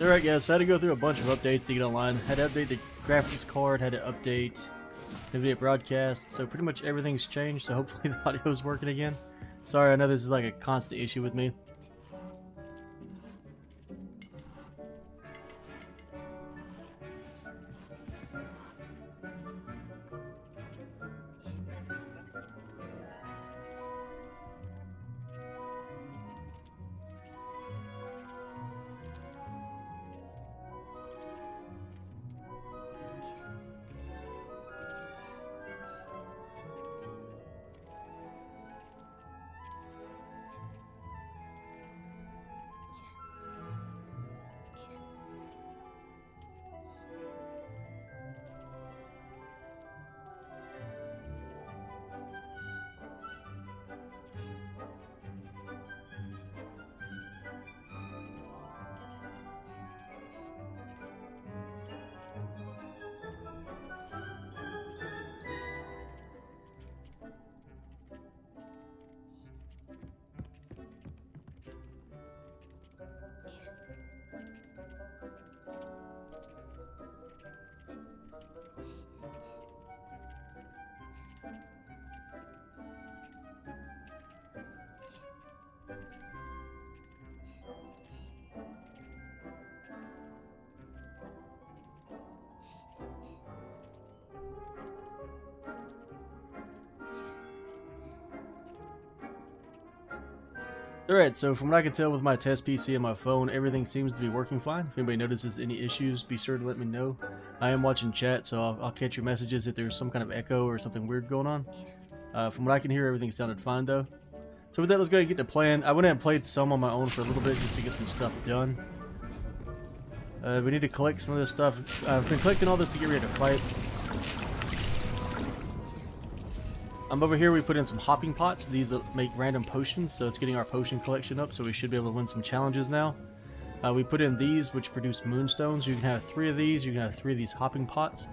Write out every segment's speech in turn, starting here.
Alright guys, so I had to go through a bunch of updates to get online. Had to update the graphics card, had to update the video broadcast, so pretty much everything's changed, so hopefully the audio's working again. Sorry, I know this is like a constant issue with me. Alright, so from what I can tell with my test PC and my phone, everything seems to be working fine. If anybody notices any issues, be sure to let me know. I am watching chat, so I'll catch your messages if there's some kind of echo or something weird going on. From what I can hear, everything sounded fine though. So with that, let's go ahead and get to playing. I went ahead and played some on my own for a little bit just to get some stuff done. We need to collect some of this stuff. I've been collecting all this to get ready to fight. Over here we put in some hopping pots. These make random potions, so it's getting our potion collection up, so we should be able to win some challenges now. We put in these, which produce moonstones. You can have 3 of these. You can have 3 of these hopping pots.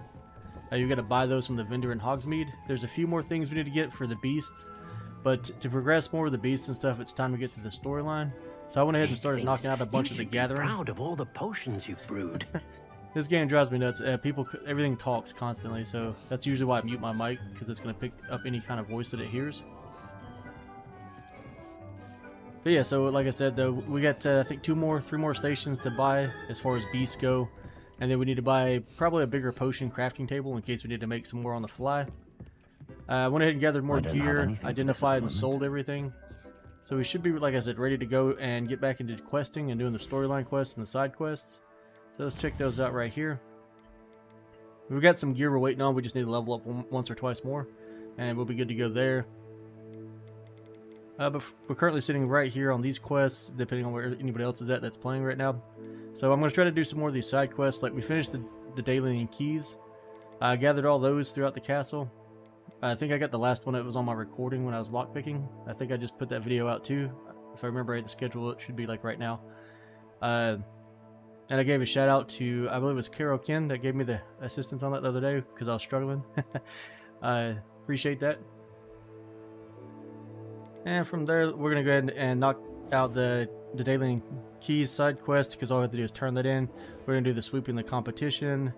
You got to buy those from the vendor in Hogsmeade. There's a few more things we need to get for the beasts, but to progress more with the beasts and stuff, it's time to get to the storyline. So I went ahead and started knocking out a bunch of the gathering. Proud of all the potions you've brewed. This game drives me nuts. Everything talks constantly, so that's usually why I mute my mic, because it's going to pick up any kind of voice that it hears. But yeah, so like I said, though, we got I think 3 more stations to buy as far as beasts go, and then we need to buy probably a bigger potion crafting table in case we need to make some more on the fly. I went ahead and gathered more gear, identified and sold everything, so we should be, like I said, ready to go and get back into questing and doing the storyline quests and the side quests. So let's check those out right here. We've got some gear we're waiting on. We just need to level up once or twice more, and we'll be good to go there. But we're currently sitting right here on these quests, depending on where anybody else is at that's playing right now. So I'm going to try to do some more of these side quests. Like we finished the daily keys. I gathered all those throughout the castle. I think I got the last one that was on my recording when I was lockpicking. I think I just put that video out too. If I remember right, the schedule, it should be like right now. And I gave a shout out to, I believe it was Carol Ken that gave me the assistance on that the other day because I was struggling. I appreciate that. And from there, we're going to go ahead and knock out the daily keys side quest because all we have to do is turn that in. We're going to do the sweeping the competition.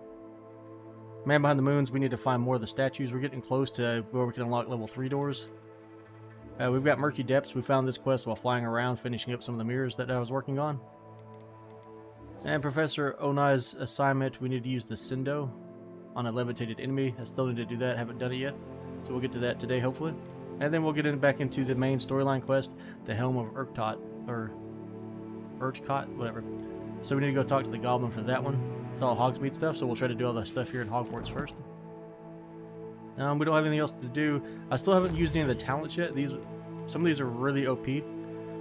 Man Behind the Moons, we need to find more of the statues. We're getting close to where we can unlock level 3 doors. We've got Murky Depths. We found this quest while flying around, finishing up some of the mirrors that I was working on. And Professor Onai's assignment, we need to use the Sindo on a levitated enemy. I still need to do that, haven't done it yet. So we'll get to that today, hopefully. And then we'll get back into the main storyline quest, the Helm of Urtkot, or Urtkot, whatever. So we need to go talk to the Goblin for that one. It's all Hogsmeade stuff, so we'll try to do all the stuff here in Hogwarts first. We don't have anything else to do. I still haven't used any of the talents yet. Some of these are really OP.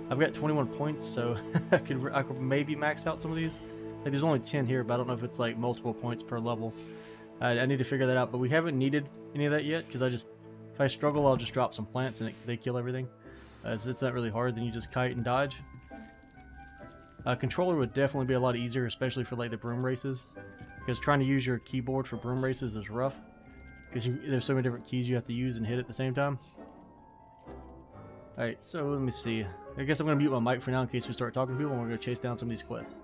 I've got 21 points, so I could maybe max out some of these. Like, there's only 10 here, but I don't know if it's like multiple points per level. I need to figure that out, but we haven't needed any of that yet, because if I struggle, I'll just drop some plants and they kill everything. So it's not really hard, then you just kite and dodge. Controller would definitely be a lot easier, especially for like the broom races, because trying to use your keyboard for broom races is rough, because there's so many different keys you have to use and hit at the same time. Alright, so let me see. I guess I'm going to mute my mic for now in case we start talking to people and we're going to chase down some of these quests.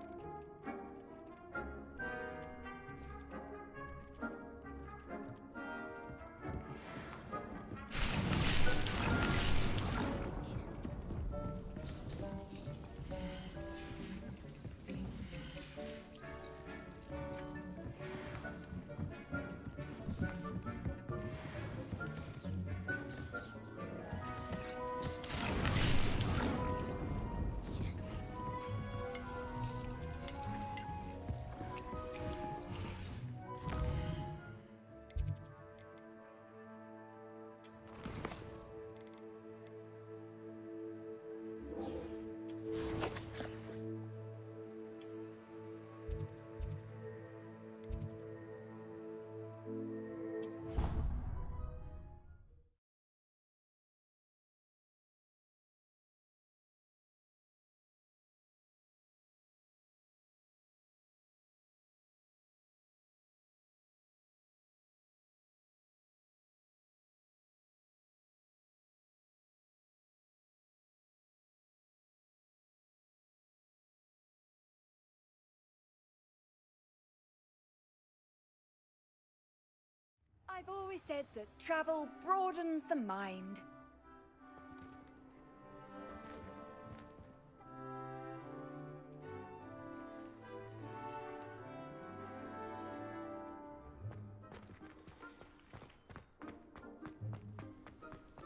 I've always said that travel broadens the mind.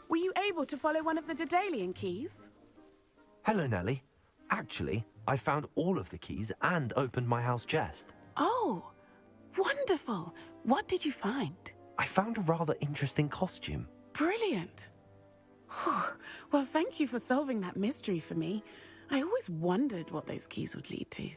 Were you able to follow one of the Daedalian keys? Hello, Nellie. Actually, I found all of the keys and opened my house chest. Oh, wonderful. What did you find? I found a rather interesting costume. Brilliant. Well, thank you for solving that mystery for me. I always wondered what those keys would lead to.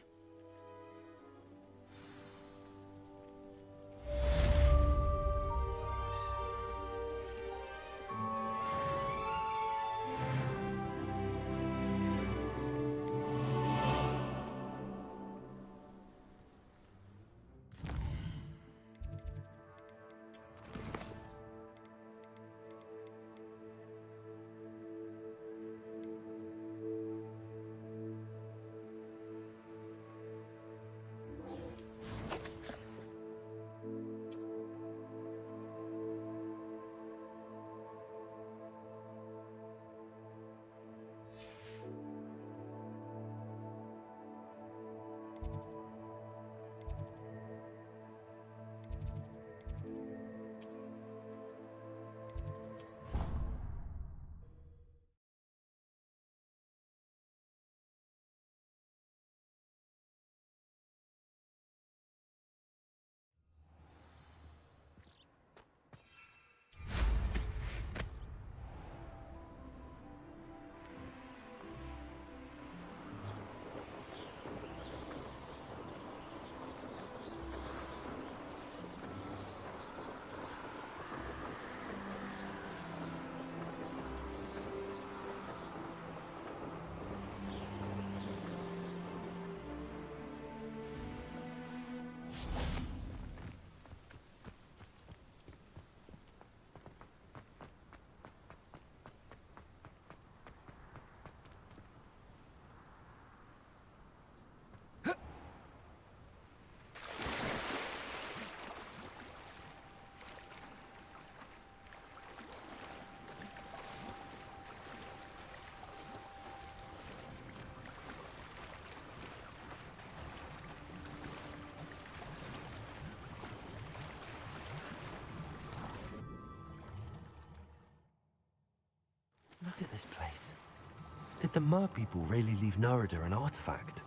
Look at this place. Did the Mer people really leave Nerida an artifact?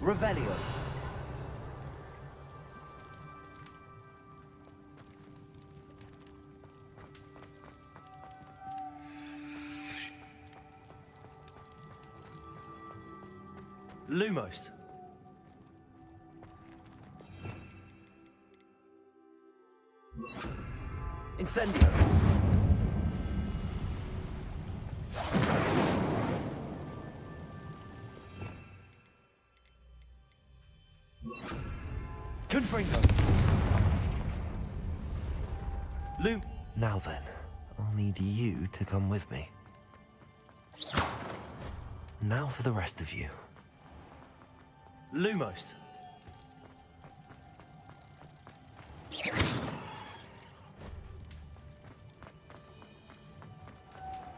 Revelio. Lumos. Incendio. Confringo. Loom. Now then, I'll need you to come with me. Now for the rest of you. Lumos.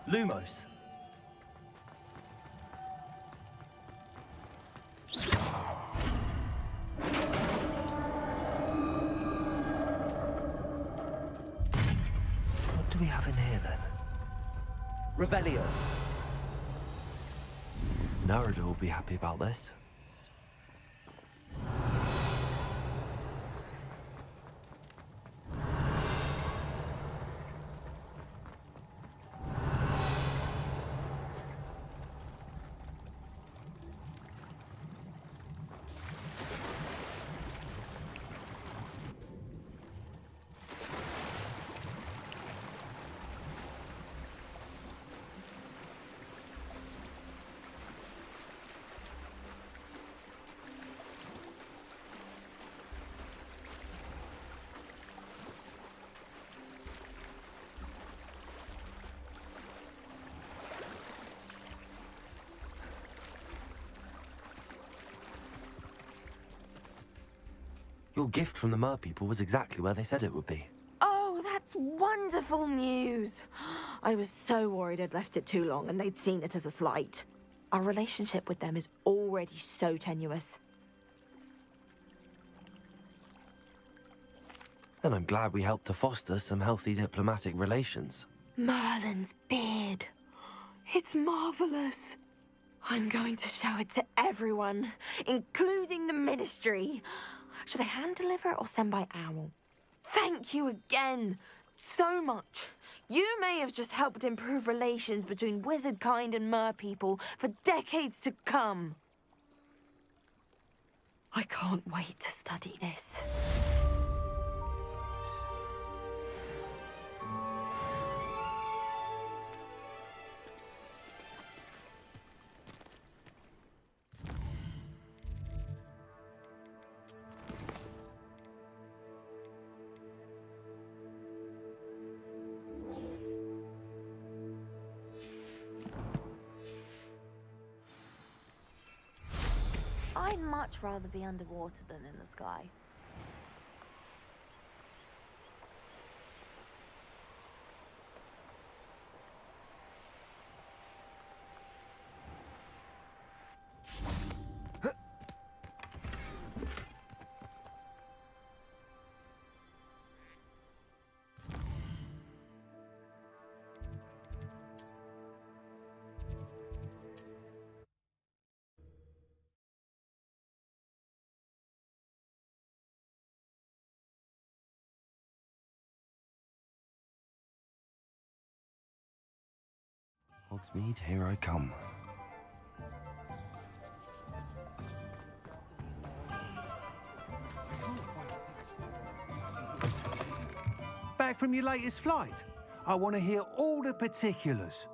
Lumos. What do we have in here then? Revelio. Nerida will be happy about this. Your gift from the Mer people was exactly where they said it would be. Oh, that's wonderful news. I was so worried I'd left it too long and they'd seen it as a slight. Our relationship with them is already so tenuous. And I'm glad we helped to foster some healthy diplomatic relations. Merlin's beard. It's marvelous. I'm going to show it to everyone, including the Ministry. Should I hand deliver or send by owl? Thank you again so much. You may have just helped improve relations between wizard kind and mer people for decades to come. I can't wait to study this. I'd much rather be underwater than in the sky. Hogsmeade, here I come. Back from your latest flight? I want to hear all the particulars.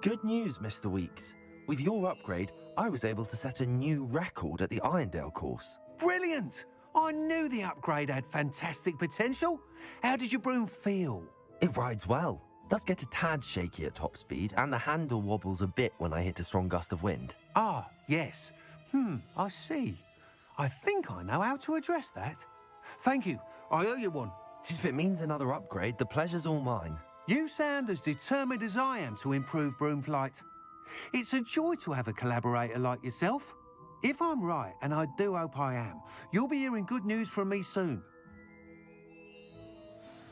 Good news, Mr. Weeks. With your upgrade, I was able to set a new record at the Irondale course. Brilliant! I knew the upgrade had fantastic potential. How did your broom feel? It rides well. Does get a tad shaky at top speed, and the handle wobbles a bit when I hit a strong gust of wind. Ah, yes. I see. I think I know how to address that. Thank you. I owe you one. If it means another upgrade, the pleasure's all mine. You sound as determined as I am to improve broom flight. It's a joy to have a collaborator like yourself. If I'm right, and I do hope I am, you'll be hearing good news from me soon.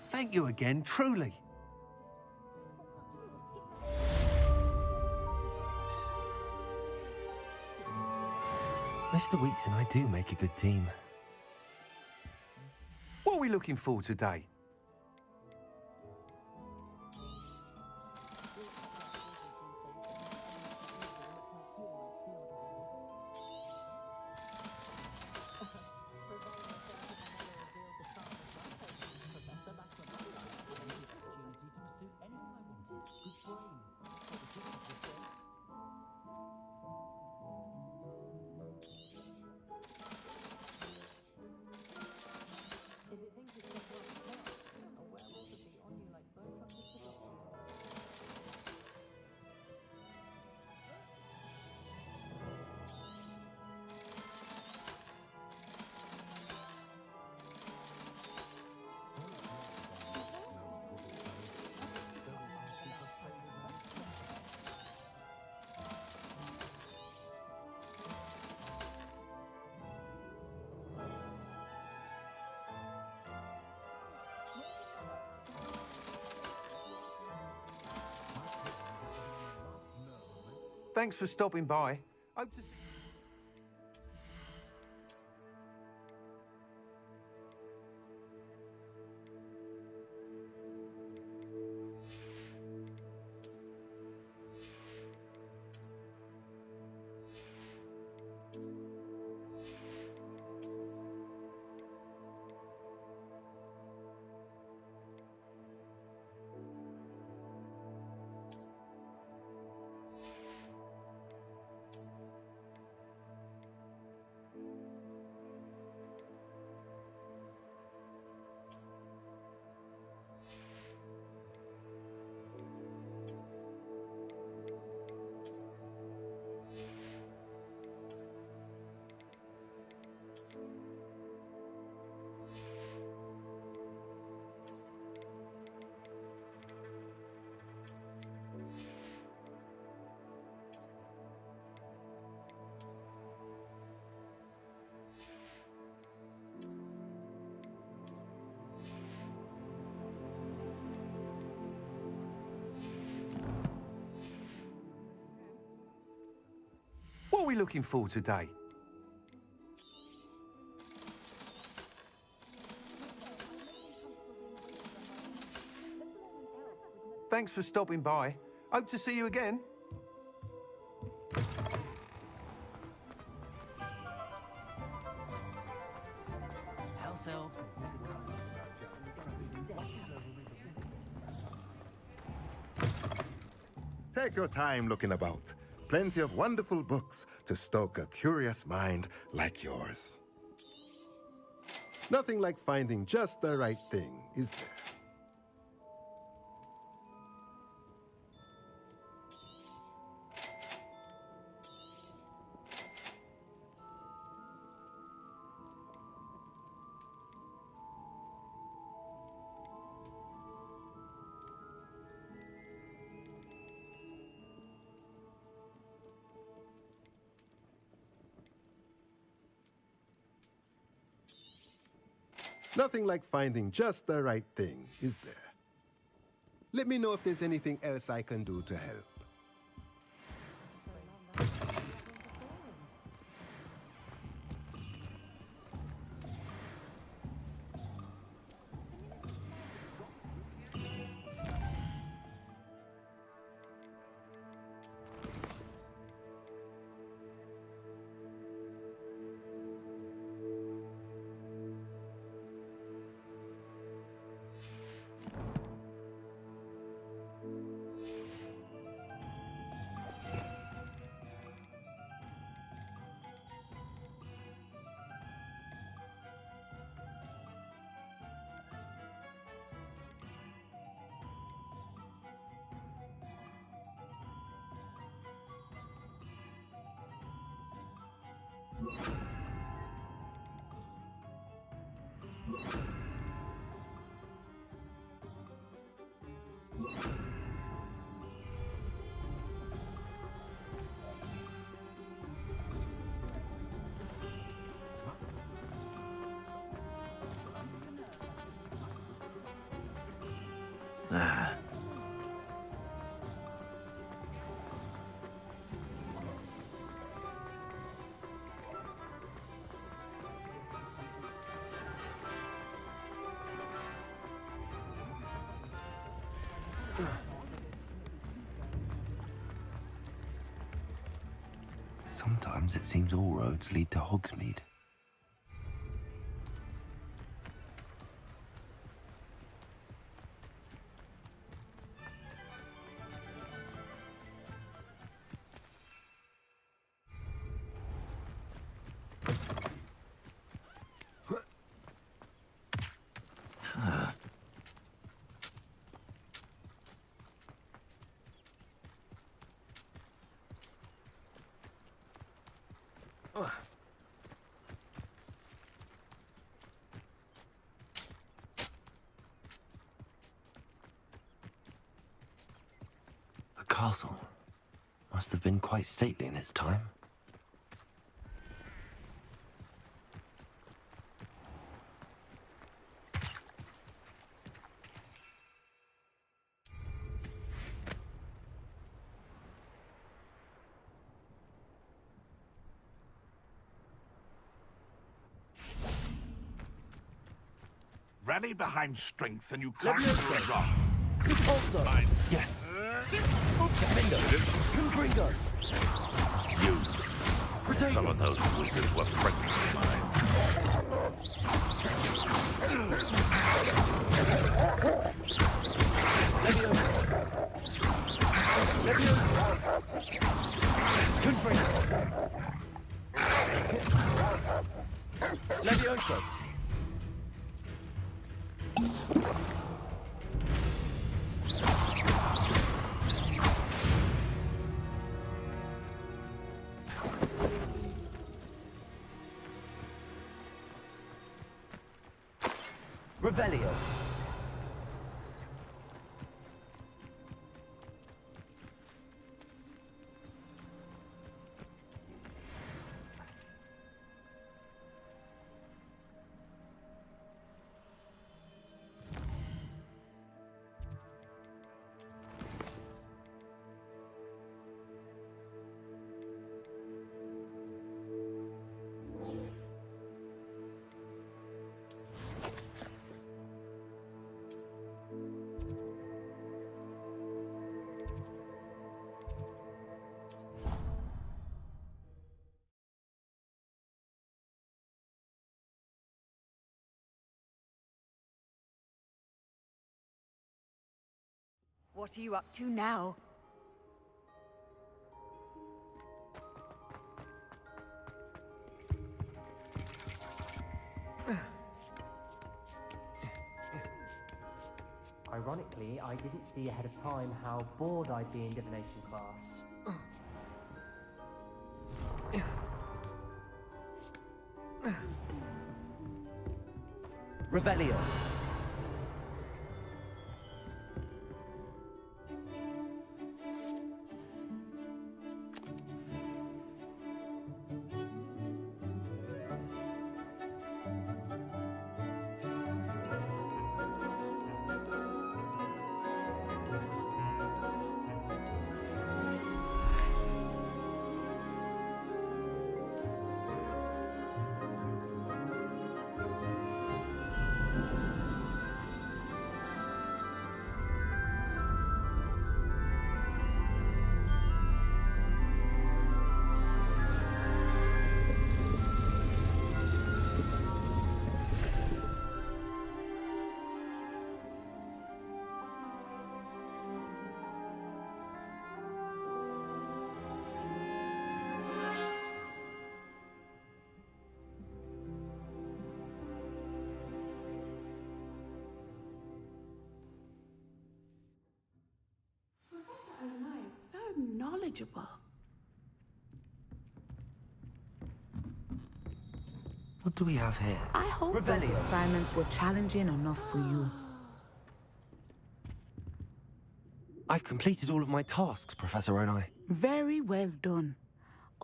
Thank you again, truly. Mr. Weeks and I do make a good team. What are we looking for today? Thanks for stopping by. Hope to see What are we looking for today? Thanks for stopping by. Hope to see you again. House elves. Take your time looking about. Plenty of wonderful books to stoke a curious mind like yours. Nothing like finding just the right thing, is there? Nothing like finding just the right thing, is there? Let me know if there's anything else I can do to help. Sometimes it seems all roads lead to Hogsmeade. A castle. Must have been quite stately in its time. Rally behind strength and you climb through a rock. Also, Mine. yes. Confringo. You. Some of those wizards were friends of mine. Levioso. Revelio. What are you up to now? Ironically, I didn't see ahead of time how bored I'd be in divination class. Revelio. So knowledgeable. What do we have here? I hope those assignments were challenging enough for you. I've completed all of my tasks, Professor Onai. Very well done.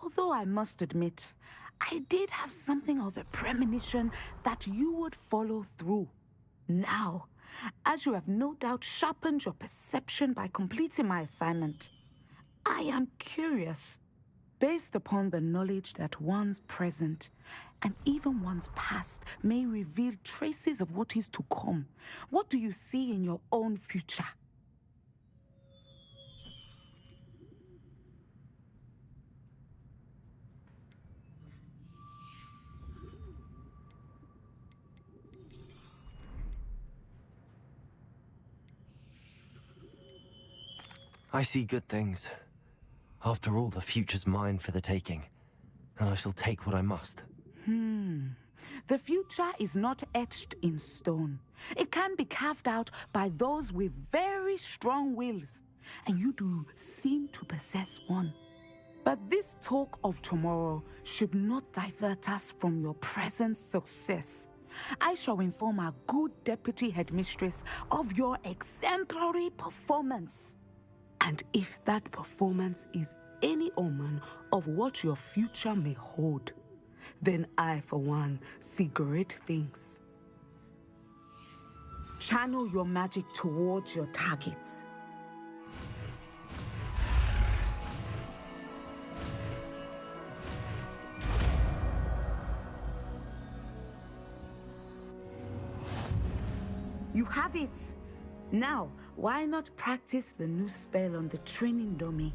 Although I must admit, I did have something of a premonition that you would follow through. Now, as you have no doubt sharpened your perception by completing my assignment, I am curious, based upon the knowledge that one's present and even one's past may reveal traces of what is to come. What do you see in your own future? I see good things. After all, the future's mine for the taking, and I shall take what I must. The future is not etched in stone. It can be carved out by those with very strong wills, and you do seem to possess one. But this talk of tomorrow should not divert us from your present success. I shall inform our good deputy headmistress of your exemplary performance. And if that performance is any omen of what your future may hold, then I, for one, see great things. Channel your magic towards your targets. You have it! Now, why not practice the new spell on the training dummy?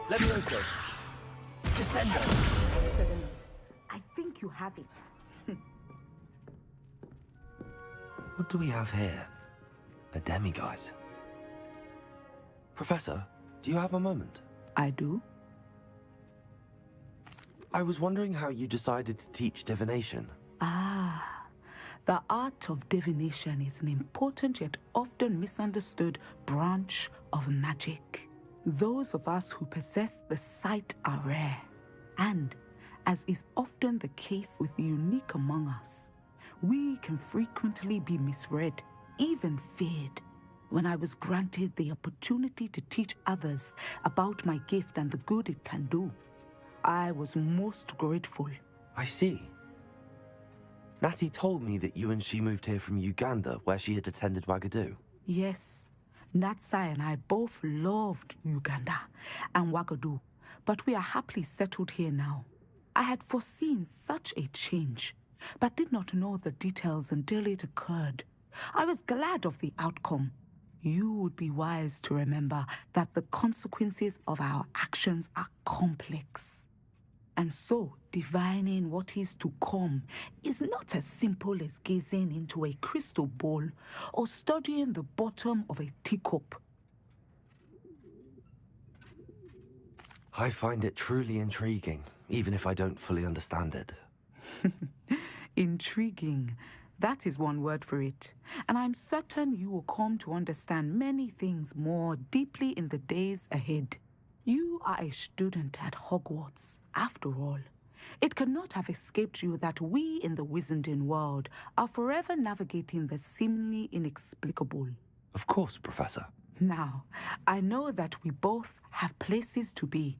Levioso! Descendo! Excellent. I think you have it. What do we have here? A demiguise. Professor, do you have a moment? I do. I was wondering how you decided to teach divination. The art of divination is an important yet often misunderstood branch of magic. Those of us who possess the sight are rare, and, as is often the case with the unique among us, we can frequently be misread, even feared. When I was granted the opportunity to teach others about my gift and the good it can do, I was most grateful. I see. Natty told me that you and she moved here from Uganda, where she had attended Wagadu. Yes, Natsai and I both loved Uganda and Wagadu, but we are happily settled here now. I had foreseen such a change, but did not know the details until it occurred. I was glad of the outcome. You would be wise to remember that the consequences of our actions are complex. And so, divining what is to come is not as simple as gazing into a crystal ball or studying the bottom of a teacup. I find it truly intriguing, even if I don't fully understand it. Intriguing. That is one word for it. And I'm certain you will come to understand many things more deeply in the days ahead. You are a student at Hogwarts, after all. It cannot have escaped you that we in the wizarding world are forever navigating the seemingly inexplicable. Of course, Professor. Now, I know that we both have places to be.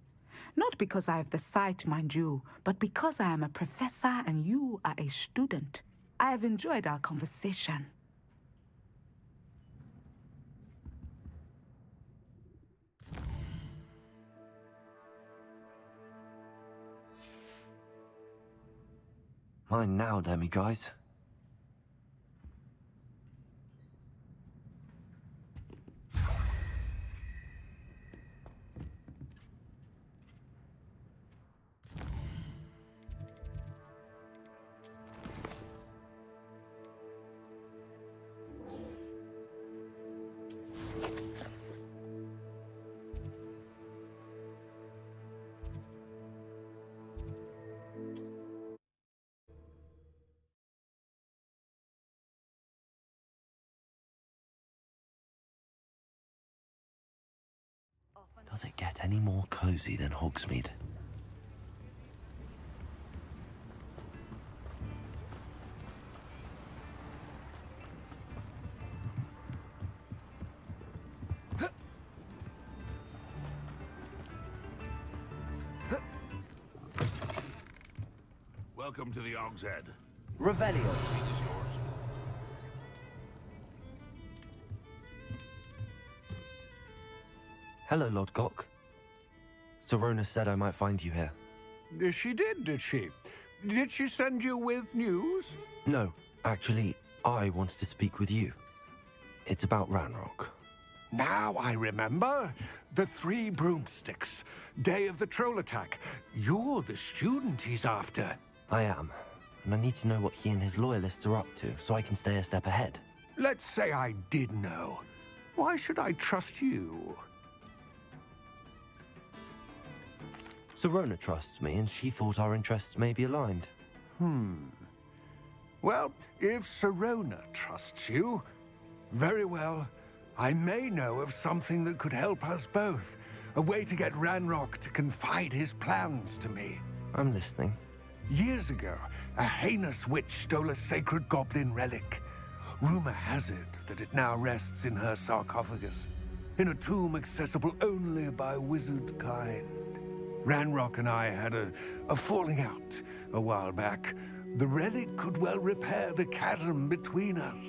Not because I have the sight, mind you, but because I am a professor and you are a student. I have enjoyed our conversation. Mine now, demi-guys. Does it get any more cozy than Hogsmeade? Welcome to the Og's Head. Revelio. Seat is yours. Hello, Lord Gok. Sirona said I might find you here. She did she? Did she send you with news? No, actually, I wanted to speak with you. It's about Ranrock. Now I remember. The 3 broomsticks. Day of the troll attack. You're the student he's after. I am, and I need to know what he and his loyalists are up to, so I can stay a step ahead. Let's say I did know. Why should I trust you? Sirona trusts me, and she thought our interests may be aligned. Well, if Sirona trusts you, very well. I may know of something that could help us both. A way to get Ranrock to confide his plans to me. I'm listening. Years ago, a heinous witch stole a sacred goblin relic. Rumor has it that it now rests in her sarcophagus, in a tomb accessible only by wizard kind. Ranrock and I had a falling out a while back. The relic could well repair the chasm between us.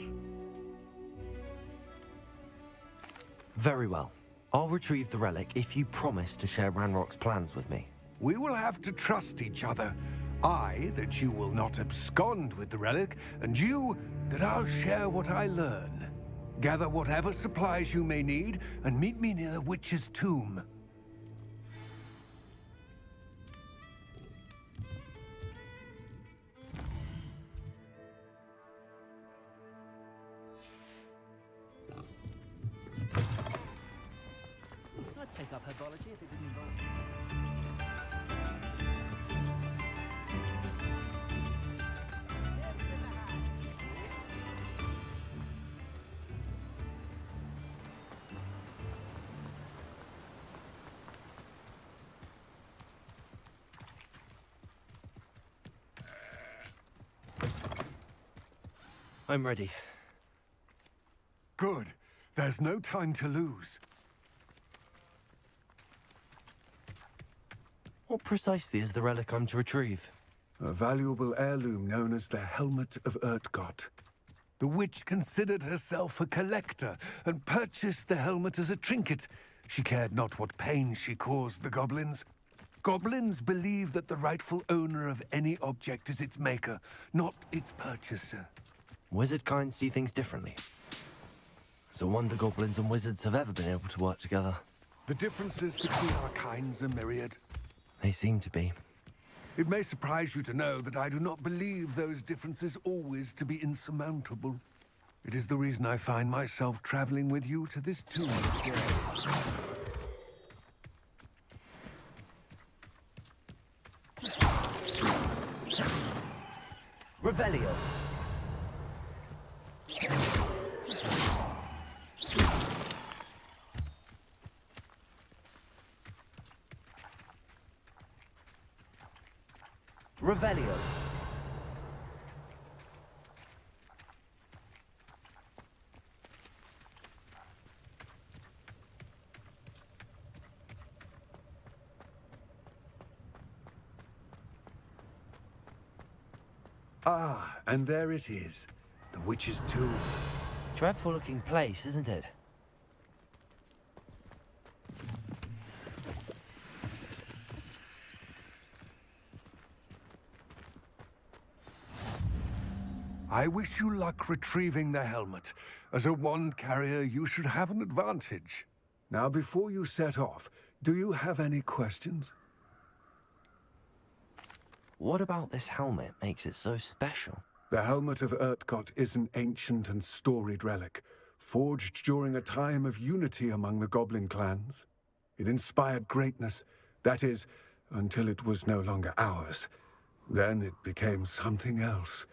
Very well. I'll retrieve the relic if you promise to share Ranrock's plans with me. We will have to trust each other. I, that you will not abscond with the relic, and you, that I'll share what I learn. Gather whatever supplies you may need, and meet me near the witch's tomb. I'd take up herbology if it didn't involve... I'm ready. Good. There's no time to lose. What precisely is the relic I'm to retrieve? A valuable heirloom known as the Helmet of Urtkot. The witch considered herself a collector and purchased the helmet as a trinket. She cared not what pain she caused the goblins. Goblins believe that the rightful owner of any object is its maker, not its purchaser. Wizard kind see things differently. It's a wonder goblins and wizards have ever been able to work together. The differences between our kinds are myriad. They seem to be. It may surprise you to know that I do not believe those differences always to be insurmountable. It is the reason I find myself traveling with you to this tomb today. Revelio. Revelio. Ah, and there it is. The witch's tomb. Dreadful looking place, isn't it? I wish you luck retrieving the helmet. As a wand carrier, you should have an advantage. Now, before you set off, do you have any questions? What about this helmet makes it so special? The Helmet of Urtkot is an ancient and storied relic, forged during a time of unity among the goblin clans. It inspired greatness, that is, until it was no longer ours. Then it became something else.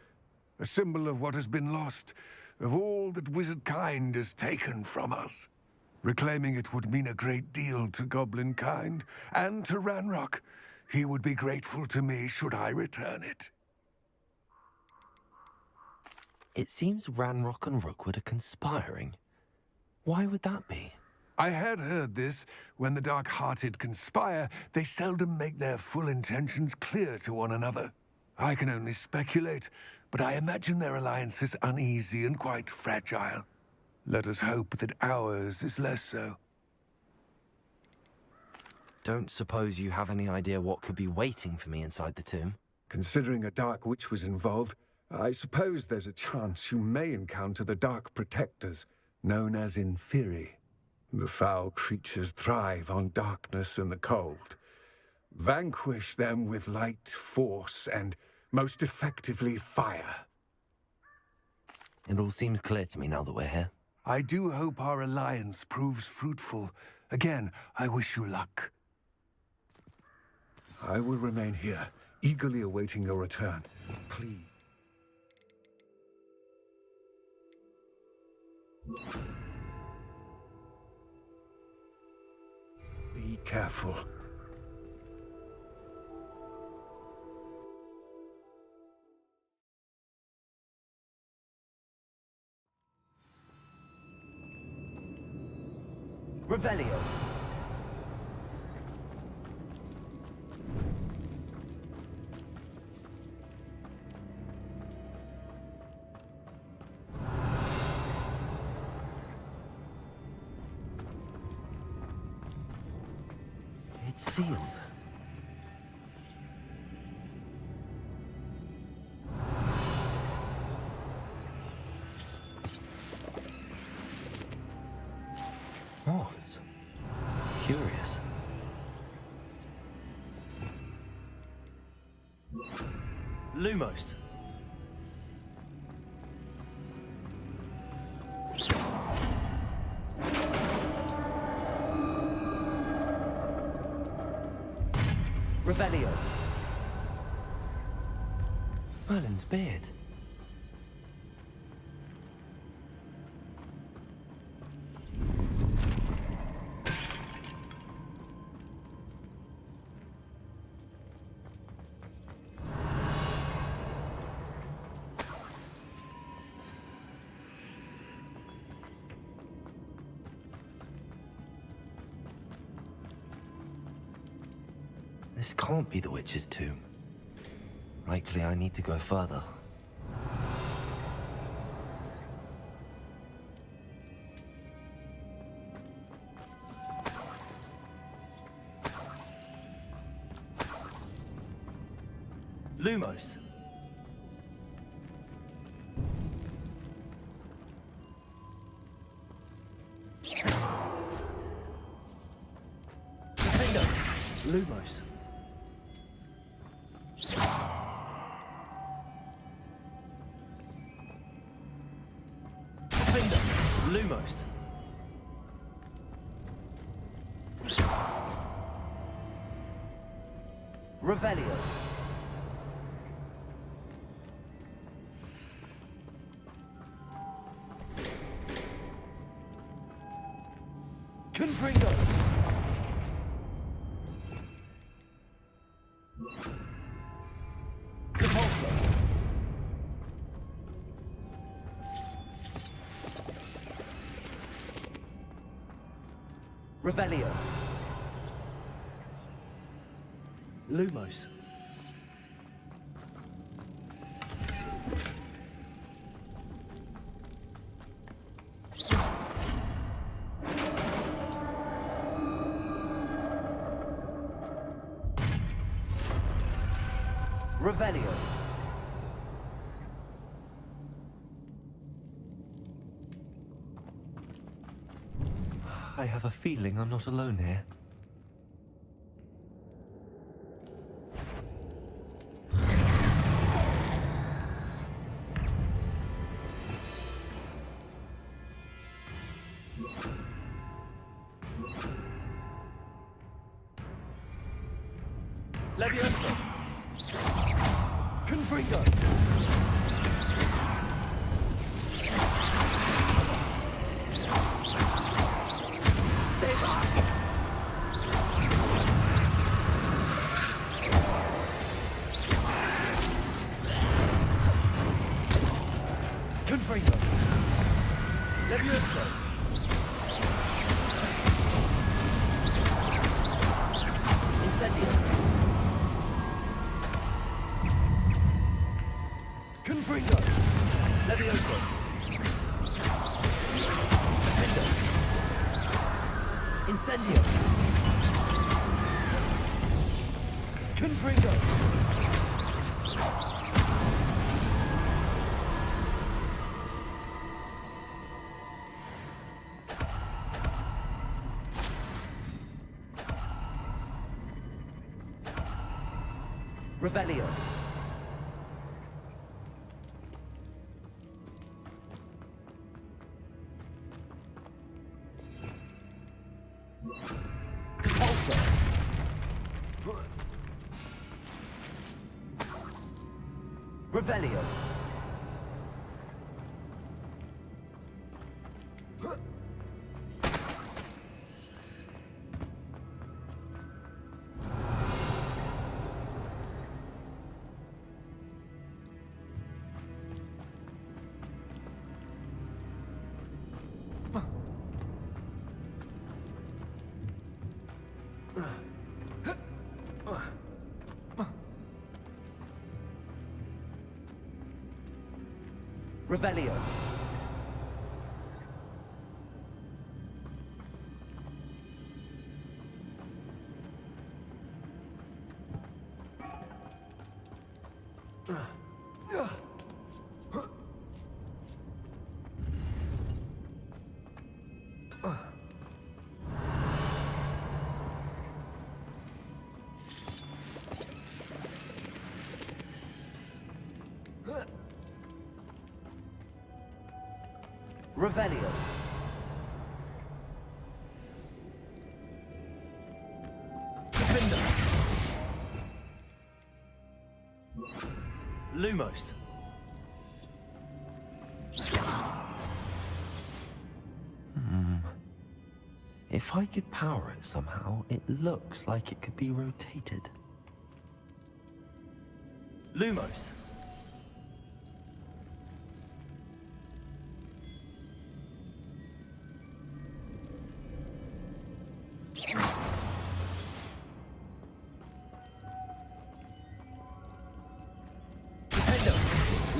A symbol of what has been lost, of all that wizard kind has taken from us. Reclaiming it would mean a great deal to goblin kind, and to Ranrock. He would be grateful to me should I return it. It seems Ranrock and Rookwood are conspiring. Why would that be? I had heard this. When the dark-hearted conspire, they seldom make their full intentions clear to one another. I can only speculate, but I imagine their alliance is uneasy and quite fragile. Let us hope that ours is less so. Don't suppose you have any idea what could be waiting for me inside the tomb? Considering a dark witch was involved, I suppose there's a chance you may encounter the Dark Protectors, known as Inferi. The foul creatures thrive on darkness and the cold. Vanquish them with light, force, and most effectively fire. It all seems clear to me now that we're here. I do hope our alliance proves fruitful. Again, I wish you luck. I will remain here, eagerly awaiting your return. Please. Be careful. Revelio. It's sealed. Moths. Curious. Lumos. Revelio. Merlin's beard. This can't be the witch's tomb. Likely I need to go further. Lumos. Defender. Lumos. Defender. Lumos. Revelio. Confringo. Repulsor. Revelio. Lumos. Revelio. I have a feeling I'm not alone here. Leviosa. Confringo. Stay back. Confringo. Leviosa. Incendio. Confringo. Leviosa. Defender. Incendio. Confringo. Revelio. Repulsor. Revelio. Revelio. Revelio. Defender. Lumos. If I could power it somehow, it looks like it could be rotated. Lumos.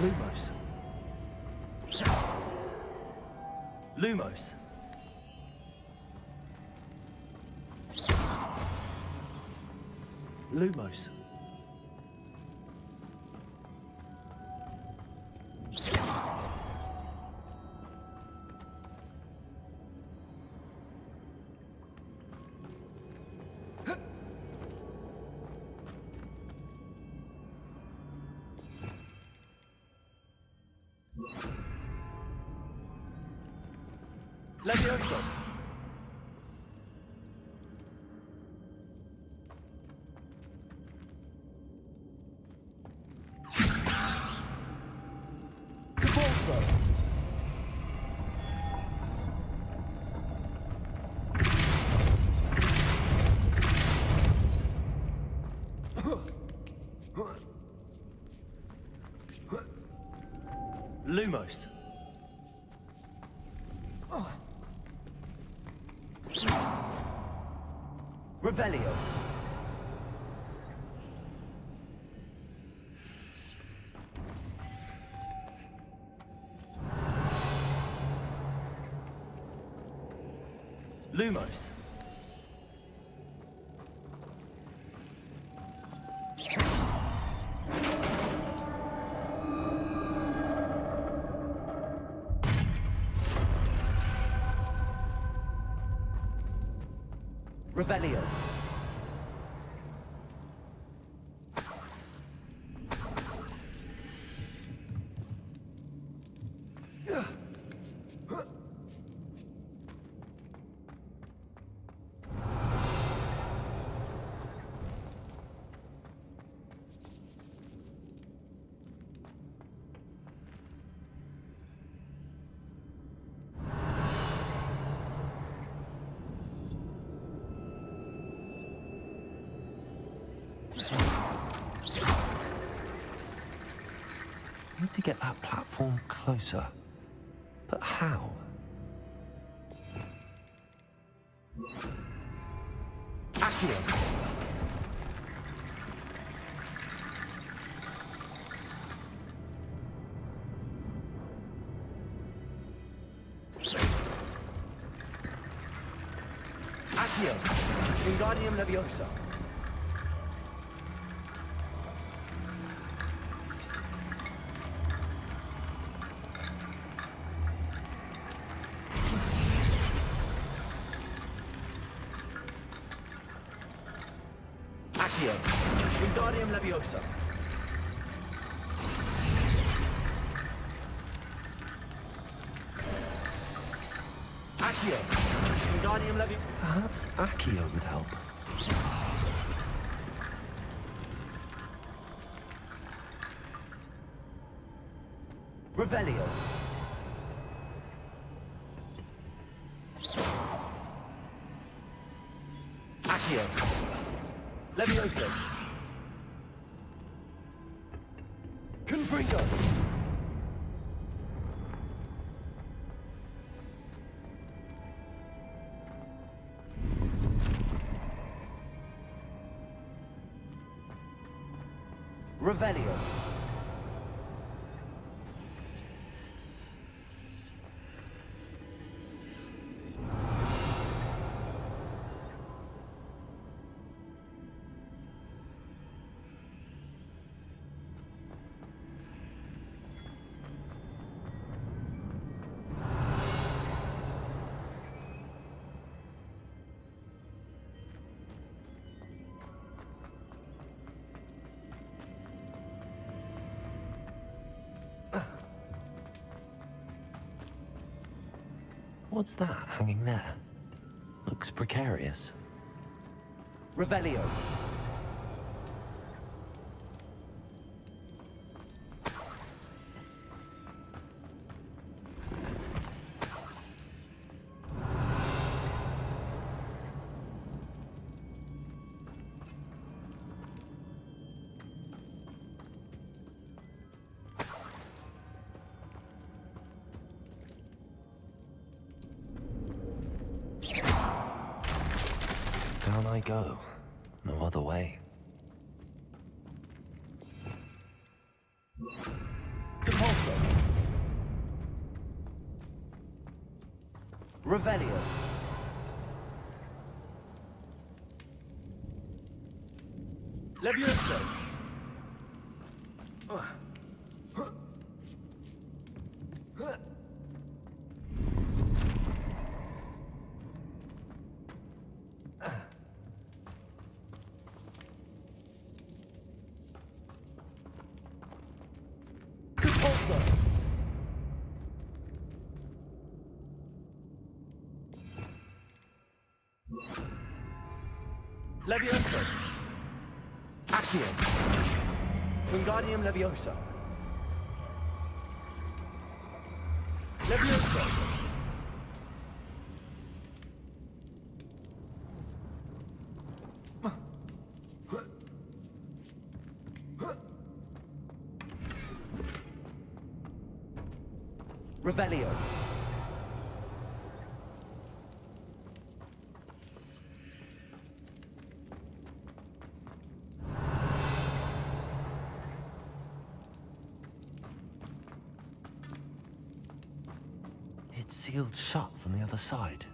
Lumos. Lumos. Lumos. Levioso! Cabalso! Lumos. Revelio. Lumos. Revelio. Need to get that platform closer. But how? Accio! Accio! Wingardium Leviosa! Accio! Wingardium Leviosa! Accio! Wingardium Leviosa! Perhaps Accio would help. Revelio! Accio! Levioso! Confringo! Revelio! What's that hanging there? Looks precarious. Revelio. Down I go. No other way. Compulso. Revelio. Levioso. Levioso. Accio. Wingardium Levioso. Levioso. Revelio. It's sealed shut from the other side.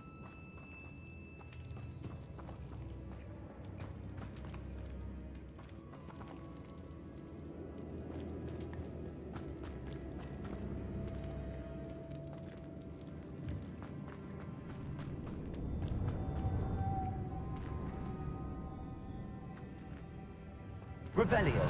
Revelio.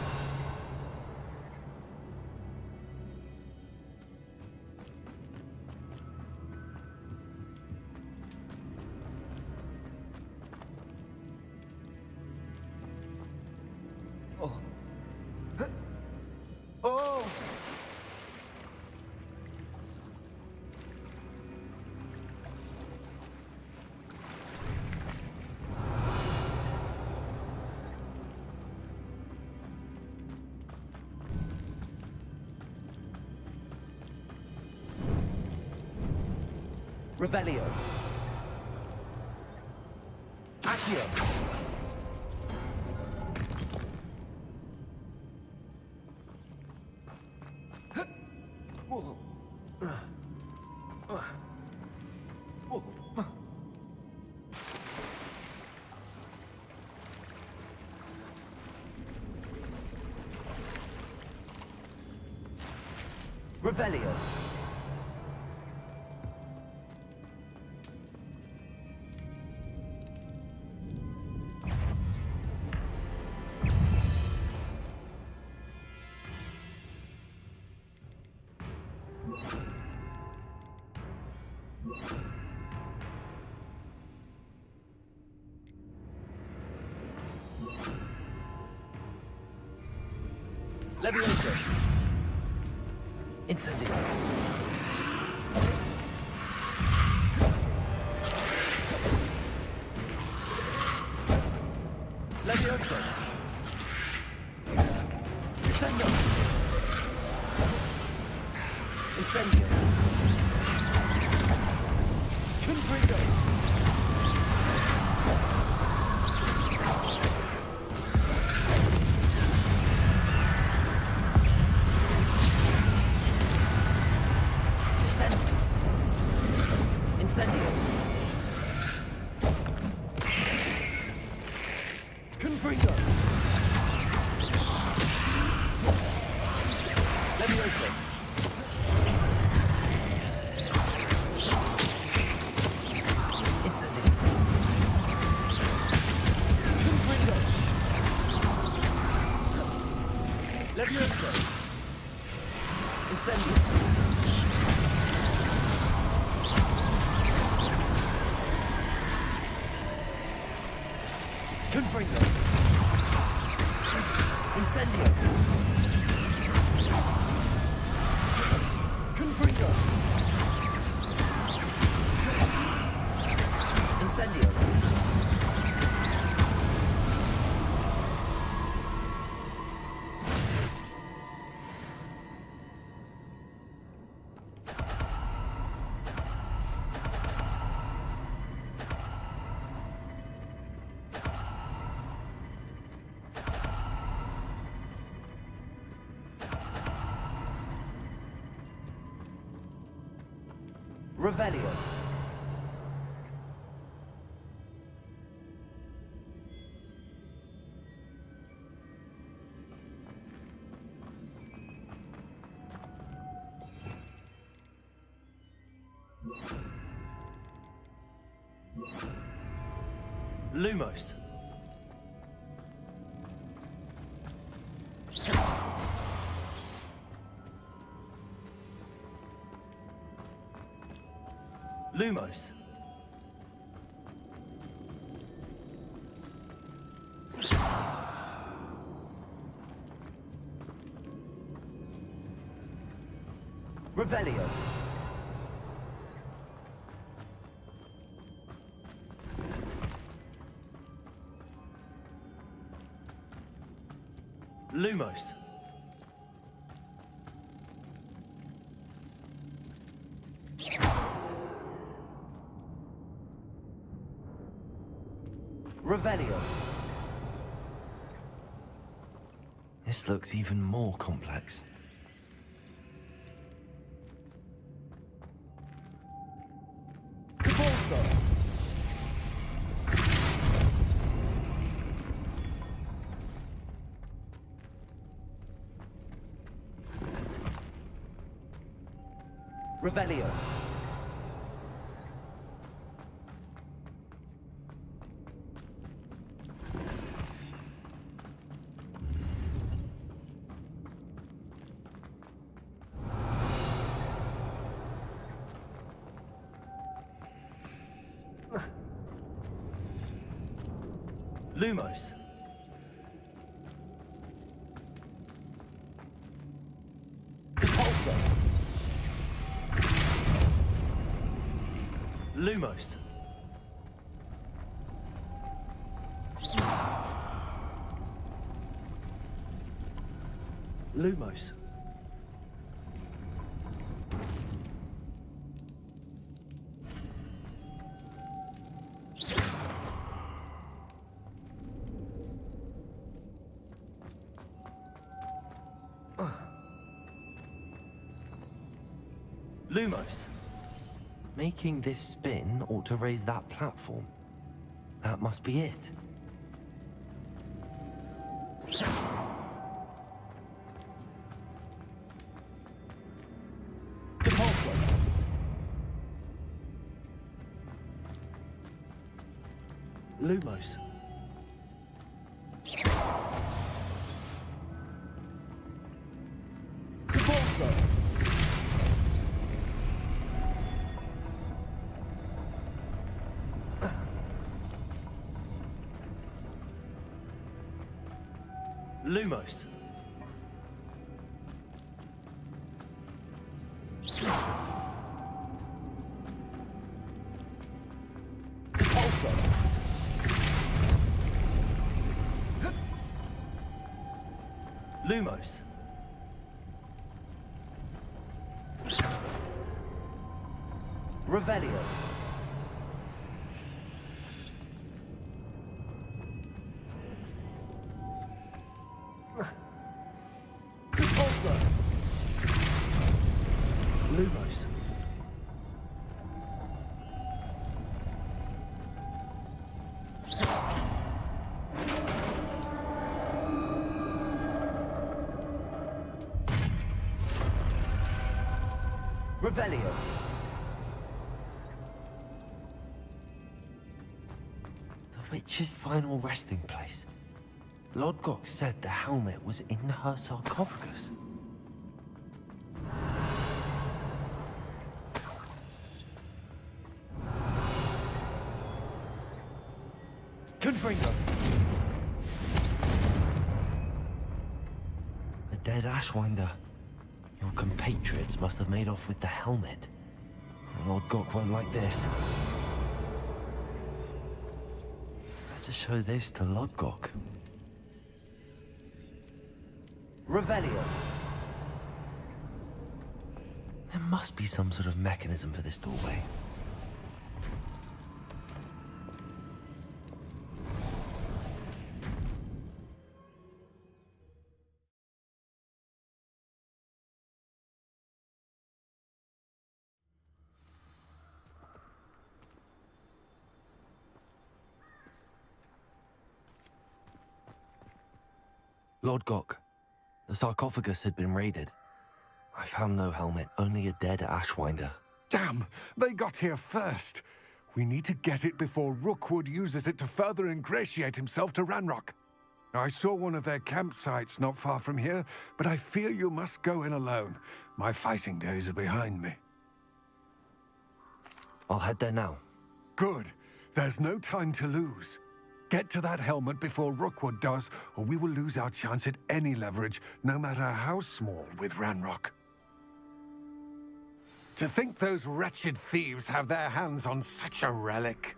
Oh. Oh. Revelio. Accio. Revelio. Levioso. Incendio. Levioso. Incendio. Incendio. Confringo. Incendio. Confringo. Levioso. Incendio. Confringo. Levioso. Incendio. Confringo. Incendio. Confringo. Incendio. Revelio. Lumos. Lumos. Revelio. Lumos. Revelio. This looks even more complex. Cavalso. Revelio. Lumos. Repulsor. Lumos. Lumos. Lumos. Making this spin ought to raise that platform. That must be it. Repulsor. Lumos. Repulsor. Lumos. Repulsor. Lumos. Revelio. Lumos. Revelio. The witch's final resting place. Lodgok said the helmet was in her sarcophagus. Confringo. A dead Ashwinder. Your compatriots must have made off with the helmet. Lodgok won't like this. Better show this to Lodgok. Revelio. There must be some sort of mechanism for this doorway. Lodgok, the sarcophagus had been raided. I found no helmet, only a dead Ashwinder. Damn! They got here first. We need to get it before Rookwood uses it to further ingratiate himself to Ranrock. I saw one of their campsites not far from here, but I fear you must go in alone. My fighting days are behind me. I'll head there now. Good. There's no time to lose. Get to that helmet before Rookwood does, or we will lose our chance at any leverage, no matter how small, with Ranrock. To think those wretched thieves have their hands on such a relic.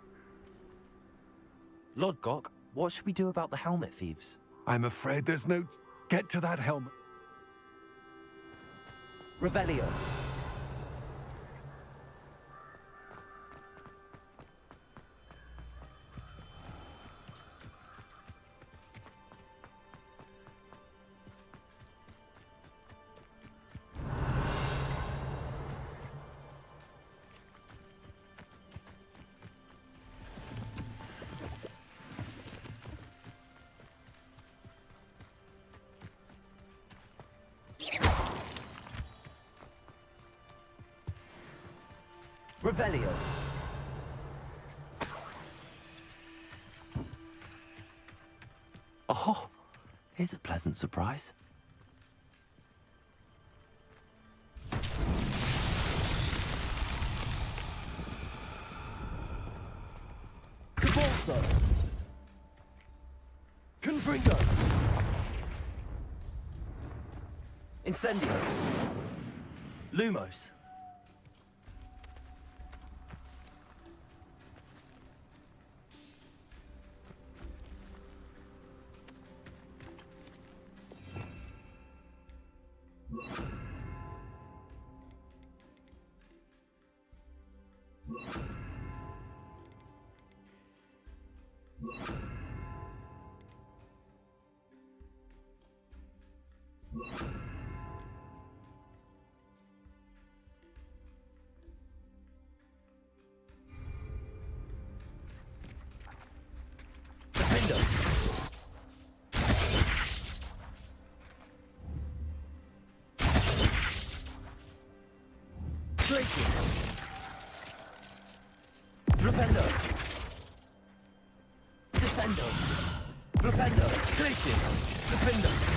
Lord Gok, what should we do about the helmet thieves? I'm afraid there's no... Get to that helmet. Revelio. Revelio. Oh, here's a pleasant surprise. Cabalso. Confringo. Incendio. Lumos. Flipendo. Descendo. Flipendo. Glacius. Flipendo.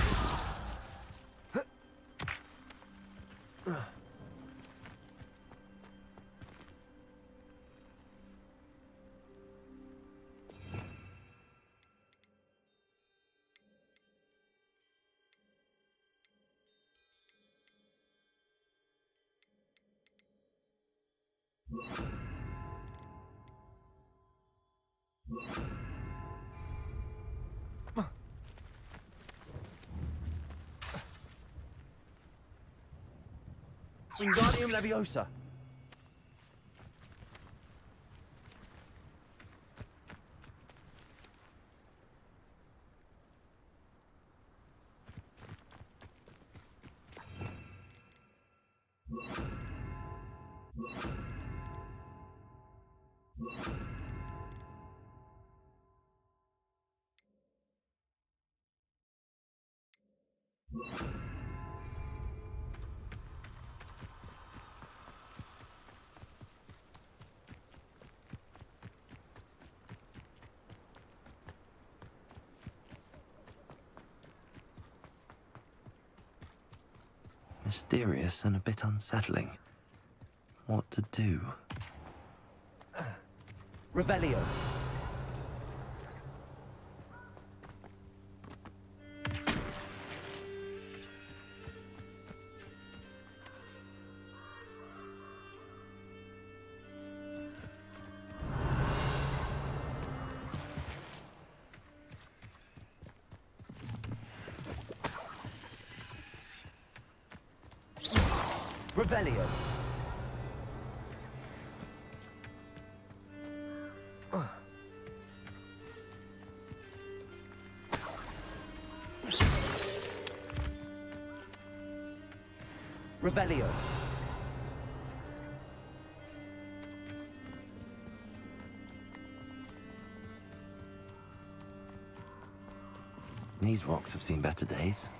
Wingardium Leviosa. Mysterious and a bit unsettling. What to do? Revelio. Revelio. Revelio. These rocks have seen better days.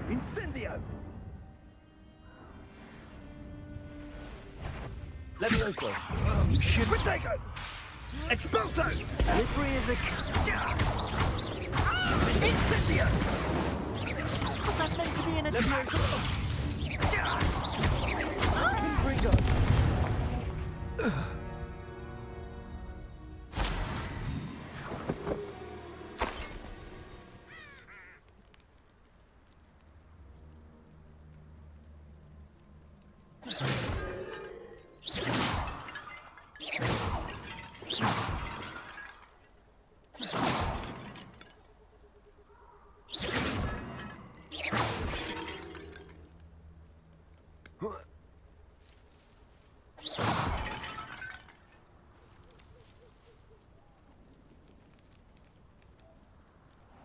Incendio! Levioso! You should Protego! Expulso! Slippery as a... Incendio! Was that meant to be an attack? Confringo!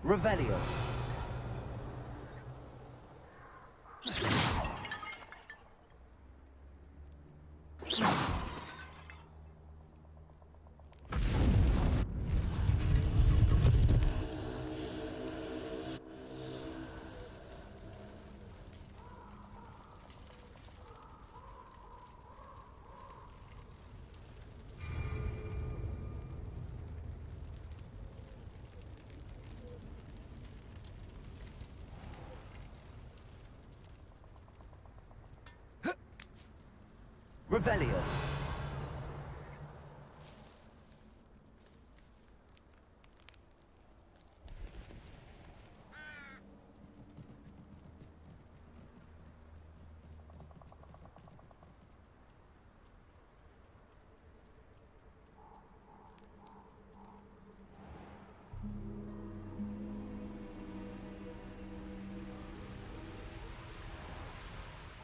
Revelio. Revelio.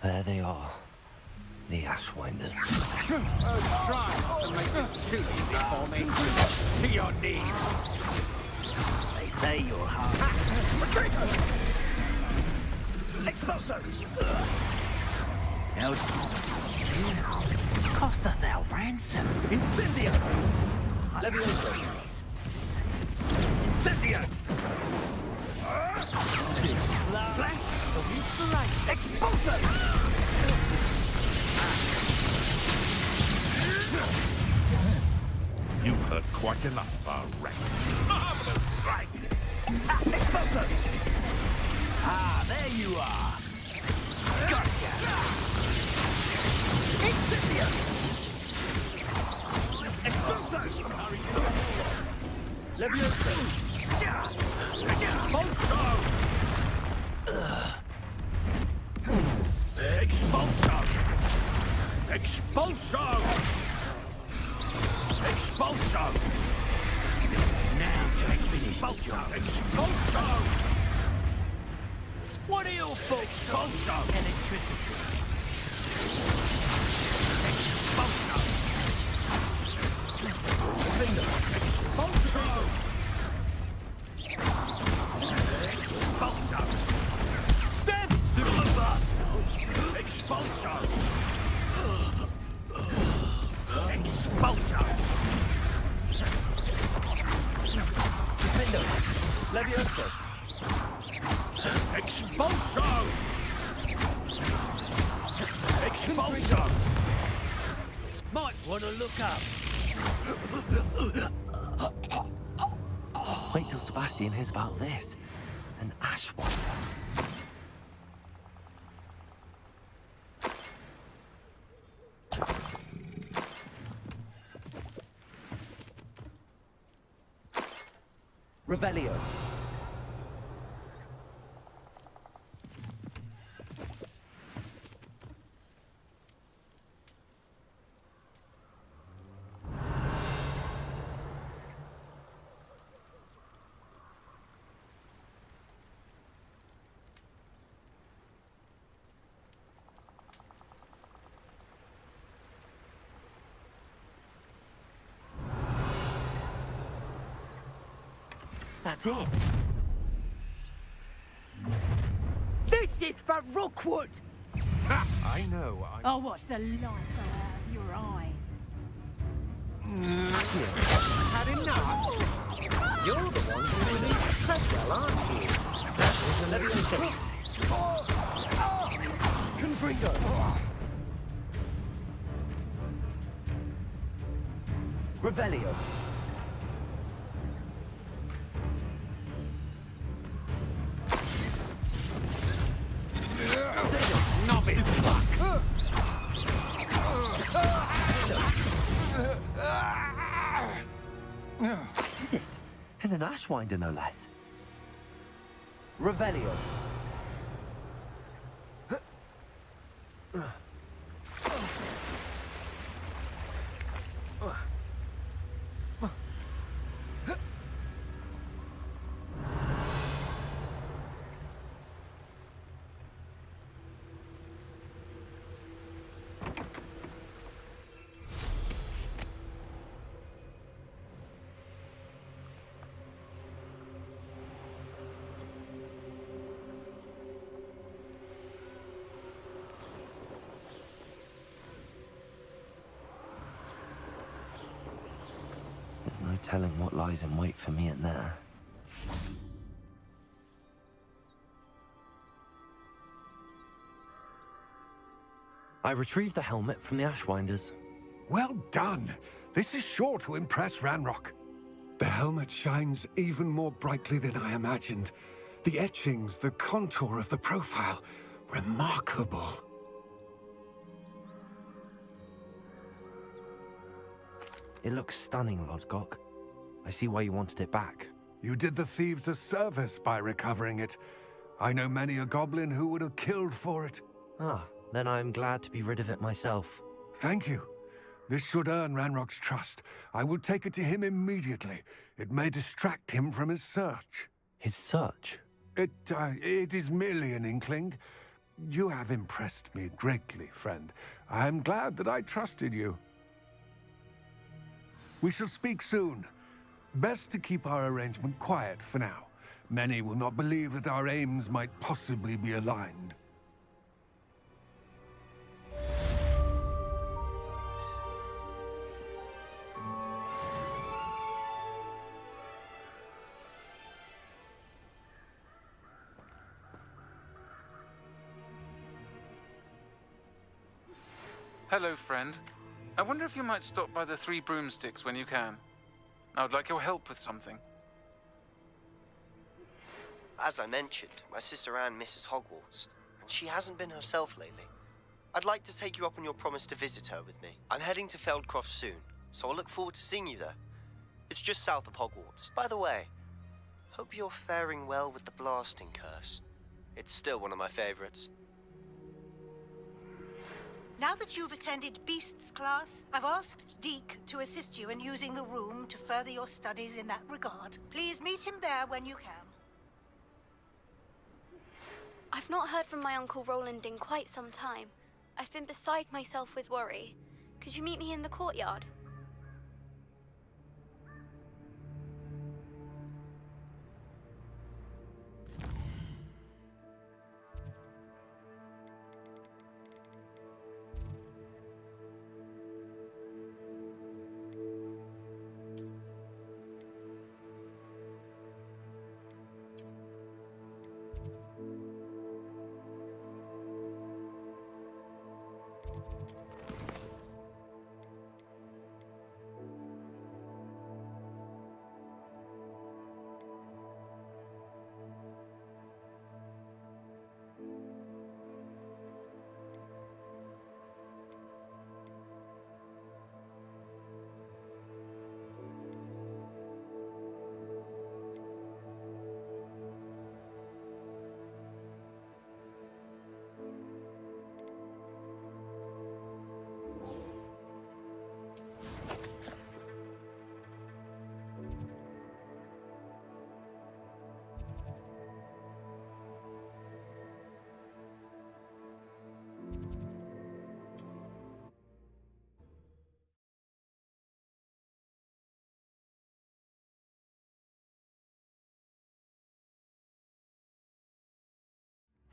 There they are. The Ashwinders. Try to make this too easy for me. To your knees. They say you're hard. Exploso! Now it's cost us our ransom. Incendio! Levioso. Incendio! Flash! Exploso! You've heard quite enough, wreck. Marvelous strike! Exploso! Ah, there you are! Gotcha! Incendio! Exploso! Levioso. Expulso! Expulso! Expulso! Expulso! Now to expulso! Expulso! What are your faults? Expulso! Electricity! Expulso! Expulso! Expulso! Death deliver! Expulso! Expulso! Defendo. Levioso. Expulso! Expulso! Might want to look up. Wait till Sebastian hears about this. An Ashwinder. Revelio. That's it. This is for Rookwood! I know. I'll watch the light go out of your eyes. Had enough? You're the one who released Treadwell, aren't you? That was a Levioso. Confringo. Revelio. Novice luck! Did it? And an Ashwinder, no less. Revelio. There's no telling what lies in wait for me in there. I retrieved the helmet from the Ashwinders. Well done. This is sure to impress Ranrock. The helmet shines even more brightly than I imagined. The etchings, the contour of the profile, remarkable. It looks stunning, Lodgok. I see why you wanted it back. You did the thieves a service by recovering it. I know many a goblin who would have killed for it. Ah, then I'm glad to be rid of it myself. Thank you. This should earn Ranrock's trust. I will take it to him immediately. It may distract him from his search. His search? It is merely an inkling. You have impressed me greatly, friend. I am glad that I trusted you. We shall speak soon. Best to keep our arrangement quiet for now. Many will not believe that our aims might possibly be aligned. Hello, friend. I wonder if you might stop by the Three Broomsticks when you can. I would like your help with something. As I mentioned, my sister Anne misses Hogwarts, and she hasn't been herself lately. I'd like to take you up on your promise to visit her with me. I'm heading to Feldcroft soon, so I'll look forward to seeing you there. It's just south of Hogwarts. By the way, hope you're faring well with the blasting curse. It's still one of my favorites. Now that you've attended Beasts class, I've asked Deke to assist you in using the room to further your studies in that regard. Please meet him there when you can. I've not heard from my Uncle Roland in quite some time. I've been beside myself with worry. Could you meet me in the courtyard?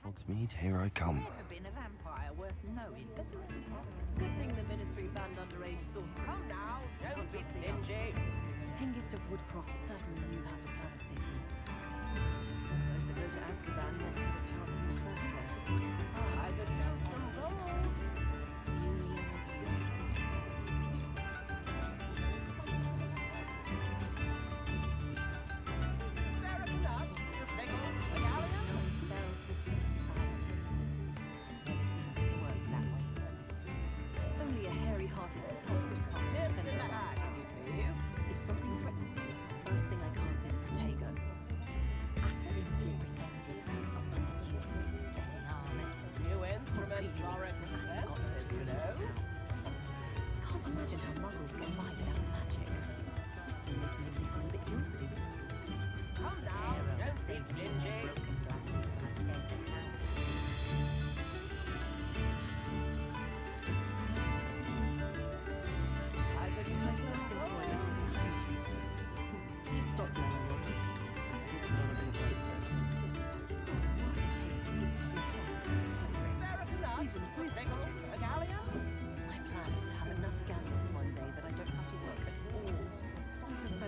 Hogsmeade, here I come. Never been a vampire worth knowing. Good thing the Ministry banned underage sorcery. Come now, don't be stingy. Hengist of Woodcroft certainly knew how to plan a city. Those that go to Azkaban never had a chance in the first place. I could have some gold. Only a hairy-hearted soul would cast a pen in the bag, please. If something threatens me, the first thing I cast is Protego. New instruments are expensive, you know. Can't imagine how muggles get by without magic. Almost makes me feel a bit guilty. Come now, don't be stingy. I could use my first employment was in Hogwarts. Stop doing this. It's not a big break. My plan is to have enough gallons one day that I don't have to work at all. What a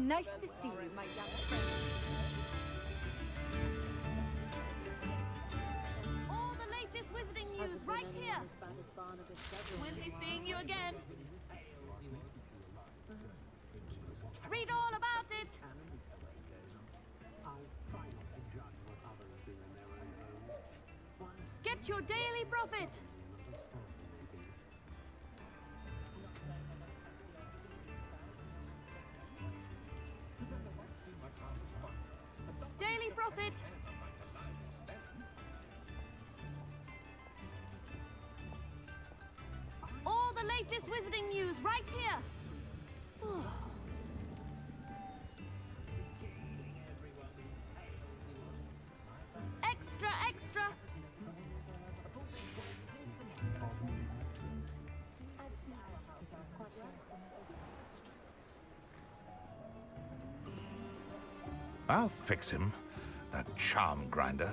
Nice to see you, my young friend. All the latest wizarding news right here. We'll be seeing you again. Read all about it. Get your daily profit. Daily profit. All the latest wizarding news right here. Extra, extra. I'll fix him, that charm grinder.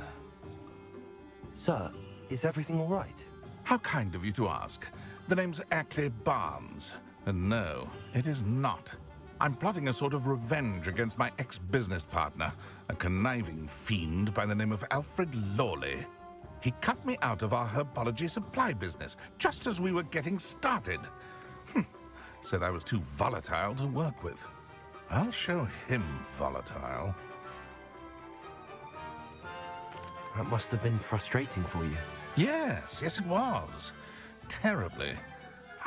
Sir, is everything all right? How kind of you to ask. The name's Ackley Barnes. And no, it is not. I'm plotting a sort of revenge against my ex-business partner, a conniving fiend by the name of Alfred Lawley. He cut me out of our herbology supply business just as we were getting started. Said I was too volatile to work with. I'll show him volatile. That must have been frustrating for you. Yes, it was. Terribly.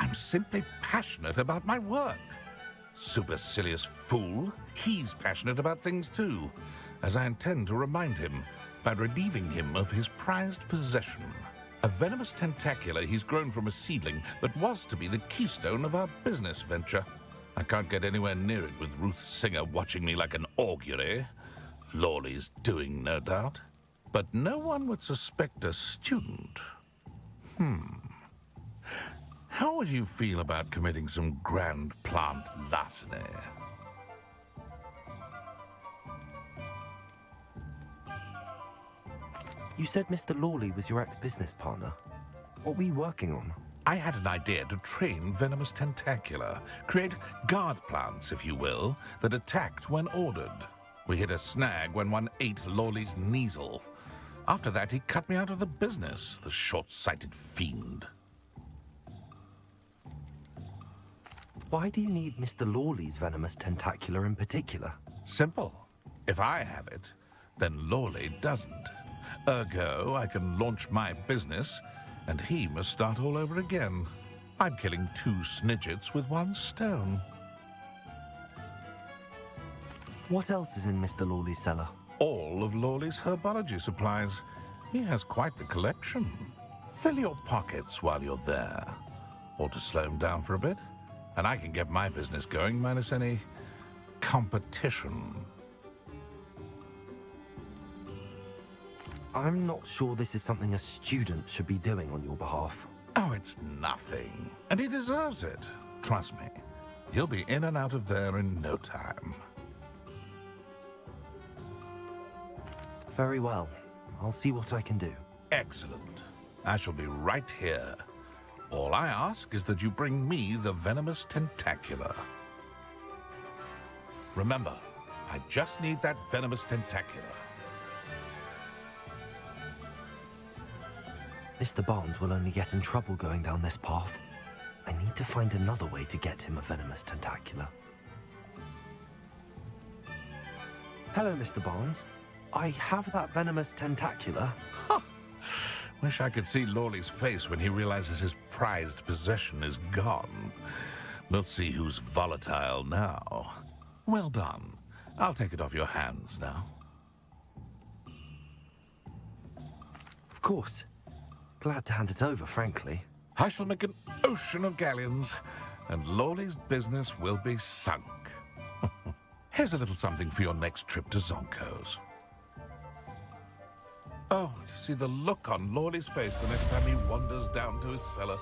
I'm simply passionate about my work. Supercilious fool. He's passionate about things too, as I intend to remind him by relieving him of his prized possession. A venomous tentacula he's grown from a seedling that was to be the keystone of our business venture. I can't get anywhere near it with Ruth Singer watching me like an augury. Lawley's doing, no doubt. But no one would suspect a student. How would you feel about committing some grand plant larceny? You said Mr. Lawley was your ex-business partner. What were you working on? I had an idea to train venomous tentacula, create guard plants, if you will, that attacked when ordered. We hit a snag when one ate Lawley's Kneasel. After that, he cut me out of the business, the short-sighted fiend. Why do you need Mr. Lawley's venomous tentacula in particular? Simple. If I have it, then Lawley doesn't. Ergo, I can launch my business, and he must start all over again. I'm killing 2 snidgets with 1 stone. What else is in Mr. Lawley's cellar? All of Lawley's herbology supplies. He has quite the collection. Fill your pockets while you're there. Or to slow him down for a bit, and I can get my business going minus any competition. I'm not sure this is something a student should be doing on your behalf. Oh, it's nothing. And he deserves it. Trust me. He'll be in and out of there in no time. Very well. I'll see what I can do. Excellent. I shall be right here. All I ask is that you bring me the venomous tentacula. Remember, I just need that venomous tentacula. Mr. Barnes will only get in trouble going down this path. I need to find another way to get him a venomous tentacula. Hello, Mr. Barnes. I have that venomous tentacula. Wish I could see Lawley's face when he realizes his prized possession is gone. We'll see who's volatile now. Well done. I'll take it off your hands now. Of course. Glad to hand it over, frankly. I shall make an ocean of galleons, and Lawley's business will be sunk. Here's a little something for your next trip to Zonko's. Oh, to see the look on Lawley's face the next time he wanders down to his cellar.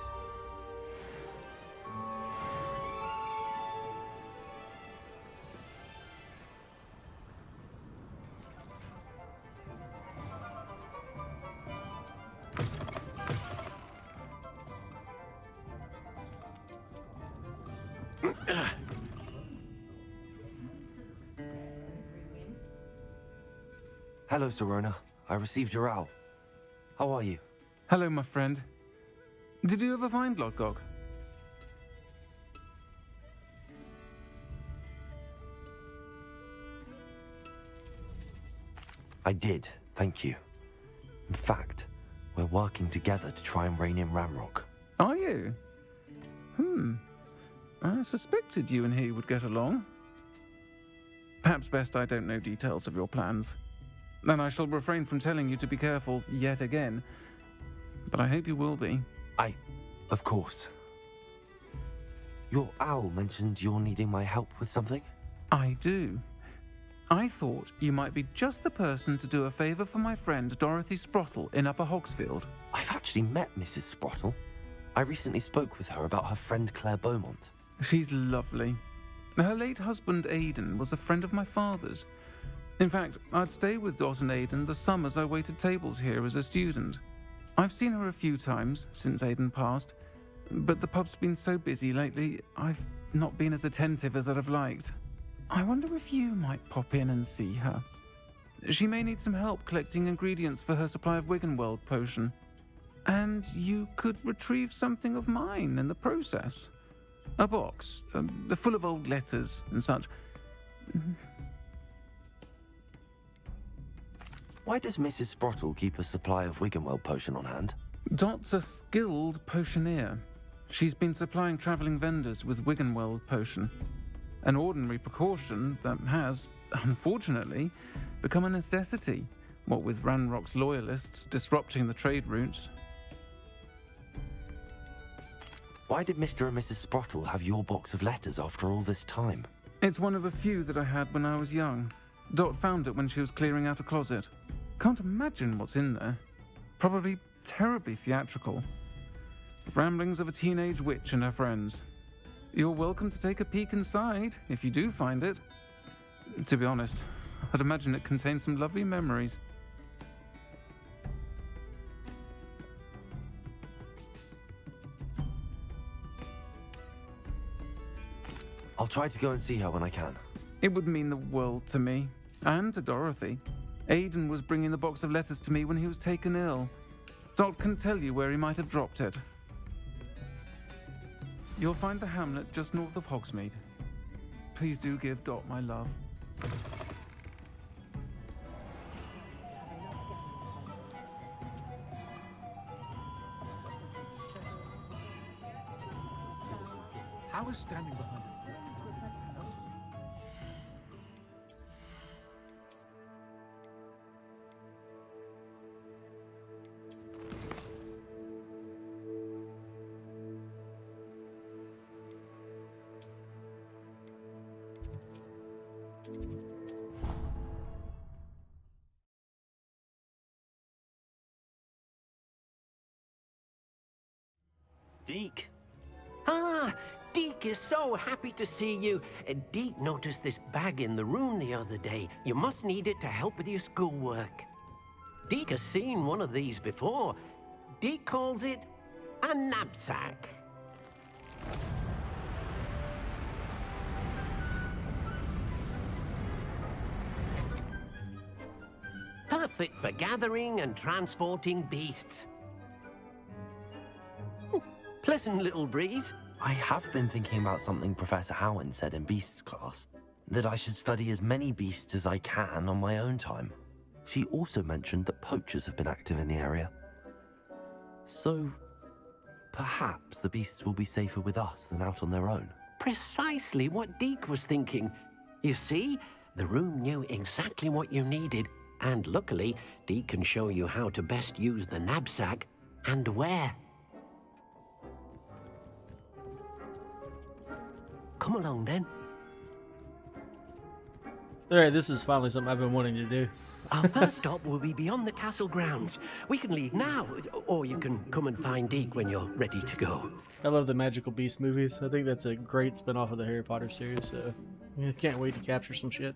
Hello, Sirona. I received your owl. How are you? Hello, my friend. Did you ever find Lodgok? I did, thank you. In fact, we're working together to try and rein in Ramrock. Are you? I suspected you and he would get along. Perhaps best I don't know details of your plans. Then I shall refrain from telling you to be careful yet again. But I hope you will be. Of course. Your owl mentioned you're needing my help with something? I do. I thought you might be just the person to do a favour for my friend Dorothy Sprottle in Upper Hogsfield. I've actually met Mrs. Sprottle. I recently spoke with her about her friend Claire Beaumont. She's lovely. Her late husband Aidan was a friend of my father's. In fact, I'd stay with Dot and Aidan the summers I waited tables here as a student. I've seen her a few times since Aidan passed, but the pub's been so busy lately, I've not been as attentive as I'd have liked. I wonder if you might pop in and see her. She may need some help collecting ingredients for her supply of Wiggenweld potion. And you could retrieve something of mine in the process. A box, full of old letters and such. Why does Mrs. Sprottle keep a supply of Wiggenweld potion on hand? Dot's a skilled potioneer. She's been supplying travelling vendors with Wiggenweld potion. An ordinary precaution that has, unfortunately, become a necessity, what with Ranrock's loyalists disrupting the trade routes. Why did Mr. and Mrs. Sprottle have your box of letters after all this time? It's one of a few that I had when I was young. Dot found it when she was clearing out a closet. Can't imagine what's in there. Probably terribly theatrical. The ramblings of a teenage witch and her friends. You're welcome to take a peek inside, if you do find it. To be honest, I'd imagine it contains some lovely memories. I'll try to go and see her when I can. It would mean the world to me, and to Dorothy. Aidan was bringing the box of letters to me when he was taken ill. Dot can tell you where he might have dropped it. You'll find the hamlet just north of Hogsmeade. Please do give Dot my love. I was standing behind him. Deke. Ah, Deke is so happy to see you. Deke noticed this bag in the room the other day. You must need it to help with your schoolwork. Deke has seen one of these before. Deke calls it a knapsack. Perfect for gathering and transporting beasts. Pleasant little breeze. I have been thinking about something Professor Howin said in Beasts class, that I should study as many beasts as I can on my own time. She also mentioned that poachers have been active in the area. So, perhaps the beasts will be safer with us than out on their own. Precisely what Deke was thinking. You see, the room knew exactly what you needed, and luckily, Deke can show you how to best use the knapsack and where. Come along, then. Alright, this is finally something I've been wanting to do. Our first stop will be beyond the castle grounds. We can leave now, or you can come and find Deke when you're ready to go. I love the Magical Beast movies. I think that's a great spin-off of the Harry Potter series, so I can't wait to capture some shit.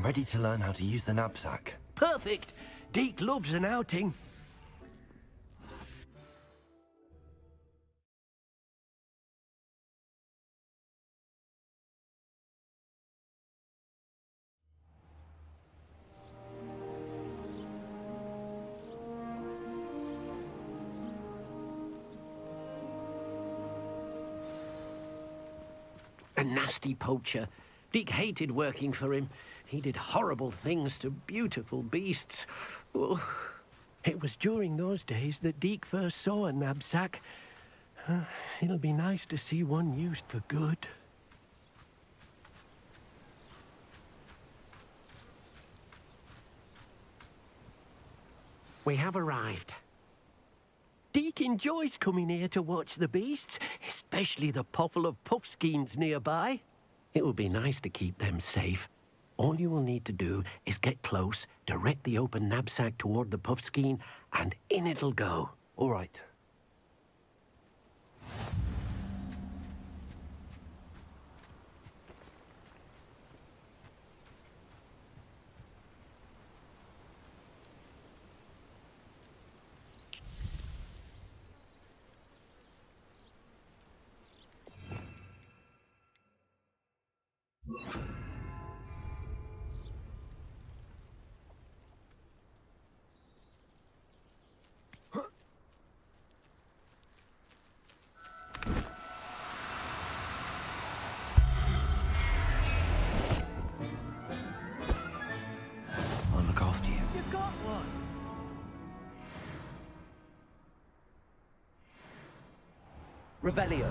I'm ready to learn how to use the knapsack. Perfect. Deke loves an outing. A nasty poacher. Deke hated working for him. He did horrible things to beautiful beasts. Oh, it was during those days that Deke first saw a knapsack. It'll be nice to see one used for good. We have arrived. Deke enjoys coming here to watch the beasts, especially the puffle of puffskeins nearby. It will be nice to keep them safe. All you will need to do is get close, direct the open knapsack toward the puffskein, and in it'll go. All right. I'll look after you. You got one. Revelio.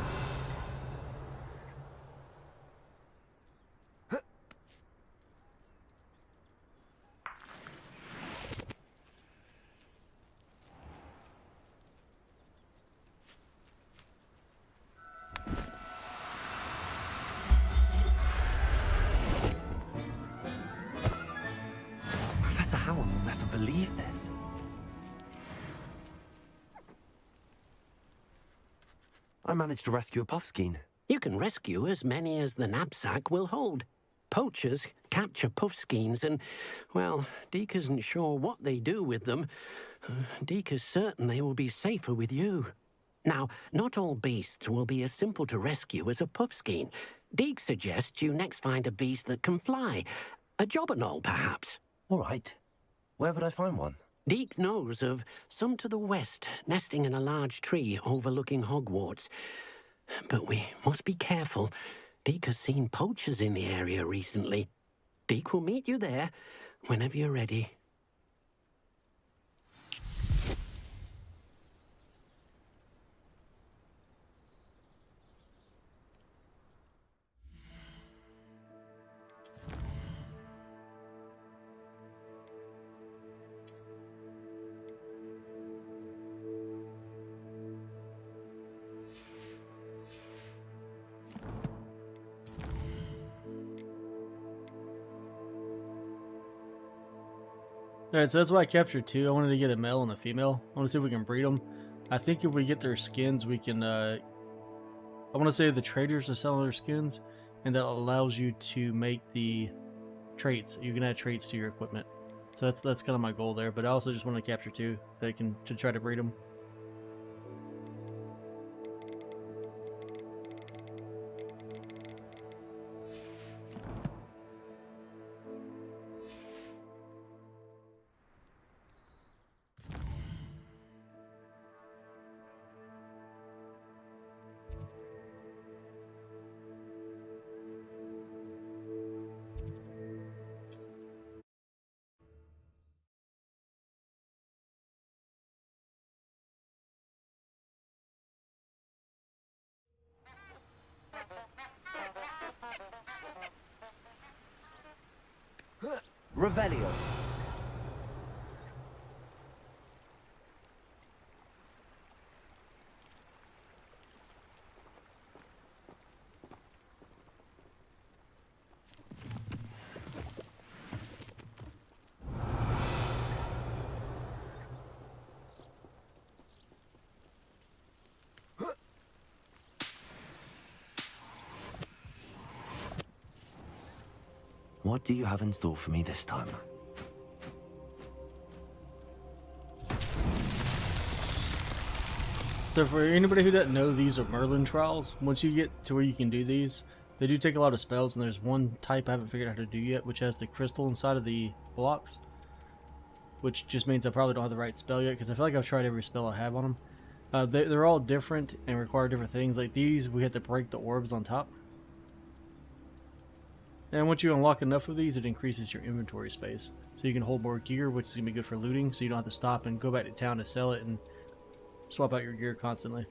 Professor Howell will never believe this. I managed to rescue a puffskein. You can rescue as many as the knapsack will hold. Poachers capture puffskeins and, well, Deke isn't sure what they do with them. Deke is certain they will be safer with you. Now, not all beasts will be as simple to rescue as a puffskein. Deke suggests you next find a beast that can fly. A jobberknoll, perhaps. All right. Where would I find one? Deke knows of some to the west, nesting in a large tree overlooking Hogwarts. But we must be careful. Deke has seen poachers in the area recently. Deke will meet you there whenever you're ready. Alright, so that's why I captured two. I wanted to get a male and a female. I want to see if we can breed them. I think if we get their skins, we can, I want to say the traders are selling their skins, and that allows you to make the traits. You can add traits to your equipment. So that's kind of my goal there, but I also just want to capture two to try to breed them. Revelio. What do you have in store for me this time? So for anybody who doesn't know, these are Merlin trials. Once you get to where you can do these, they do take a lot of spells, and there's one type I haven't figured out how to do yet, which has the crystal inside of the blocks. Which just means I probably don't have the right spell yet, because I feel like I've tried every spell I have on them. They're all different and require different things. Like these, we have to break the orbs on top. And once you unlock enough of these, it increases your inventory space. So you can hold more gear, which is going to be good for looting, so you don't have to stop and go back to town to sell it and swap out your gear constantly.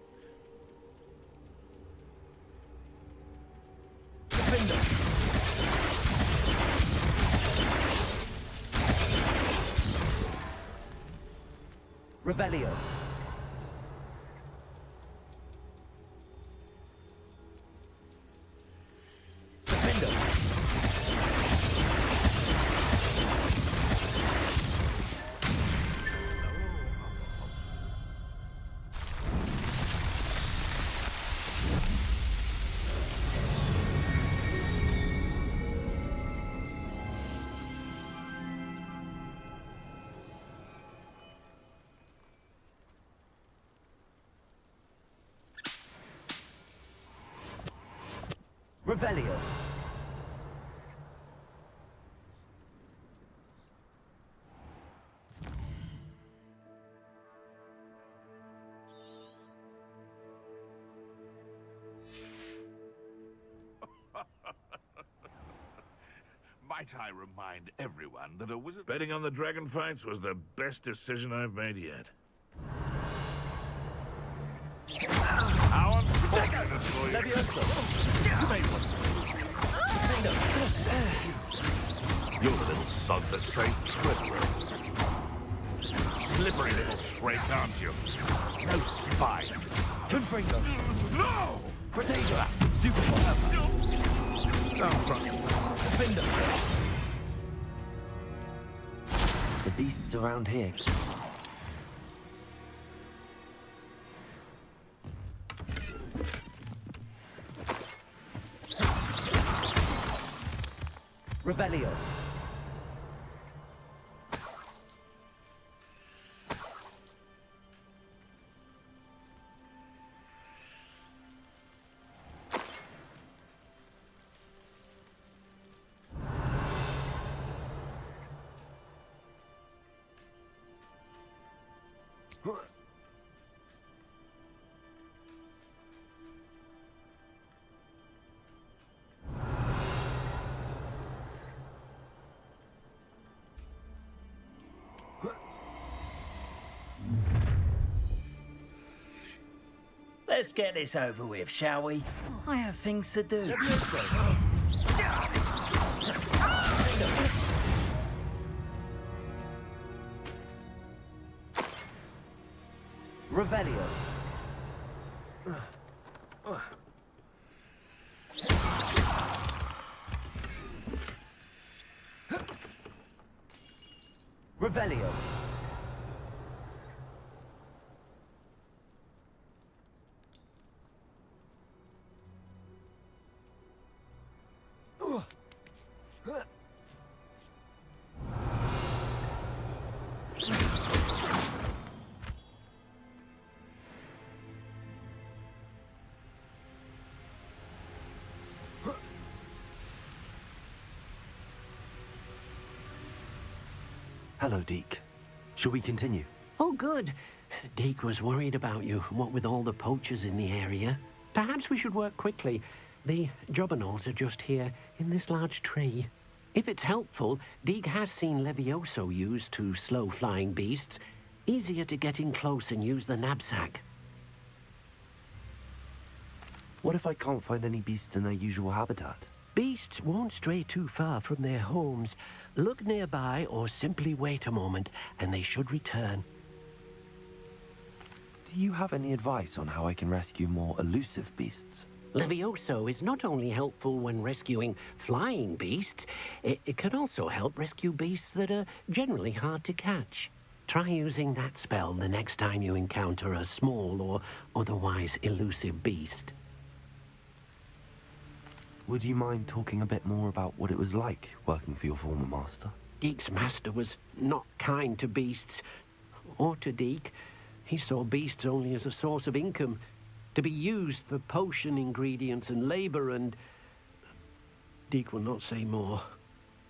Revelio. Revelio. Might I remind everyone that a wizard betting on the dragon fights was the best decision I've made yet. How unfortunate for you. You made one. You're the little sod that saved Treadwell. Slippery little shrike, aren't you? No spine. Confringo. No! Protego. Stupid whatever. Down front. Defender. The beasts around here. Revelio. Let's get this over with, shall we? I have things to do. Revelio. Revelio. Hello, Deke. Shall we continue? Oh, good. Deke was worried about you, what with all the poachers in the area. Perhaps we should work quickly. The jobberknolls are just here, in this large tree. If it's helpful, Deke has seen Levioso used to slow flying beasts. Easier to get in close and use the knapsack. What if I can't find any beasts in their usual habitat? Beasts won't stray too far from their homes. Look nearby or simply wait a moment, and they should return. Do you have any advice on how I can rescue more elusive beasts? Levioso is not only helpful when rescuing flying beasts, it can also help rescue beasts that are generally hard to catch. Try using that spell the next time you encounter a small or otherwise elusive beast. Would you mind talking a bit more about what it was like working for your former master? Deek's master was not kind to beasts, or to Deek. He saw beasts only as a source of income, to be used for potion ingredients and labor, and... Deek will not say more.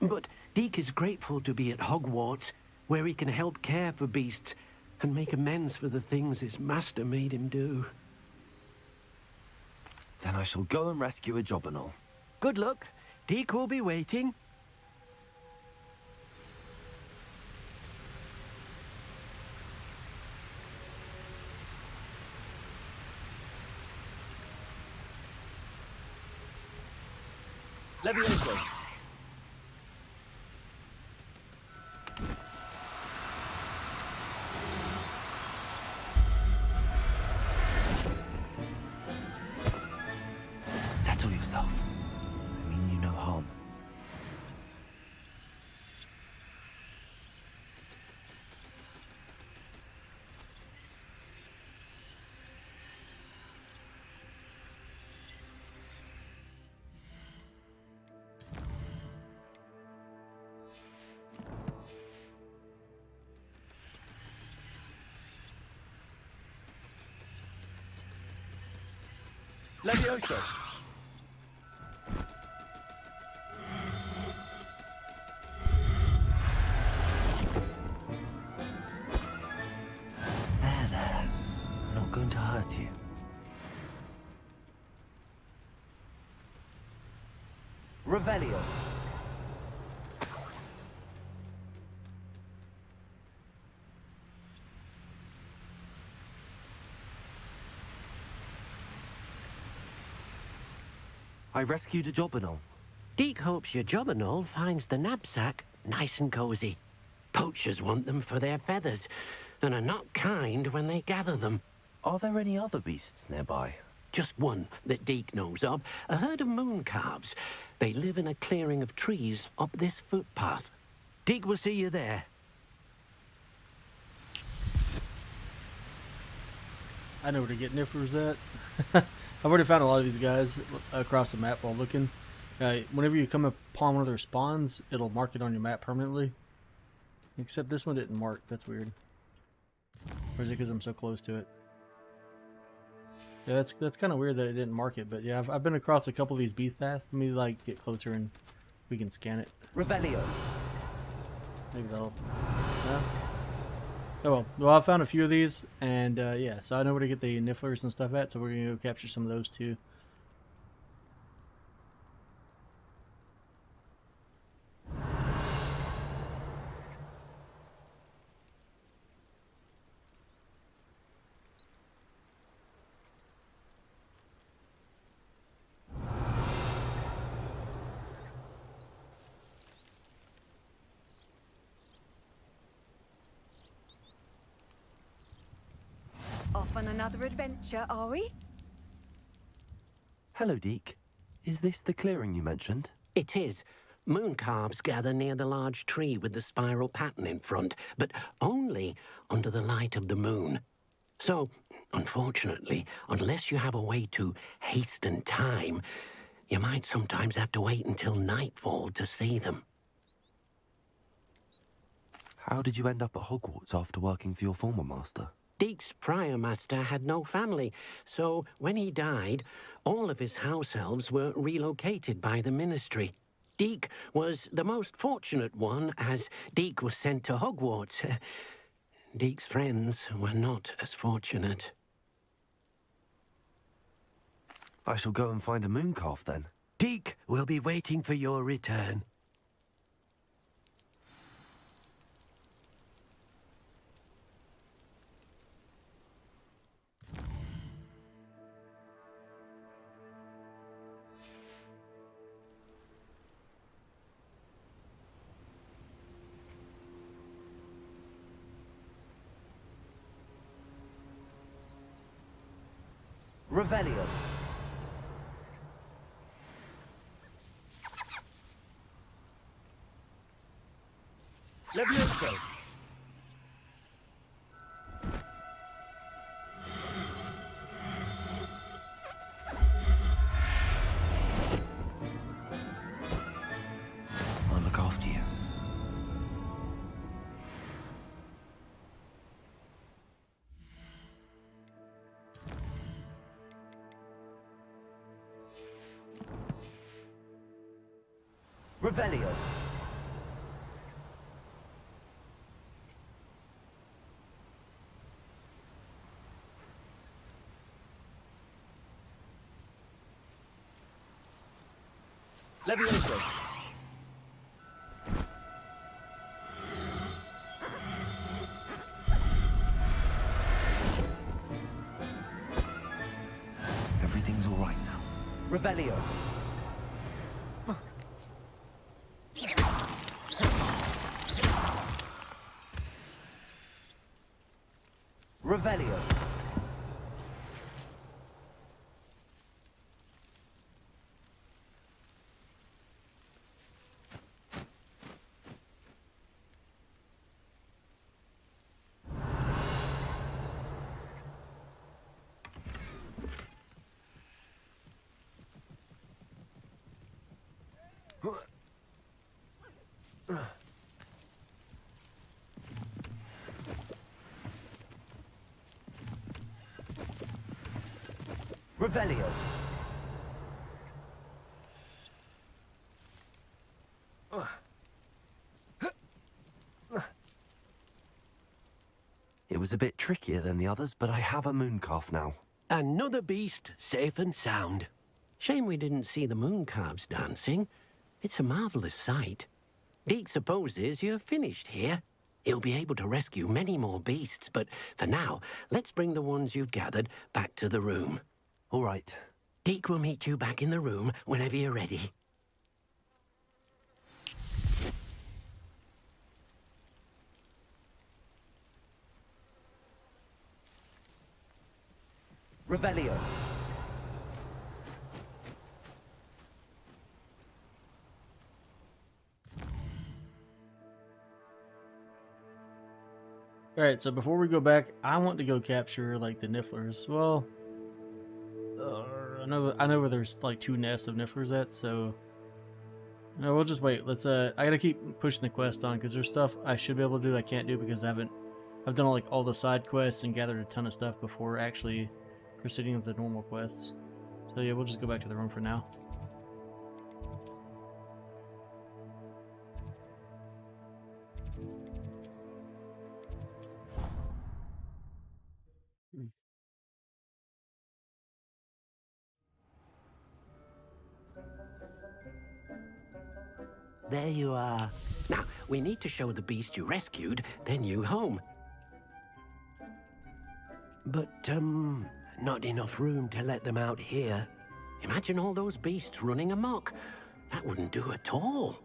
But Deek is grateful to be at Hogwarts, where he can help care for beasts and make amends for the things his master made him do. Then I shall go and rescue a job and all. Good luck. Deek will be waiting. Levioso. Settle yourself. I mean you no harm. Levioso. There. I'm not going to hurt you. Revelio. I rescued a job and all. Deek hopes your jobberknoll finds the knapsack nice and cozy. Poachers want them for their feathers, and are not kind when they gather them. Are there any other beasts nearby? Just one that Deek knows of, a herd of moon calves. They live in a clearing of trees up this footpath. Deek will see you there. I know where to get niffers at. I've already found a lot of these guys across the map while looking. Whenever you come upon one of their spawns, it'll mark it on your map permanently. Except this one didn't mark. That's weird. Or is it because I'm so close to it? Yeah, that's kind of weird that it didn't mark it. But yeah, I've been across a couple of these beast paths. Let me like get closer and we can scan it. Revelio. Maybe that'll... Yeah. Oh well. Well, I found a few of these, and yeah, so I know where to get the nifflers and stuff at, so we're gonna go capture some of those too. Off on another adventure, are we? Hello, Deek. Is this the clearing you mentioned? It is. Moon calves gather near the large tree with the spiral pattern in front, but only under the light of the moon. So, unfortunately, unless you have a way to hasten time, you might sometimes have to wait until nightfall to see them. How did you end up at Hogwarts after working for your former master? Deek's prior master had no family, so when he died, all of his house elves were relocated by the ministry. Deek was the most fortunate one, as Deek was sent to Hogwarts. Deek's friends were not as fortunate. I shall go and find a moon calf then. Deek will be waiting for your return. Revelio. Levioso. Revelio. Levioso. Everything's all right now. Revelio. Revelio. Revelio. It was a bit trickier than the others, but I have a mooncalf now. Another beast, safe and sound. Shame we didn't see the mooncalves dancing. It's a marvellous sight. Deke supposes you're finished here. He'll be able to rescue many more beasts, but for now, let's bring the ones you've gathered back to the room. All right. Deke will meet you back in the room whenever you're ready. Revelio. Alright, so before we go back, I want to go capture, like, the Nifflers. Well, I know where there's, like, 2 nests of Nifflers at, so... No, we'll just wait. Let's, I gotta keep pushing the quest on, because there's stuff I should be able to do that I can't do because I've done, like, all the side quests and gathered a ton of stuff before actually proceeding with the normal quests. So yeah, we'll just go back to the room for now. There you are. Now, we need to show the beast you rescued their new home. But, not enough room to let them out here. Imagine all those beasts running amok. That wouldn't do at all.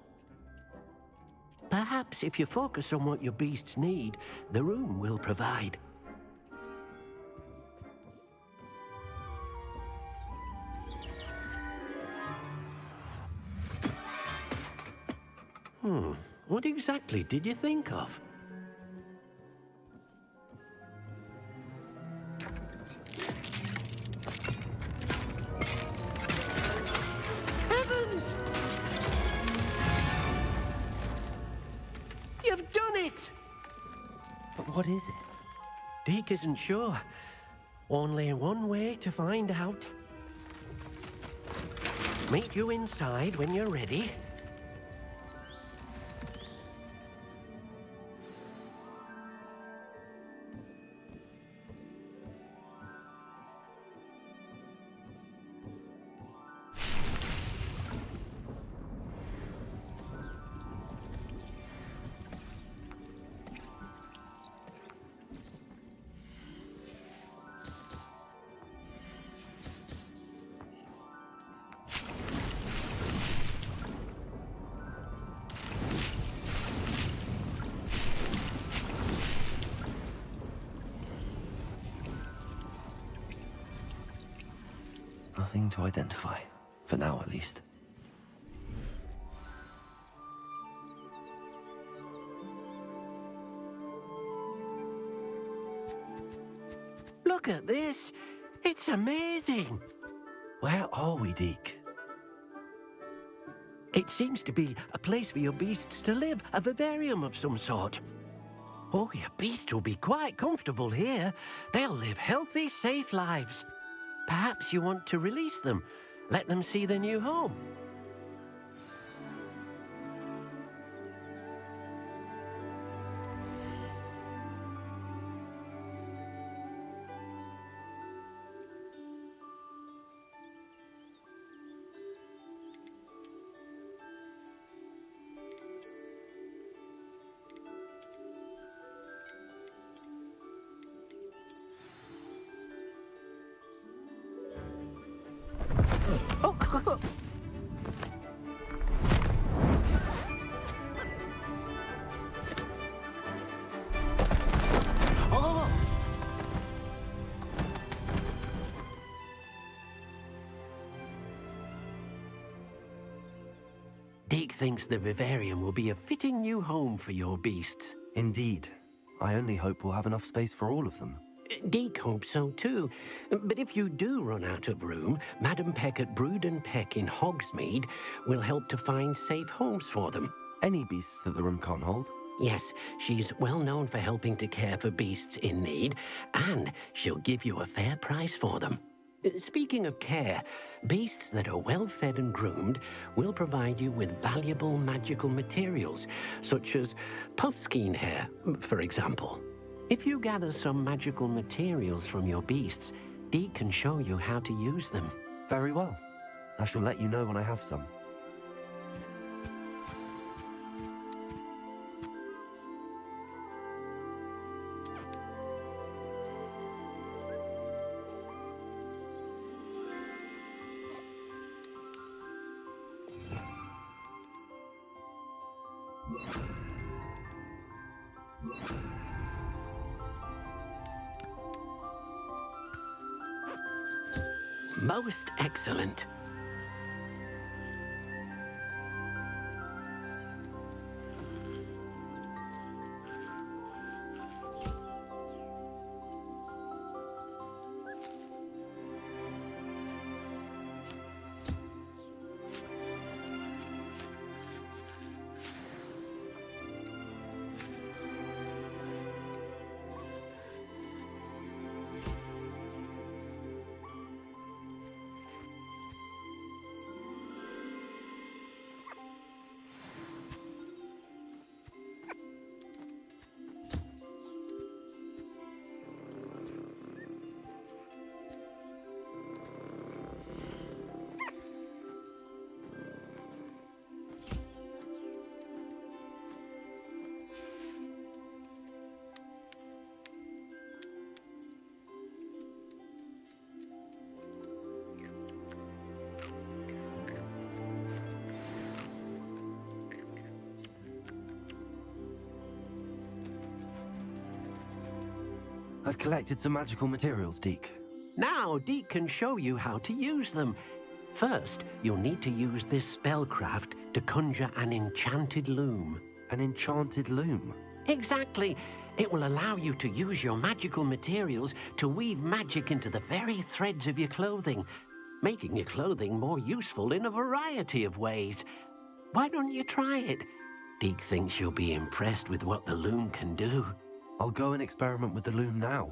Perhaps if you focus on what your beasts need, the room will provide. What exactly did you think of? Heavens! You've done it! But what is it? Deke isn't sure. Only one way to find out. Meet you inside when you're ready. Nothing to identify, for now at least. Look at this. It's amazing. Where are we, Deke? It seems to be a place for your beasts to live, a vivarium of some sort. Oh, your beasts will be quite comfortable here. They'll live healthy, safe lives. Perhaps you want to release them, let them see their new home. Deek thinks the Vivarium will be a fitting new home for your beasts. Indeed. I only hope we'll have enough space for all of them. Deek hopes so too. But if you do run out of room, Madam Peck at Brood and Peck in Hogsmeade will help to find safe homes for them. Any beasts that the room can't hold? Yes, she's well known for helping to care for beasts in need, and she'll give you a fair price for them. Speaking of care, beasts that are well fed and groomed will provide you with valuable magical materials, such as puffskein hair, for example. If you gather some magical materials from your beasts, Dee can show you how to use them. Very well. I shall let you know when I have some. Most excellent. I've collected some magical materials, Deke. Now Deke can show you how to use them. First, you'll need to use this spellcraft to conjure an enchanted loom. An enchanted loom? Exactly. It will allow you to use your magical materials to weave magic into the very threads of your clothing, making your clothing more useful in a variety of ways. Why don't you try it? Deke thinks you'll be impressed with what the loom can do. I'll go and experiment with the loom now.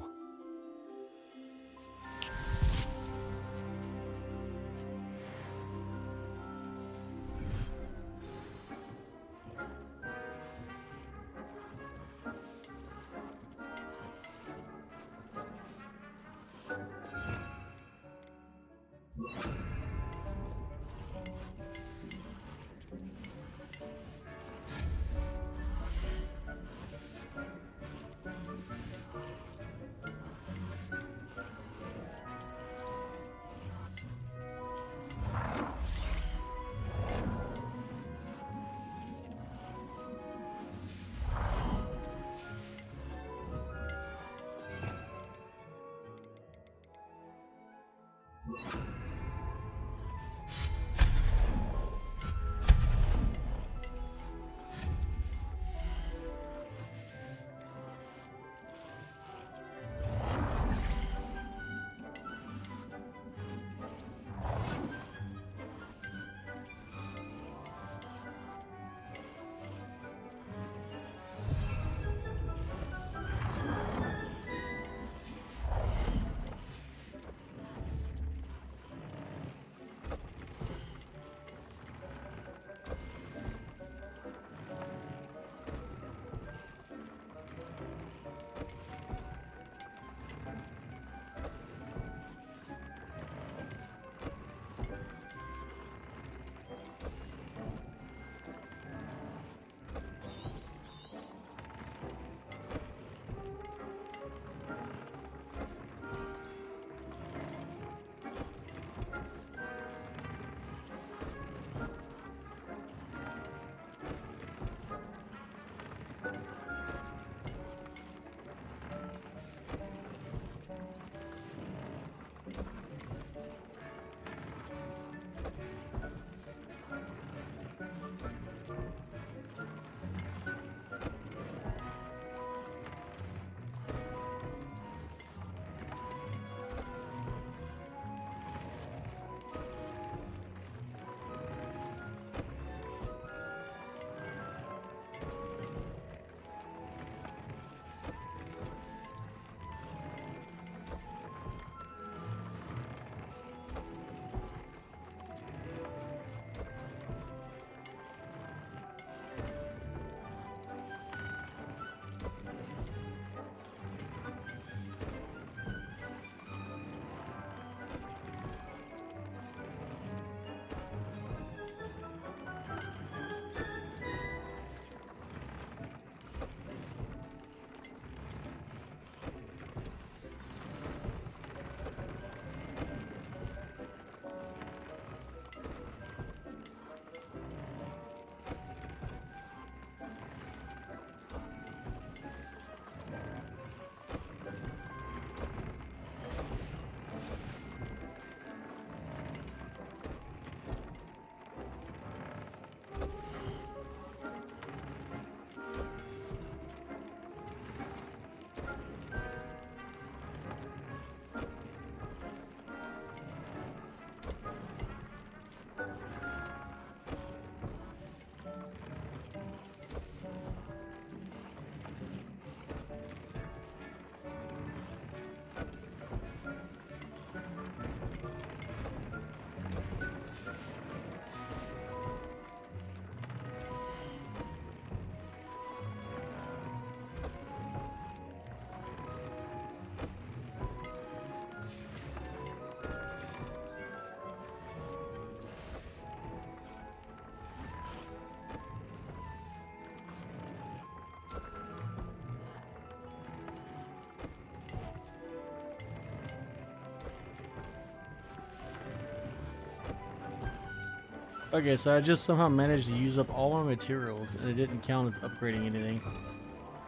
Okay, so I just somehow managed to use up all my materials, and it didn't count as upgrading anything.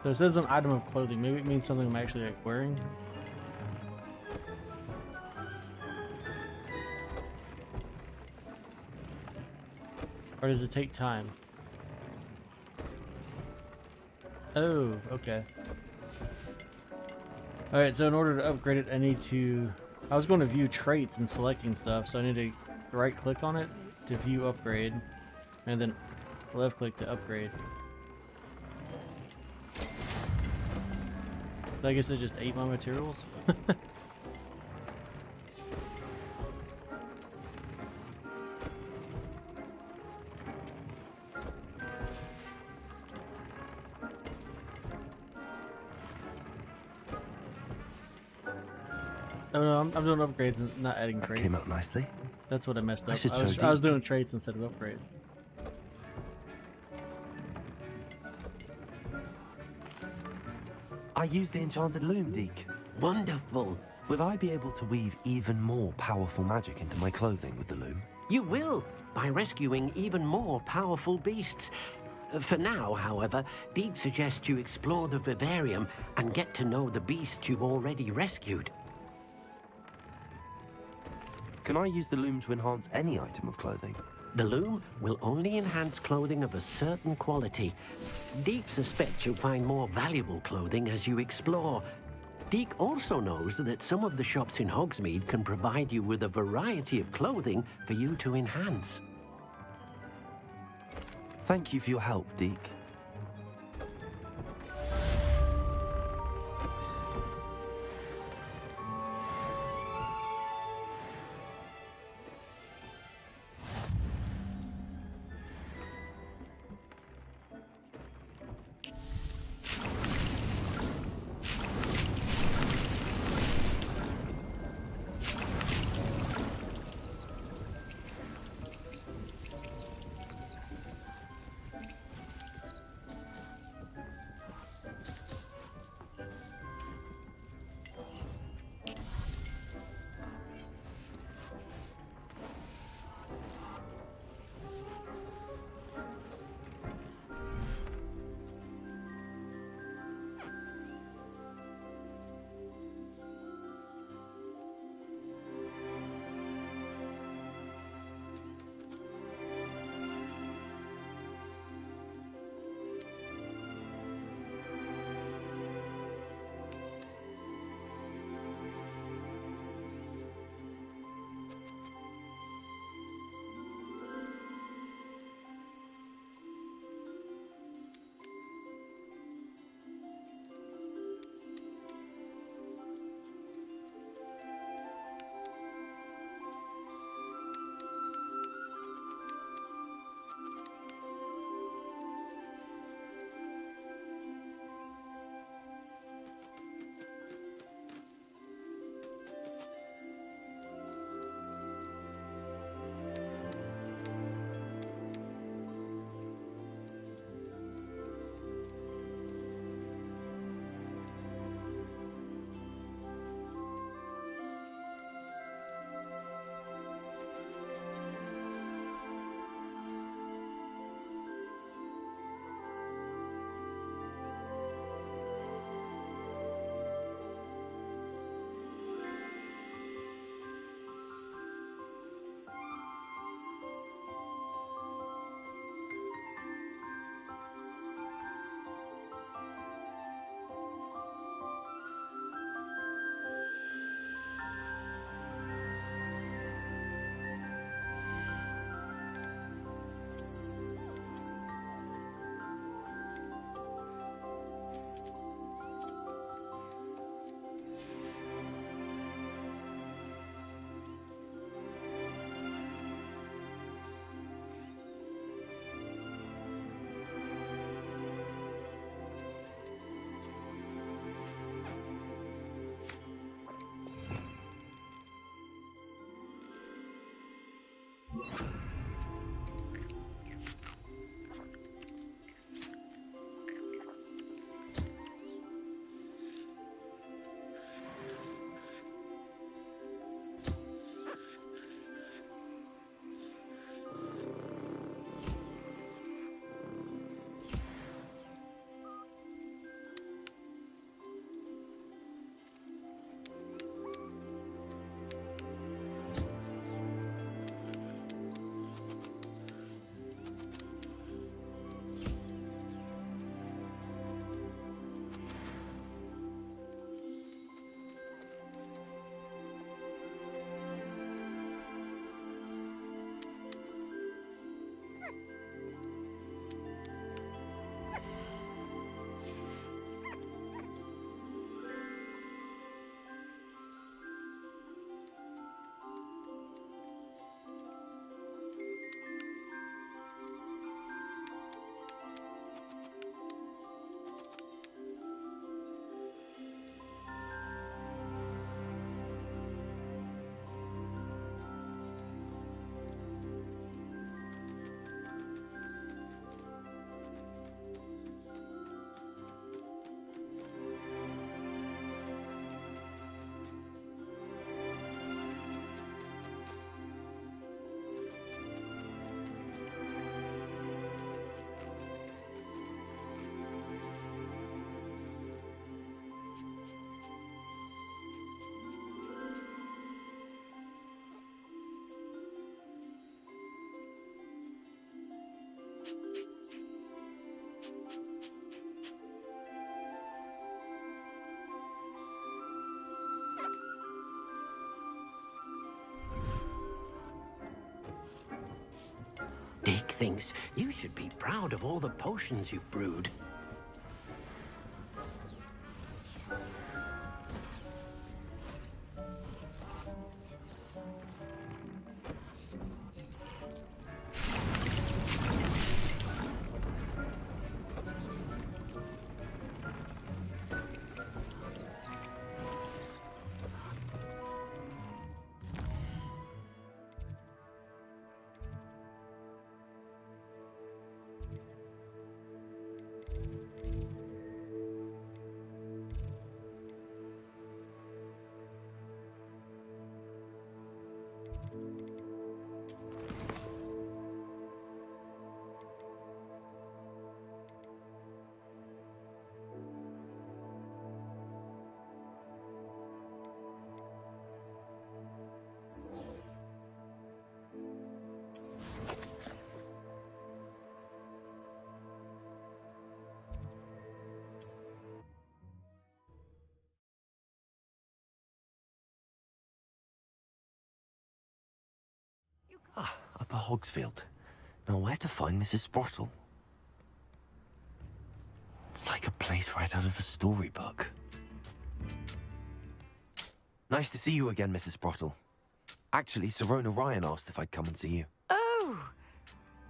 So it says an item of clothing. Maybe it means something I'm actually like wearing. Or does it take time? Oh, okay. Alright, so in order to upgrade it, I need to... I was going to view traits and selecting stuff, so I need to right click on it to view upgrade, and then left click to upgrade. So I guess I just ate my materials? Oh no, I'm doing upgrades and not adding traits. Came out nicely. That's what I messed up. I I was doing traits instead of upgrades. I use the enchanted loom, Deke. Wonderful. Will I be able to weave even more powerful magic into my clothing with the loom? You will, by rescuing even more powerful beasts. For now, however, Deke suggests you explore the Vivarium and get to know the beasts you've already rescued. Can I use the loom to enhance any item of clothing? The loom will only enhance clothing of a certain quality. Deke suspects you'll find more valuable clothing as you explore. Deke also knows that some of the shops in Hogsmeade can provide you with a variety of clothing for you to enhance. Thank you for your help, Deke. Dick thinks you should be proud of all the potions you've brewed. Upper Hogsfield. Now where to find Mrs. Sprottle? It's like a place right out of a storybook. Nice to see you again, Mrs. Sprottle. Actually, Sirona Ryan asked if I'd come and see you. Oh,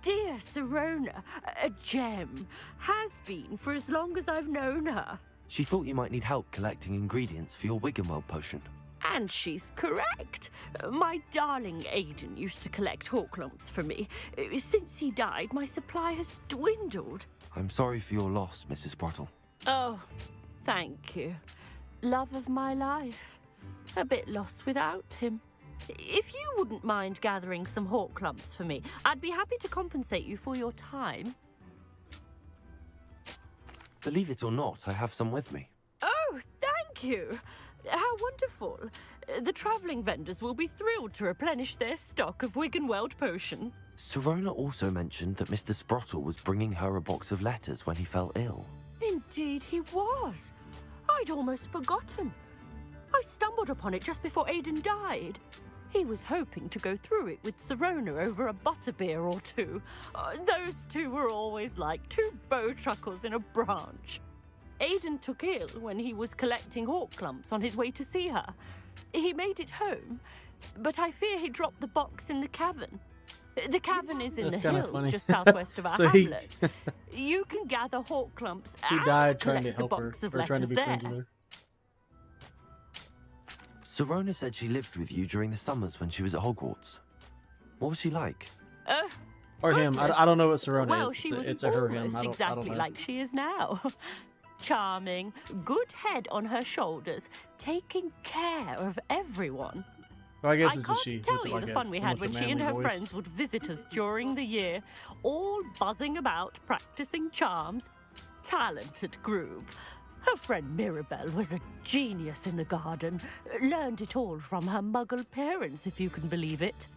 dear Sirona, a gem. Has been for as long as I've known her. She thought you might need help collecting ingredients for your Wiggenweld potion. And she's correct. My darling Aiden used to collect Horklumps for me. Since he died, my supply has dwindled. I'm sorry for your loss, Mrs. Sprottle. Oh, thank you. Love of my life. A bit lost without him. If you wouldn't mind gathering some Horklumps for me, I'd be happy to compensate you for your time. Believe it or not, I have some with me. Oh, thank you. How wonderful. The travelling vendors will be thrilled to replenish their stock of Wiggenweld potion. Sirona also mentioned that Mr. Sprottle was bringing her a box of letters when he fell ill. Indeed he was. I'd almost forgotten. I stumbled upon it just before Aiden died. He was hoping to go through it with Sirona over a butterbeer or two. Those two were always like two bowtruckles in a branch. Aiden took ill when he was collecting Horklumps on his way to see her. He made it home, but I fear he dropped the box in the cavern. The cavern is in the hills just southwest of our hamlet. You can gather Horklumps and died trying to collect the help her, box of or trying to letters be there. friends with her. Sirona said she lived with you during the summers when she was at Hogwarts. What was she like? Or him. I don't know what Sirona Well, is. she was It's a her, him. almost I don't exactly know. like she is now. Charming, good head on her shoulders, taking care of everyone. Well, I guess I it's can't a she. tell with, you like, the a fun we had almost when a she and her manly voice. friends would visit us during the year, all buzzing about, practicing charms. Talented group. Her friend Mirabelle was a genius in the garden. Learned it all from her muggle parents, if you can believe it.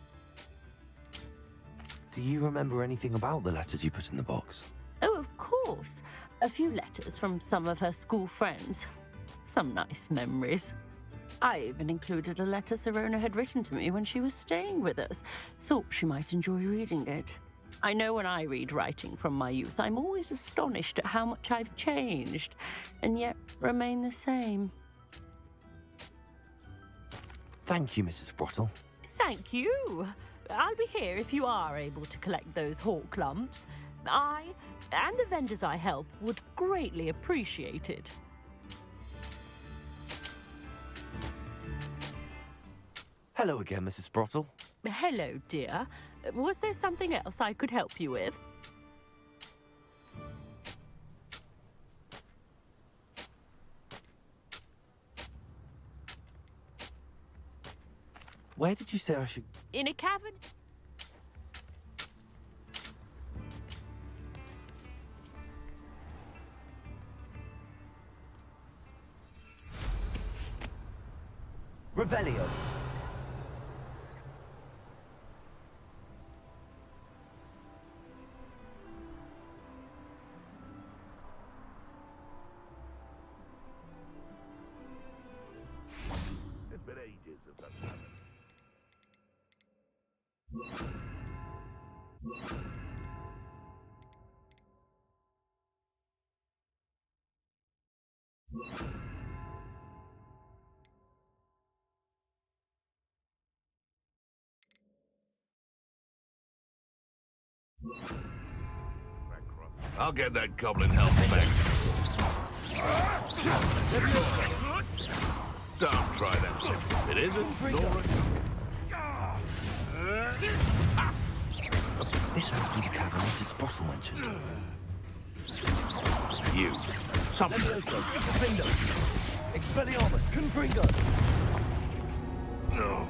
Do you remember anything about the letters you put in the box? Oh, of course. A few letters from some of her school friends. Some nice memories. I even included a letter Sirona had written to me when she was staying with us. Thought she might enjoy reading it. I know when I read writing from my youth, I'm always astonished at how much I've changed, and yet remain the same. Thank you, Mrs. Sprottle. Thank you. I'll be here if you are able to collect those Horklumps. I, and the vendors I help, would greatly appreciate it. Hello again, Mrs. Sprottle. Hello, dear. Was there something else I could help you with? Where did you say I should... In a cavern? Revelio. It's been ages since I've done it. I'll get that goblin help back. Don't try that. It isn't Nora. This must be the cavern Mrs. Sprottle mentioned. You. Something. Levioso, Confringo. Expelliarmus, Confringo. No.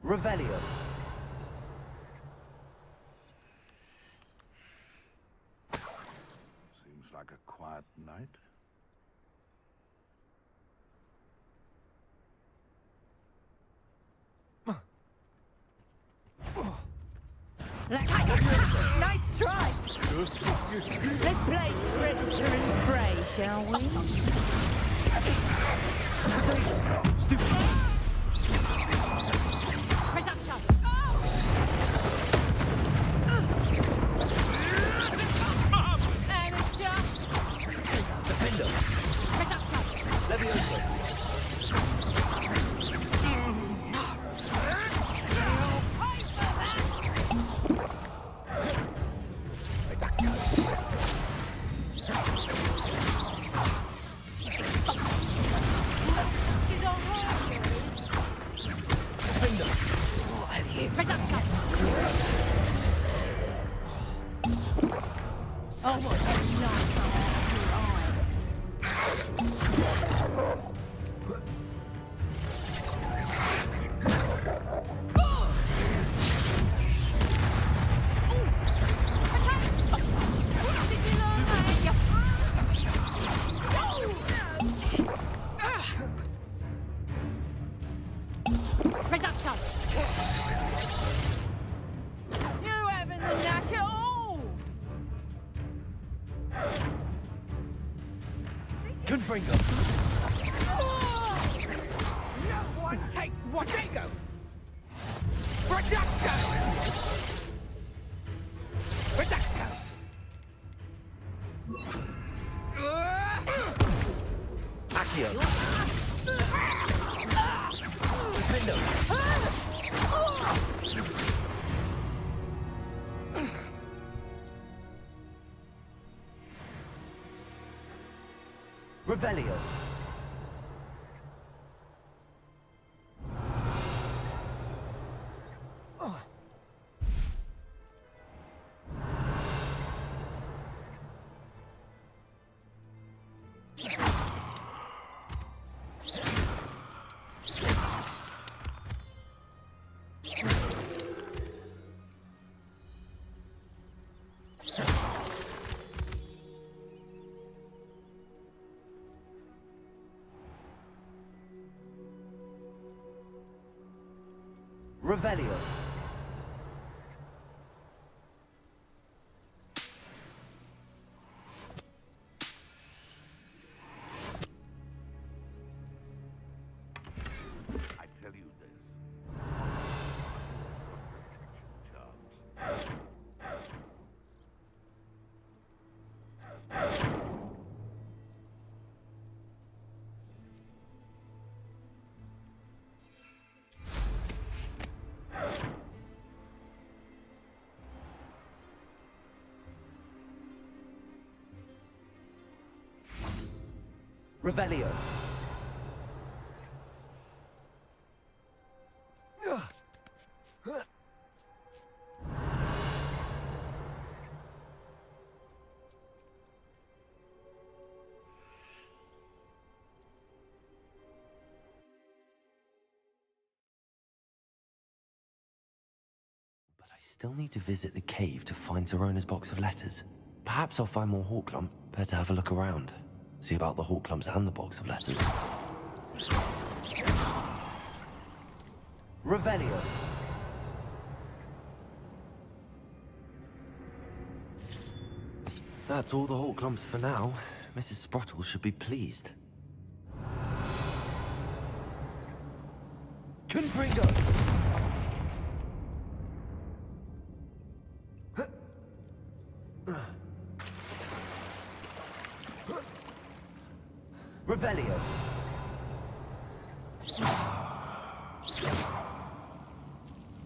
Revelio. Seems like a quiet night. Nice try. Let's play predator and prey, shall we? Defender. Levioso. Oh, what a night come out of your eyes. You having the knack at all? Confringo. No one takes what they go. Reducto! Reducto! Accio. Defender. Revelio. Revelio. I tell you this. Revelio. But I still need to visit the cave to find Sirona's box of letters. Perhaps I'll find more Hawklump. Better have a look around. See about the Hawklumps and the box of letters. Revelio. That's all the Hawklumps for now. Mrs. Sprottle should be pleased. Confringo. Revelio.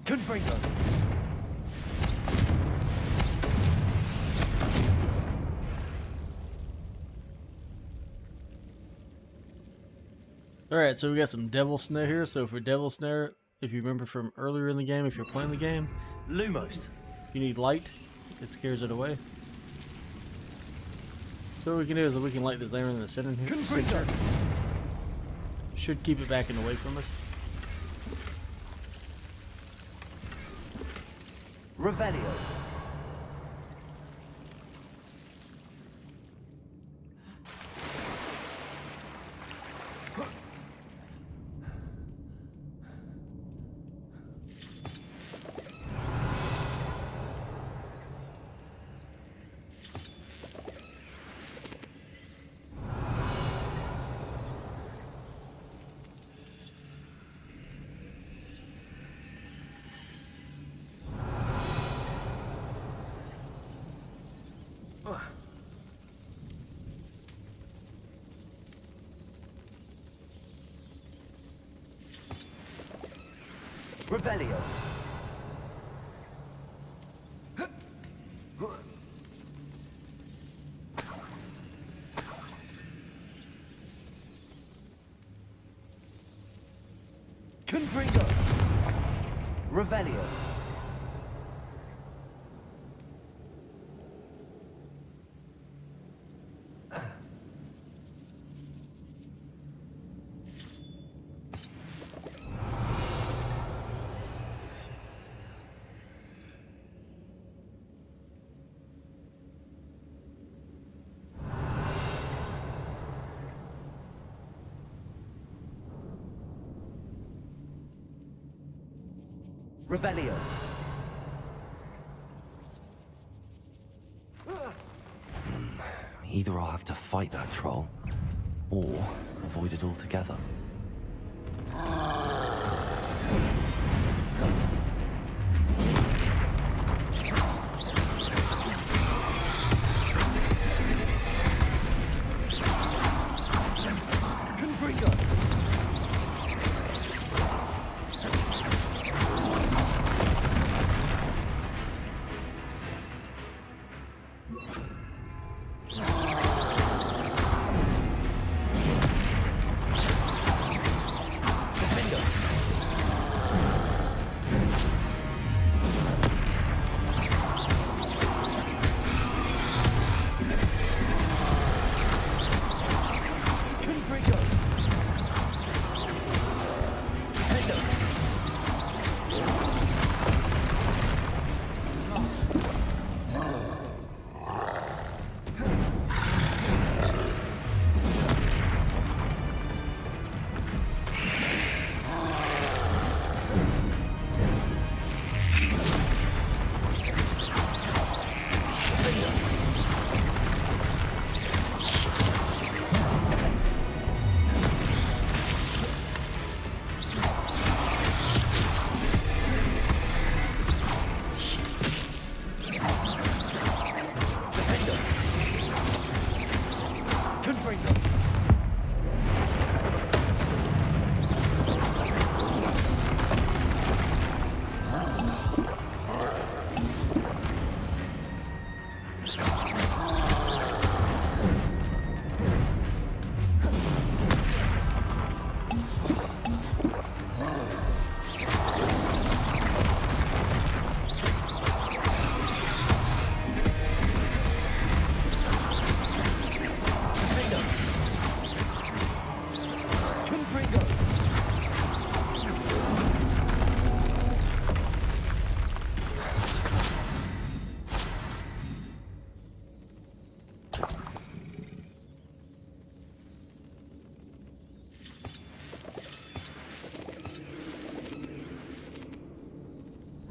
Confringo. Alright, so we got some Devil Snare here. So for Devil Snare, if you remember from earlier in the game, if you're playing the game, Lumos. You need light. It scares it away. So what we can do is we can light this layer in the center here. Center. Should keep it backing away from us. Revelio. Revelio. Confringo. Revelio. Revelio. Either I'll have to fight that troll, or avoid it altogether.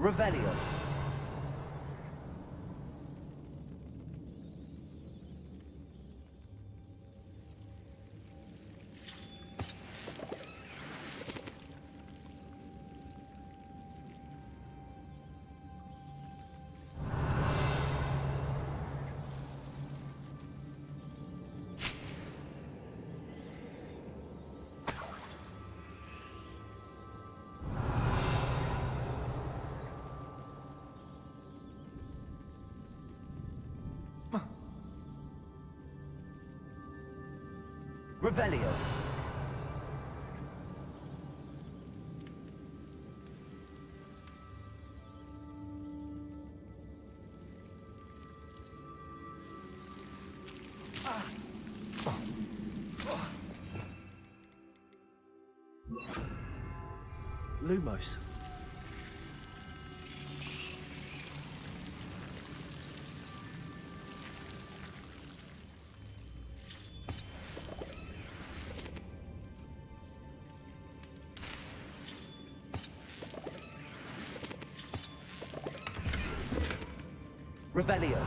Revelio. Revelio. Lumos. Revelio.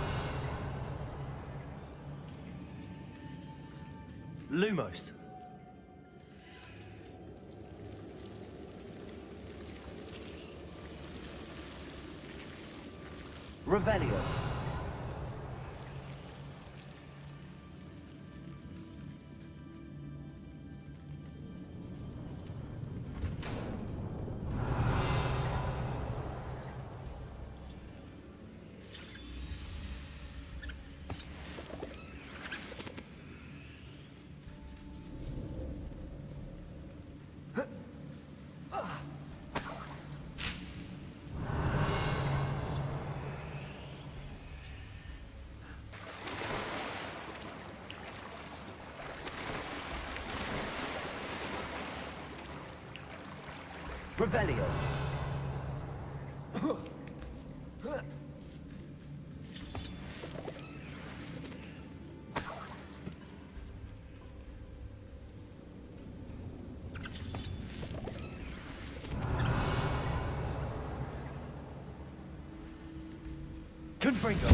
Lumos. Revelio. Revelio. Confringo.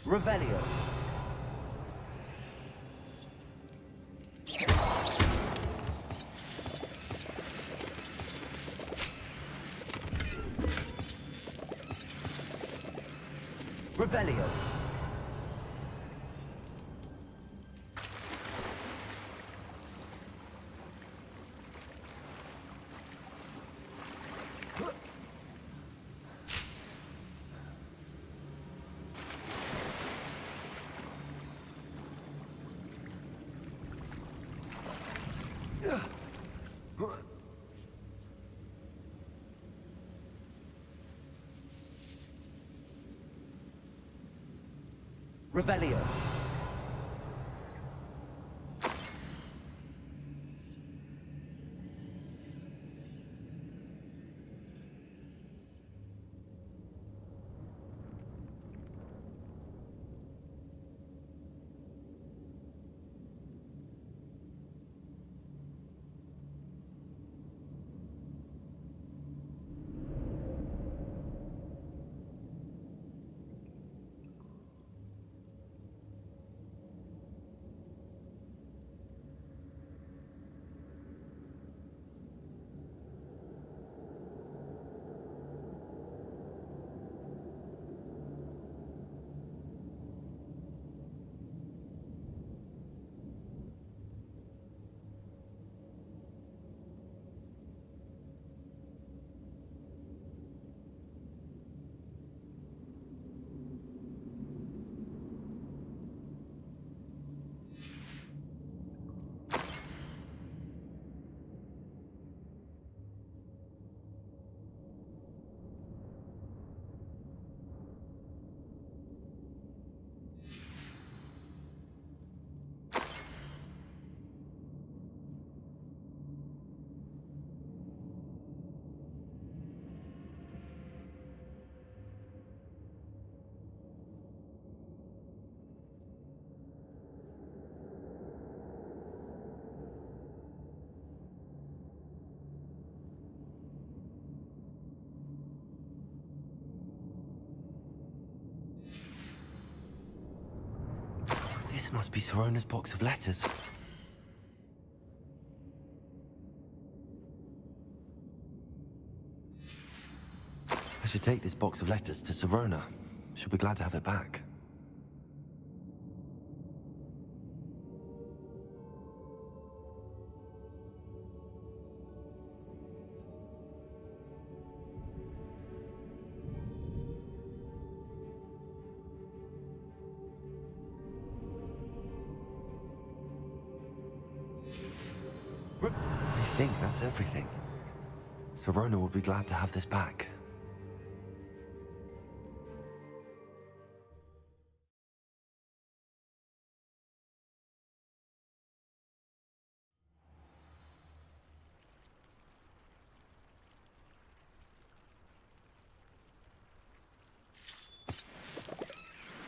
Revelio. Revelio. Revelio. This must be Sirona's box of letters. I should take this box of letters to Sirona. She'll be glad to have it back. I think that's everything. Sirona will be glad to have this back.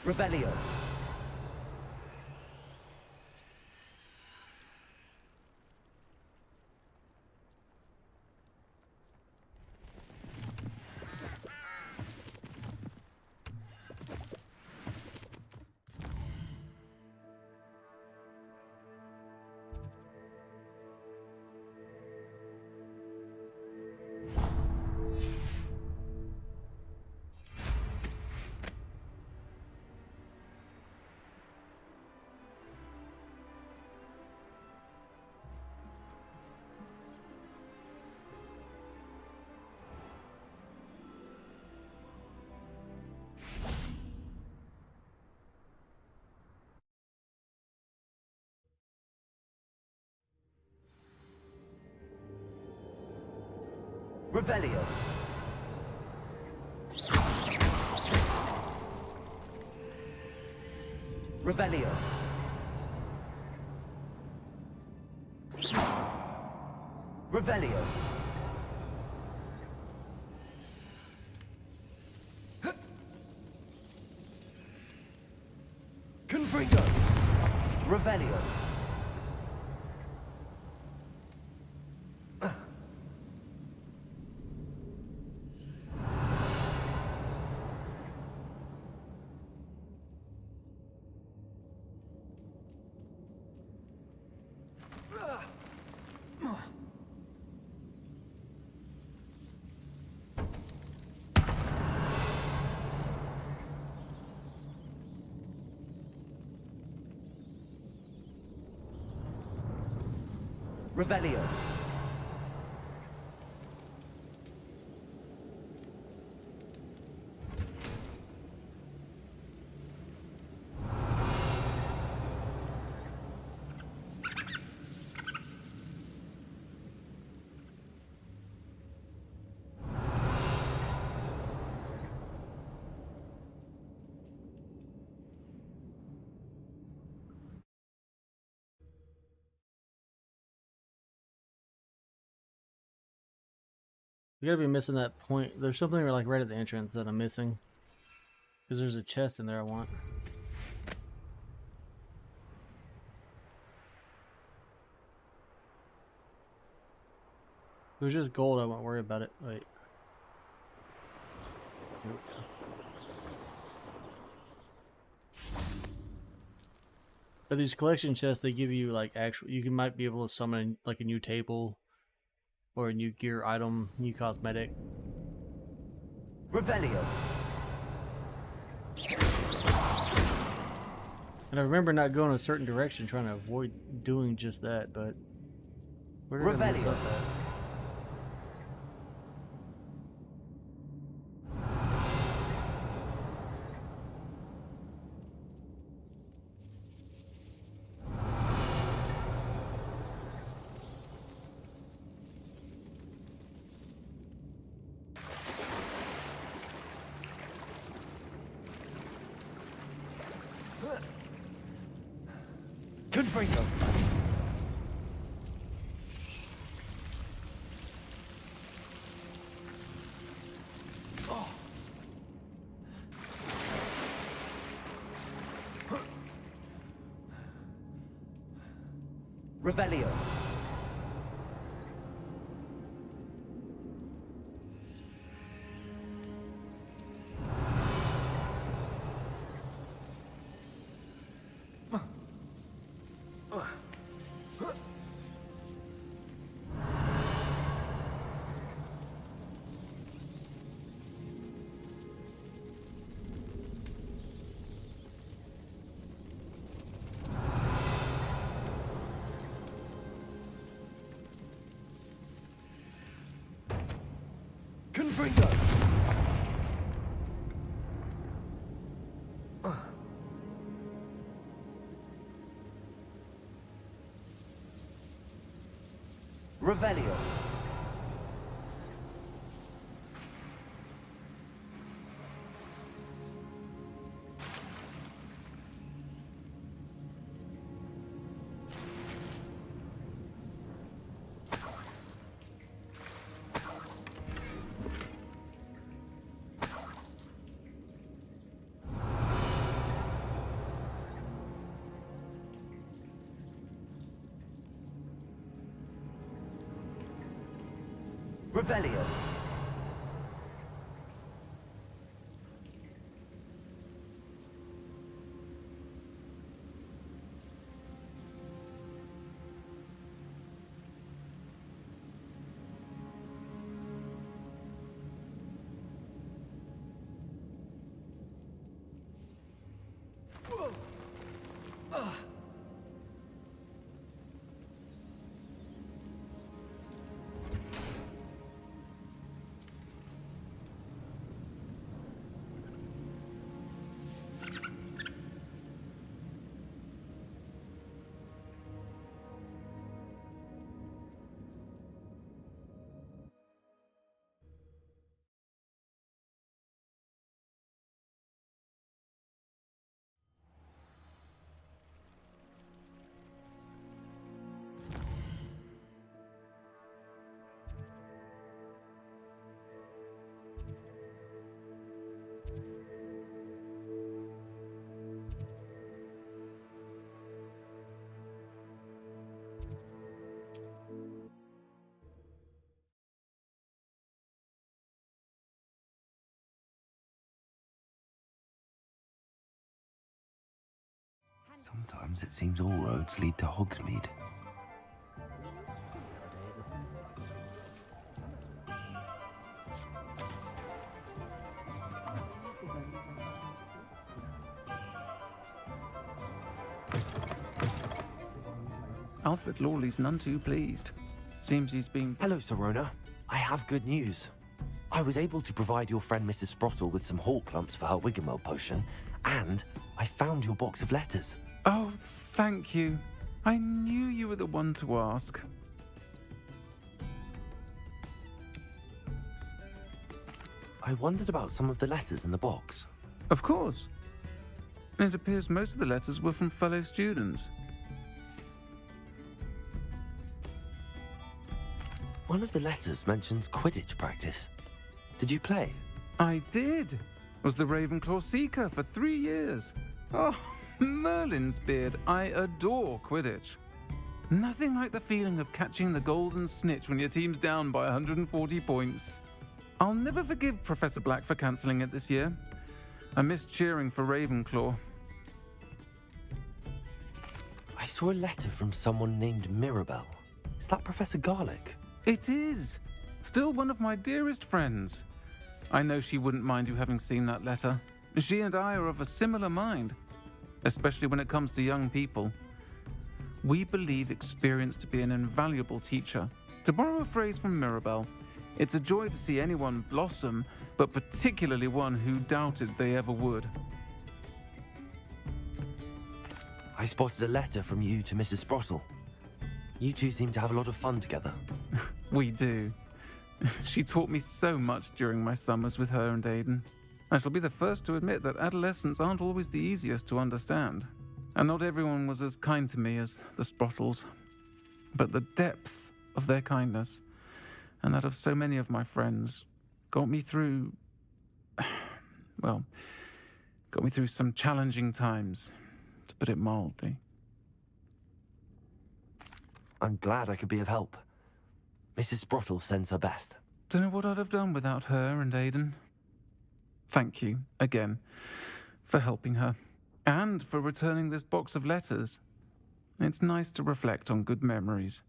Revelio. Revelio. Revelio. Revelio. Confringo. Revelio. Revelio. We gotta be missing that point. There's something like right at the entrance that I'm missing. Because there's a chest in there I want. If it was just gold, I won't worry about it. Wait. But these collection chests, they give you like actual, you might be able to summon like a new table or a new gear item, new cosmetic. Revelio. And I remember not going a certain direction, trying to avoid doing just that, but where did I mess up at? Confringo. Revelio. Confringo. Revelio. Revelio. Sometimes it seems all roads lead to Hogsmeade. Alfred Lawley's none too pleased. Seems he's been... Hello, Sirona. I have good news. I was able to provide your friend Mrs. Sprottle with some hawk lumps for her Wiggenweld potion, and I found your box of letters. Oh, thank you. I knew you were the one to ask. I wondered about some of the letters in the box. Of course. It appears most of the letters were from fellow students. One of the letters mentions Quidditch practice. Did you play? I did. Was the Ravenclaw Seeker for 3 years. Oh, Merlin's beard. I adore Quidditch. Nothing like the feeling of catching the golden snitch when your team's down by 140 points. I'll never forgive Professor Black for cancelling it this year. I missed cheering for Ravenclaw. I saw a letter from someone named Mirabelle. Is that Professor Garlick? It is. Still one of my dearest friends. I know she wouldn't mind you having seen that letter. She and I are of a similar mind, especially when it comes to young people. We believe experience to be an invaluable teacher. To borrow a phrase from Mirabelle, it's a joy to see anyone blossom, but particularly one who doubted they ever would. I spotted a letter from you to Mrs. Sprottle. You two seem to have a lot of fun together. We do. She taught me so much during my summers with her and Aidan. I shall be the first to admit that adolescents aren't always the easiest to understand. And not everyone was as kind to me as the Sprottles. But the depth of their kindness, and that of so many of my friends, got me through... well, got me through some challenging times, to put it mildly. I'm glad I could be of help. Mrs. Sprottle sends her best. Don't know what I'd have done without her and Aidan. Thank you, again, for helping her, and for returning this box of letters. It's nice to reflect on good memories.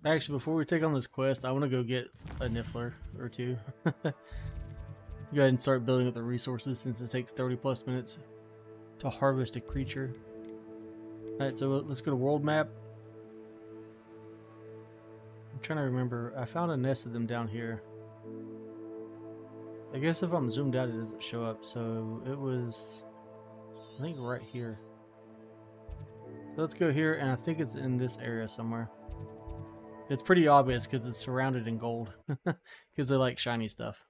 Actually, before we take on this quest, I want to go get a niffler or two. Go ahead and start building up the resources since it takes 30 plus minutes to harvest a creature. Alright, so let's go to world map. I'm trying to remember. I found a nest of them down here. I guess if I'm zoomed out, it doesn't show up. So it was, I think, right here. So let's go here, and I think it's in this area somewhere. It's pretty obvious because it's surrounded in gold. Because they like shiny stuff.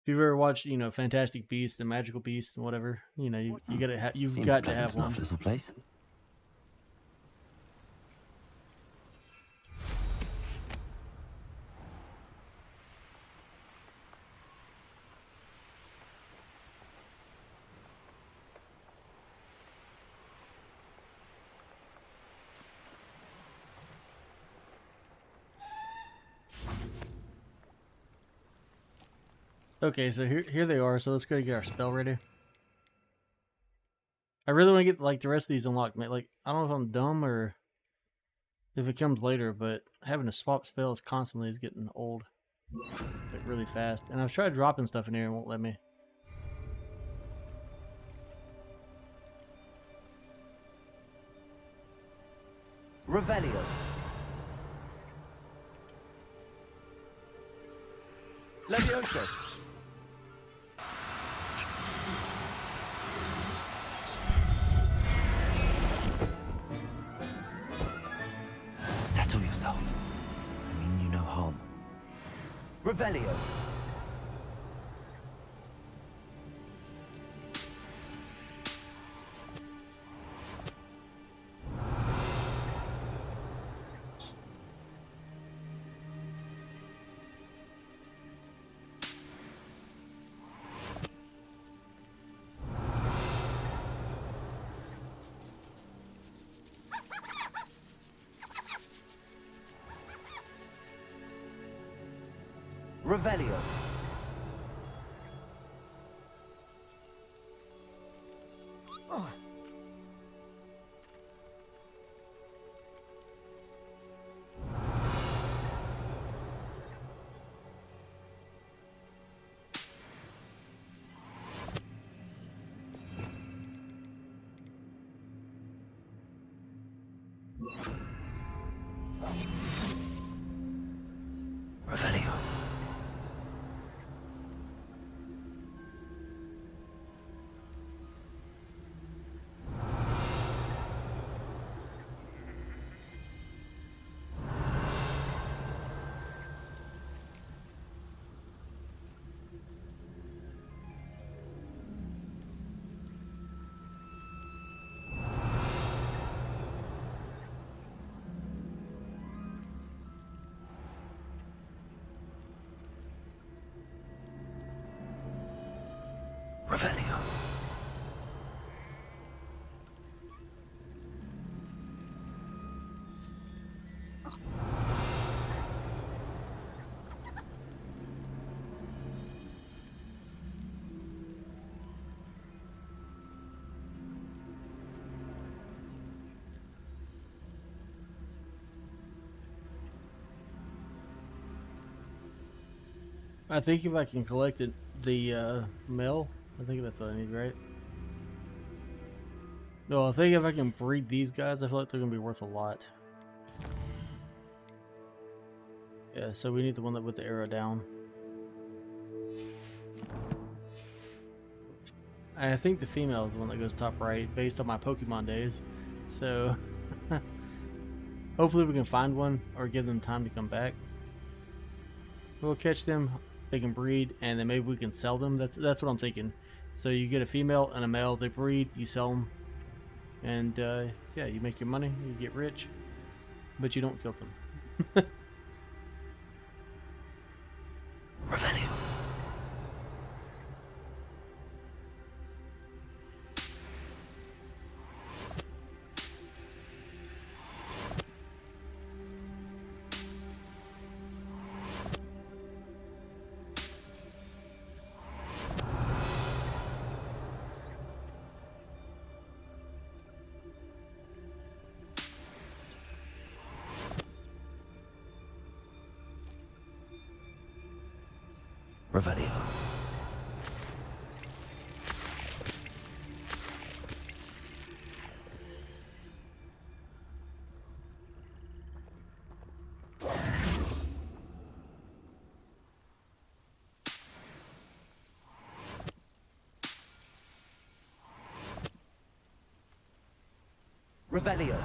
If you've ever watched, you know, Fantastic Beasts, the Magical Beasts, and whatever, you know, you gotta you've Seems got to pleasant have one. enough little place. Okay, so here they are. So let's go get our spell ready. I really want to get like the rest of these unlocked. Like, I don't know if I'm dumb or if it comes later, but having to swap spells constantly is getting old, like really fast. And I've tried dropping stuff in here and it won't let me. Revelio. Levioso. Settle yourself. I mean you no harm. Revelio. Revelio. Oh. Revelio. Revelio. I think if I can collect it, the mail, I think that's what I need, right? No, I think if I can breed these guys, I feel like they're gonna be worth a lot. Yeah, so we need the one that with the arrow down. I think the female is the one that goes top right, based on my Pokemon days. So hopefully we can find one or give them time to come back. We'll catch them. They can breed, and then maybe we can sell them. That's what I'm thinking. So you get a female and a male. They breed. You sell them, and yeah, you make your money. You get rich, but you don't kill them. Revelio. Revelio. Revelio.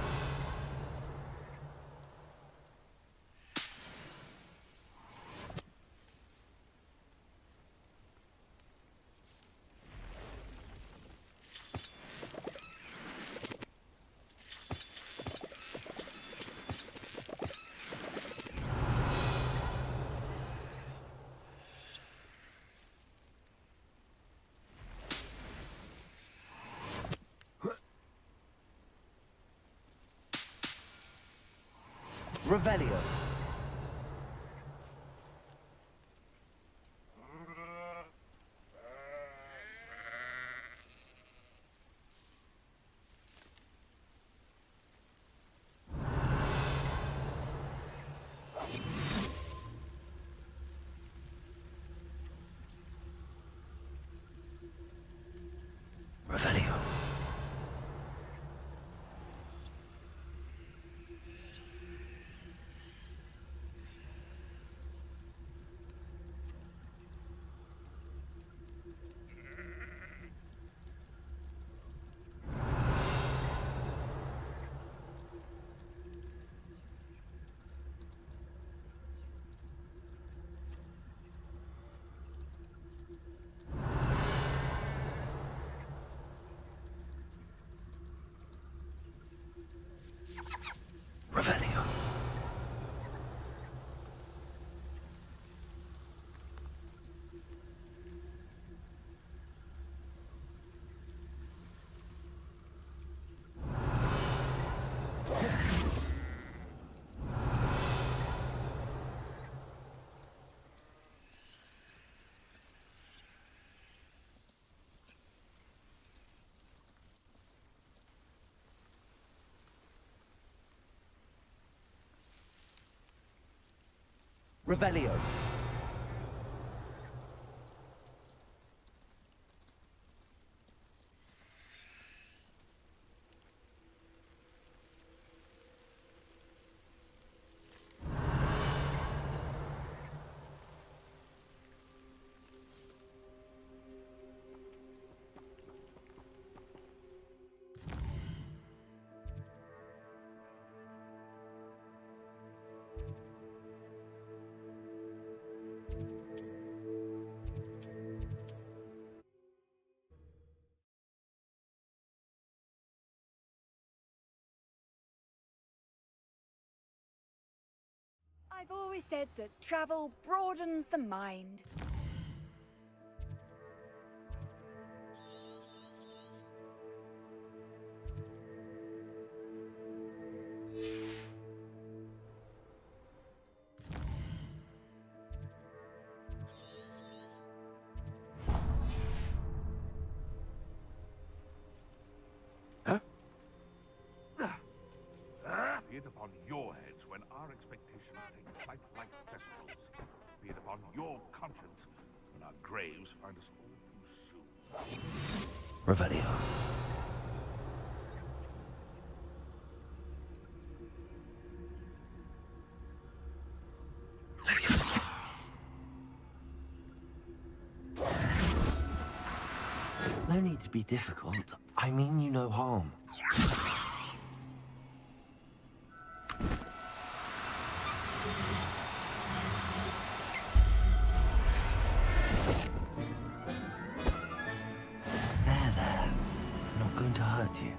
Revelio. Revelio. Revelio. Revelio. I've always said that travel broadens the mind. Be it upon your heads when our expectations take flight like festivals. Be it upon your conscience when our graves find us all too soon. Revelio. No need to be difficult. I mean you no harm. There. Not going to hurt you.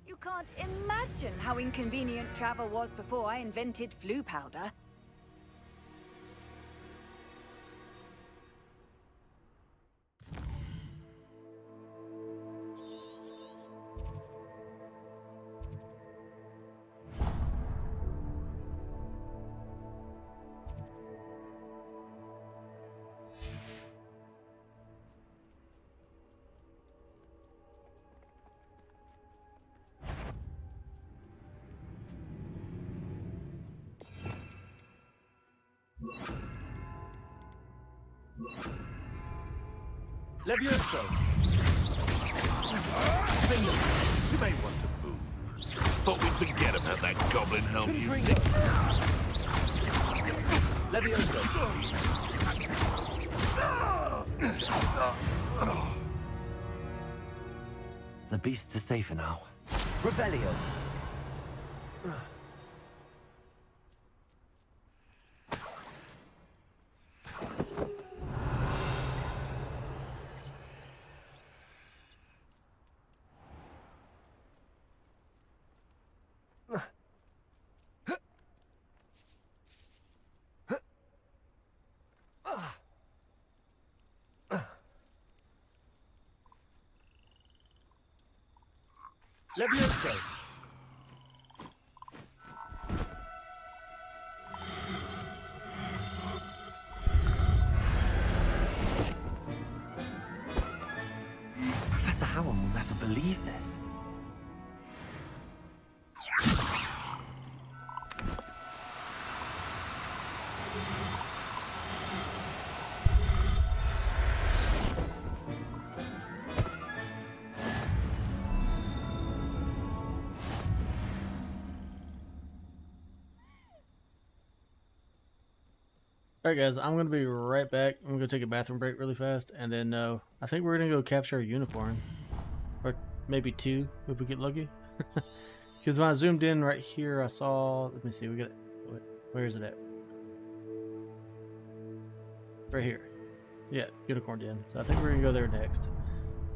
You can't imagine how inconvenient travel was before I invented flu powder. Levioso! You may want to move. Thought we'd forget about that goblin helm you did. Levioso! The beasts are safer now. Revelio. Levioso! Professor Howard will never believe this. Alright guys, I'm going to be right back. I'm going to take a bathroom break really fast, and then I think we're going to go capture a unicorn. Or maybe two, if we get lucky. Because when I zoomed in right here, I saw... Let me see, we got... Where is it at? Right here. Yeah, unicorn den. So I think we're going to go there next.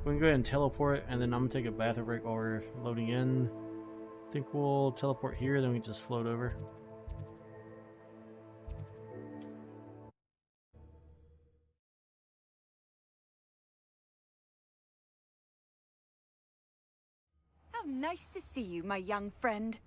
We can go ahead and teleport, and then I'm going to take a bathroom break while we're loading in. I think we'll teleport here, then we just float over. How nice to see you, my young friend.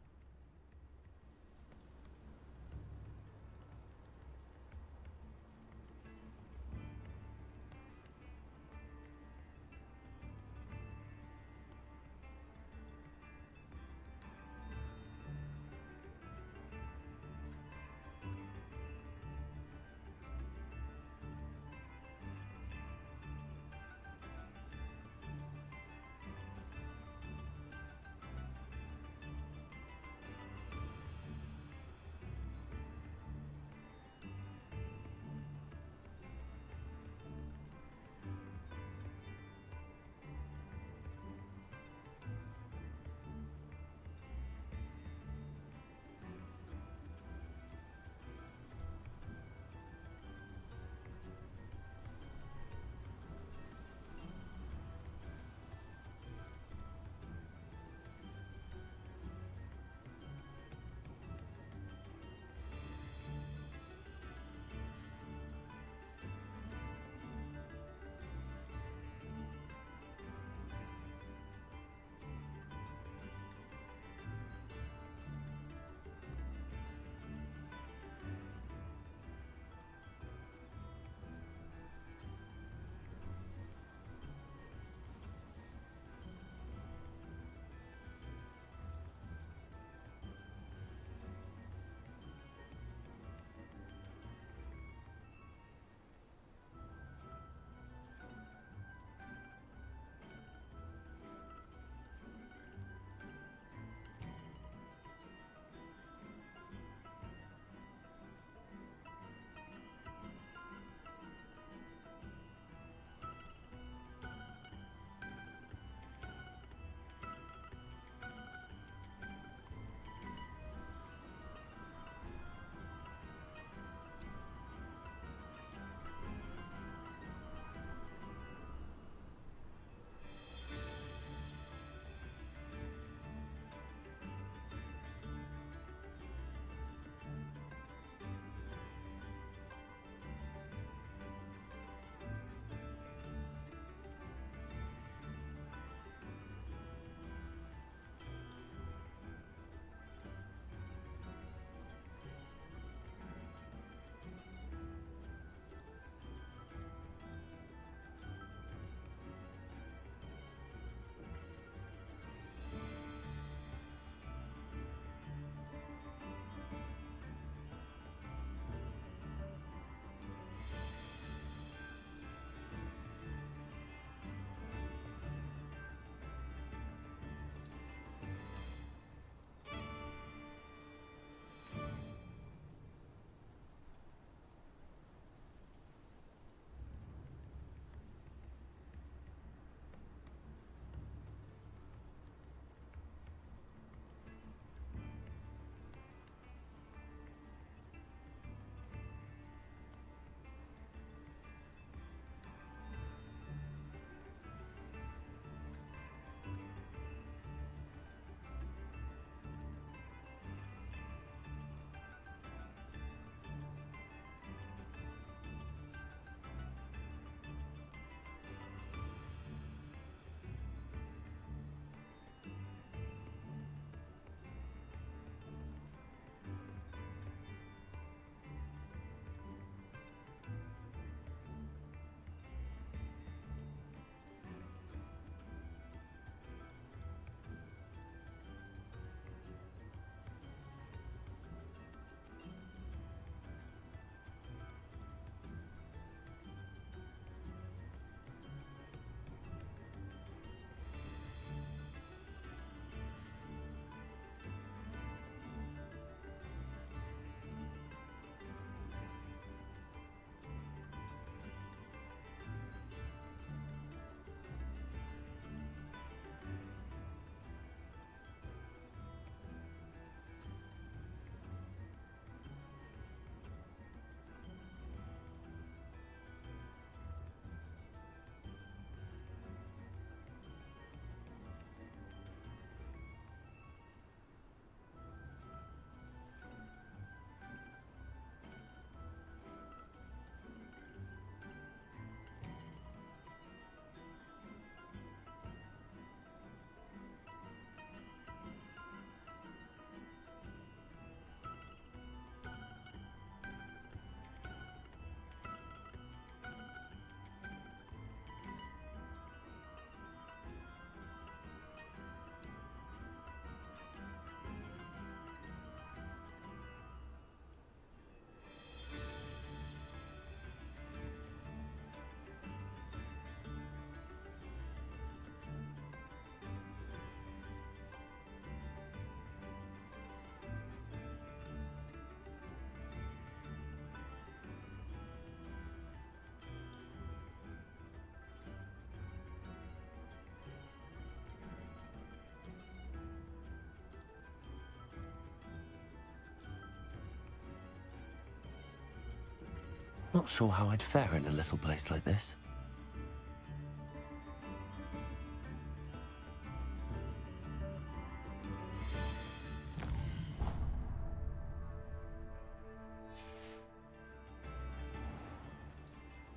Not sure how I'd fare in a little place like this.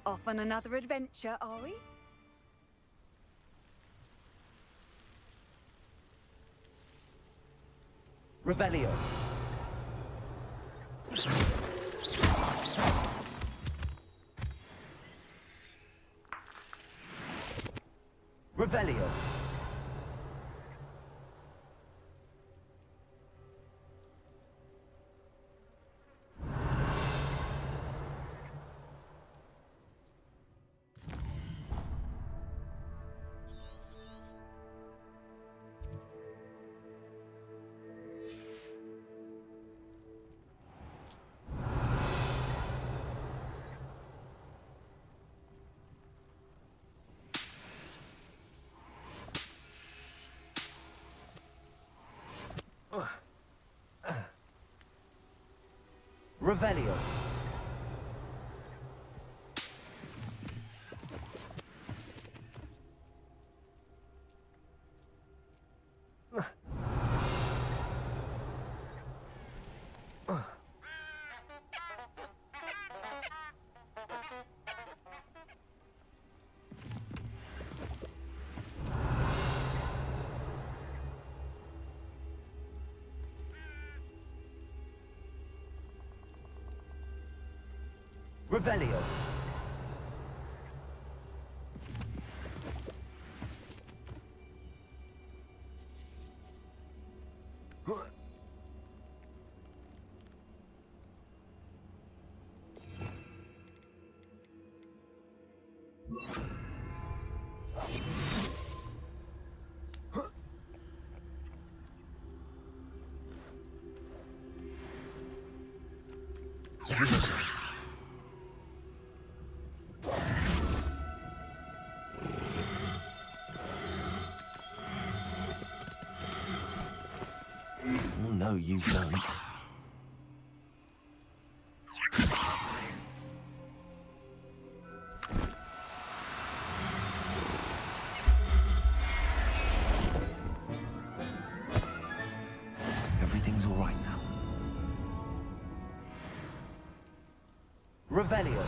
Off on another adventure, are we? Revelio. Revelio. Revelio. Revelio. Oh, no, you don't. Everything's all right now. Revelio.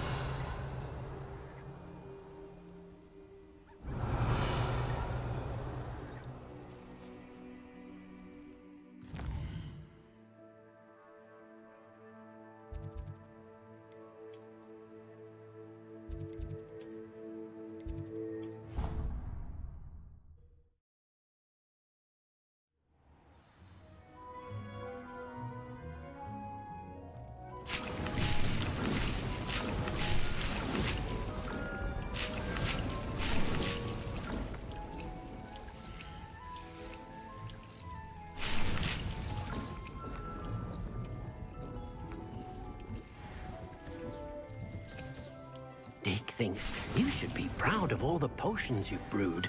Dick thinks you should be proud of all the potions you've brewed.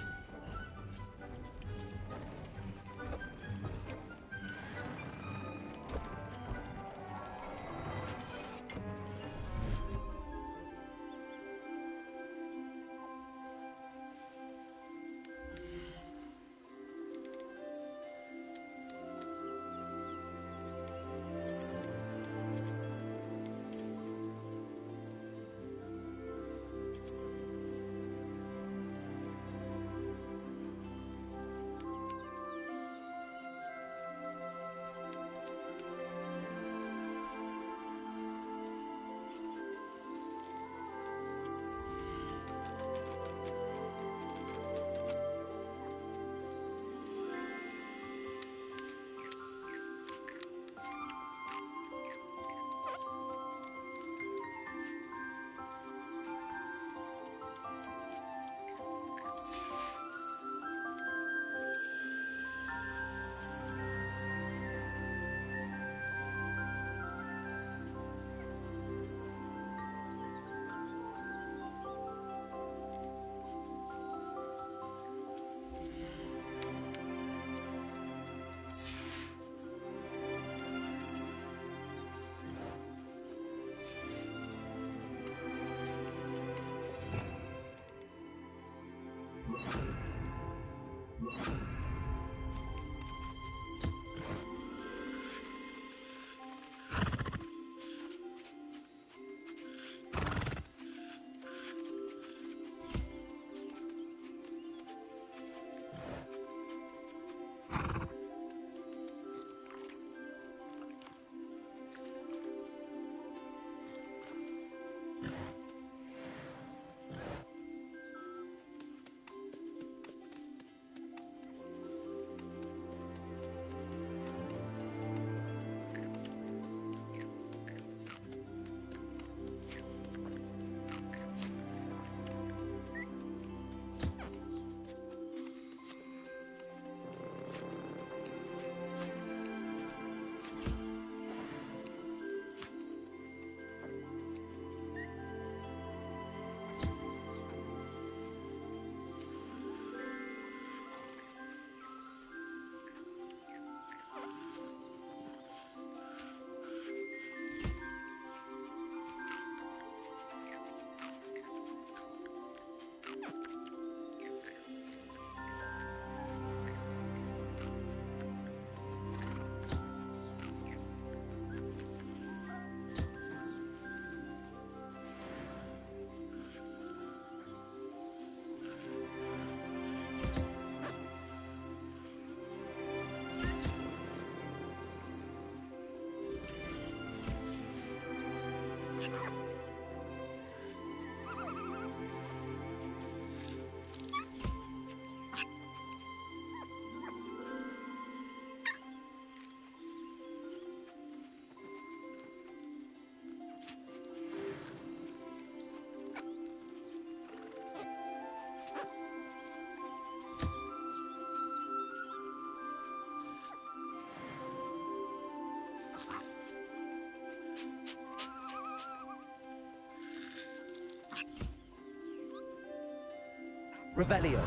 Revelio.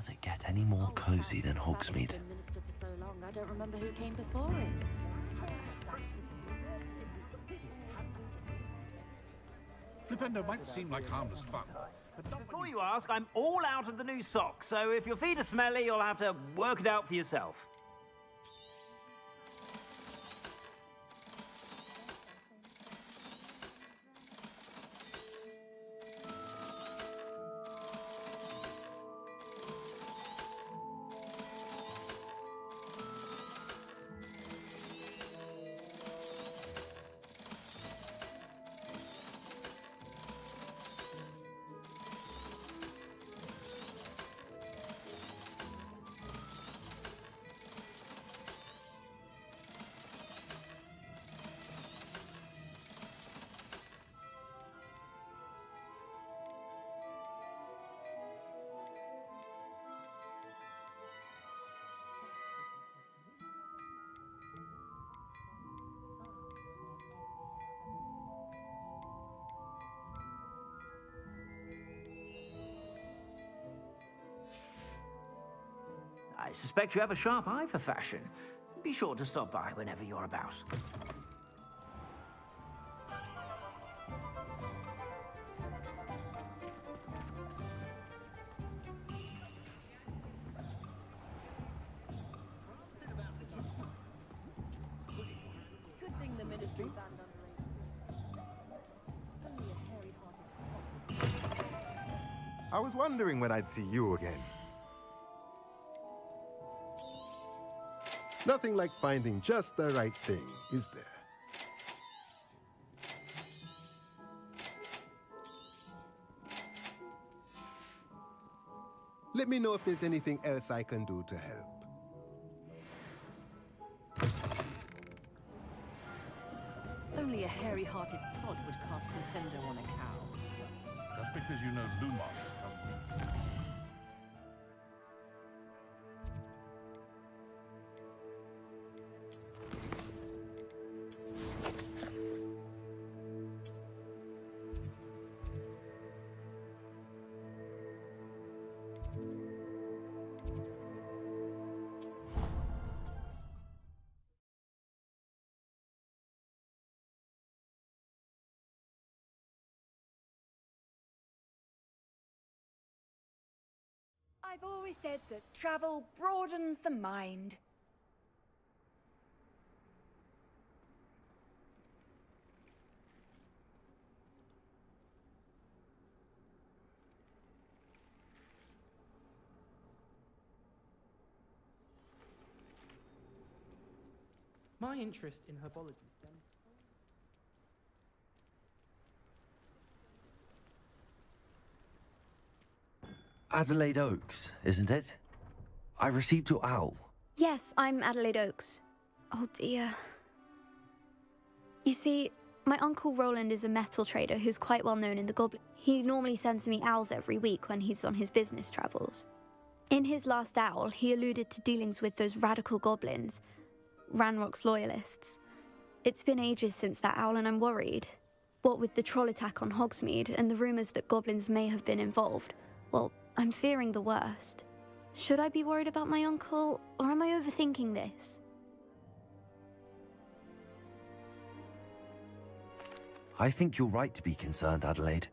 Does it get any more cozy than Hogsmeade? Been minister for so long, I don't remember who came before him. Flipendo might seem like harmless fun. Before you ask, I'm all out of the new socks, so if your feet are smelly, you'll have to work it out for yourself. I suspect you have a sharp eye for fashion. Be sure to stop by whenever you're about. Good thing the ministry banned I was wondering when I'd see you again. Nothing like finding just the right thing, is there? Let me know if there's anything else I can do to help. Only a hairy-hearted sod would cast Nintendo on a cow. Just because you know Lumos doesn't mean... I've always said that travel broadens the mind. My interest in herbology stems. Adelaide Oaks, isn't it? I received your owl. Yes, I'm Adelaide Oaks. Oh dear. You see, my uncle Roland is a metal trader who's quite well known in the Goblin. He normally sends me owls every week when he's on his business travels. In his last owl, he alluded to dealings with those radical goblins, Ranrock's loyalists. It's been ages since that owl and I'm worried. What with the troll attack on Hogsmeade and the rumours that goblins may have been involved, well, I'm fearing the worst. Should I be worried about my uncle, or am I overthinking this? I think you're right to be concerned, Adelaide.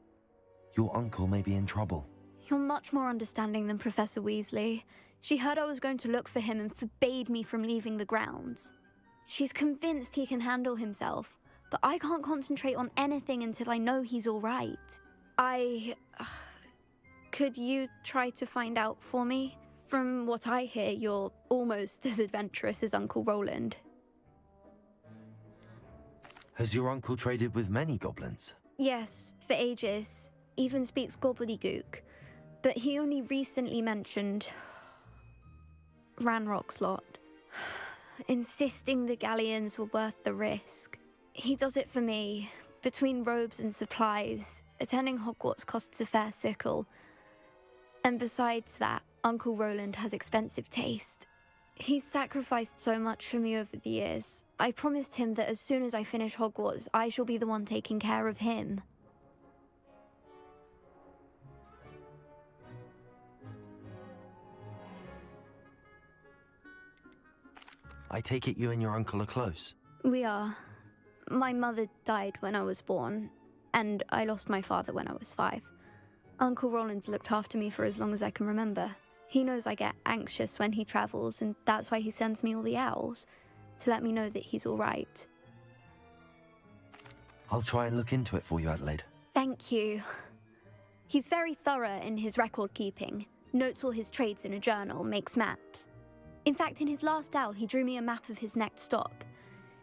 Your uncle may be in trouble. You're much more understanding than Professor Weasley. She heard I was going to look for him and forbade me from leaving the grounds. She's convinced he can handle himself, but I can't concentrate on anything until I know he's all right. Could you try to find out for me? From what I hear, you're almost as adventurous as Uncle Roland. Has your uncle traded with many goblins? Yes, for ages. Even speaks gobbledygook. But he only recently mentioned Ranrock's lot, insisting the galleons were worth the risk. He does it for me. Between robes and supplies, attending Hogwarts costs a fair sickle. And besides that, Uncle Roland has expensive taste. He's sacrificed so much for me over the years. I promised him that as soon as I finish Hogwarts, I shall be the one taking care of him. I take it you and your uncle are close. We are. My mother died when I was born, and I lost my father when I was 5. Uncle Roland's looked after me for as long as I can remember. He knows I get anxious when he travels, and that's why he sends me all the owls, to let me know that he's all right. I'll try and look into it for you, Adelaide. Thank you. He's very thorough in his record keeping, notes all his trades in a journal, makes maps. In fact, in his last owl, he drew me a map of his next stop.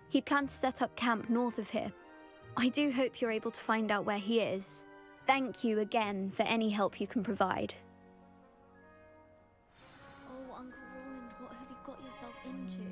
He'd planned to set up camp north of here. I do hope you're able to find out where he is. Thank you again for any help you can provide. Oh, Uncle Roland, what have you got yourself into?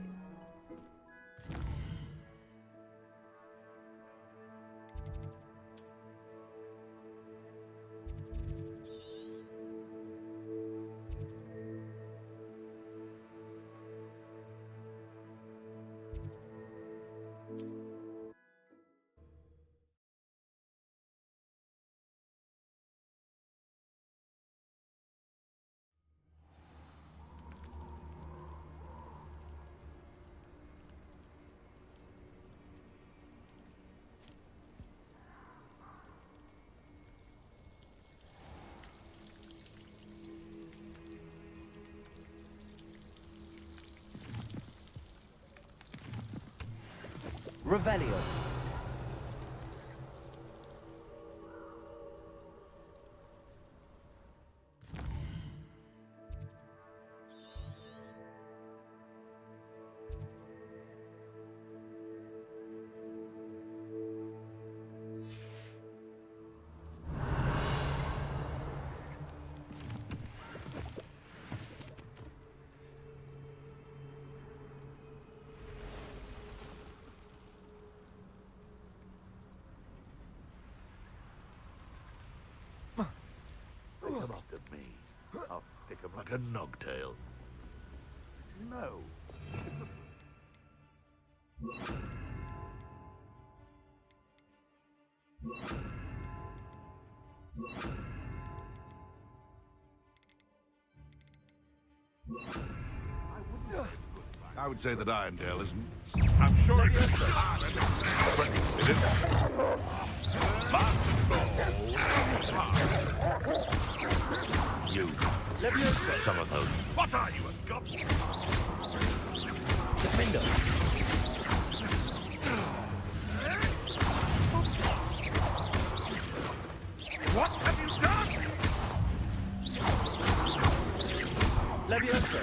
Revelio. Come up to me. I'll pick him like a nogtail. No. I would say that Irondale isn't. I'm sure it is. But it isn't. You. Some of those. What are you, a goblin? Defender. What have you done? Leviosa.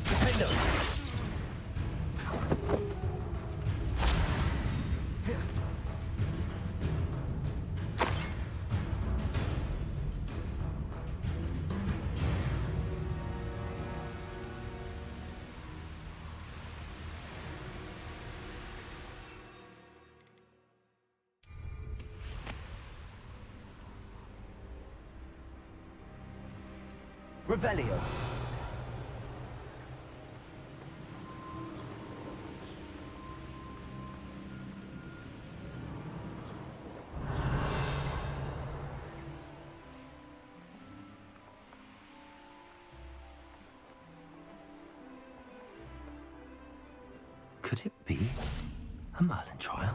Defender. Revelio. Could it be a Merlin trial?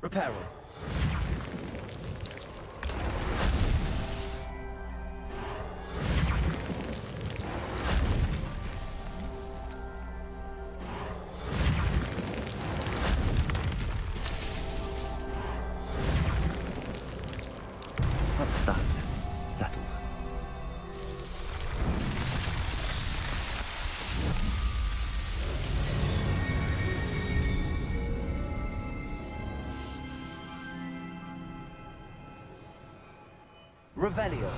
Reparo. What's that? Settled. Revelio.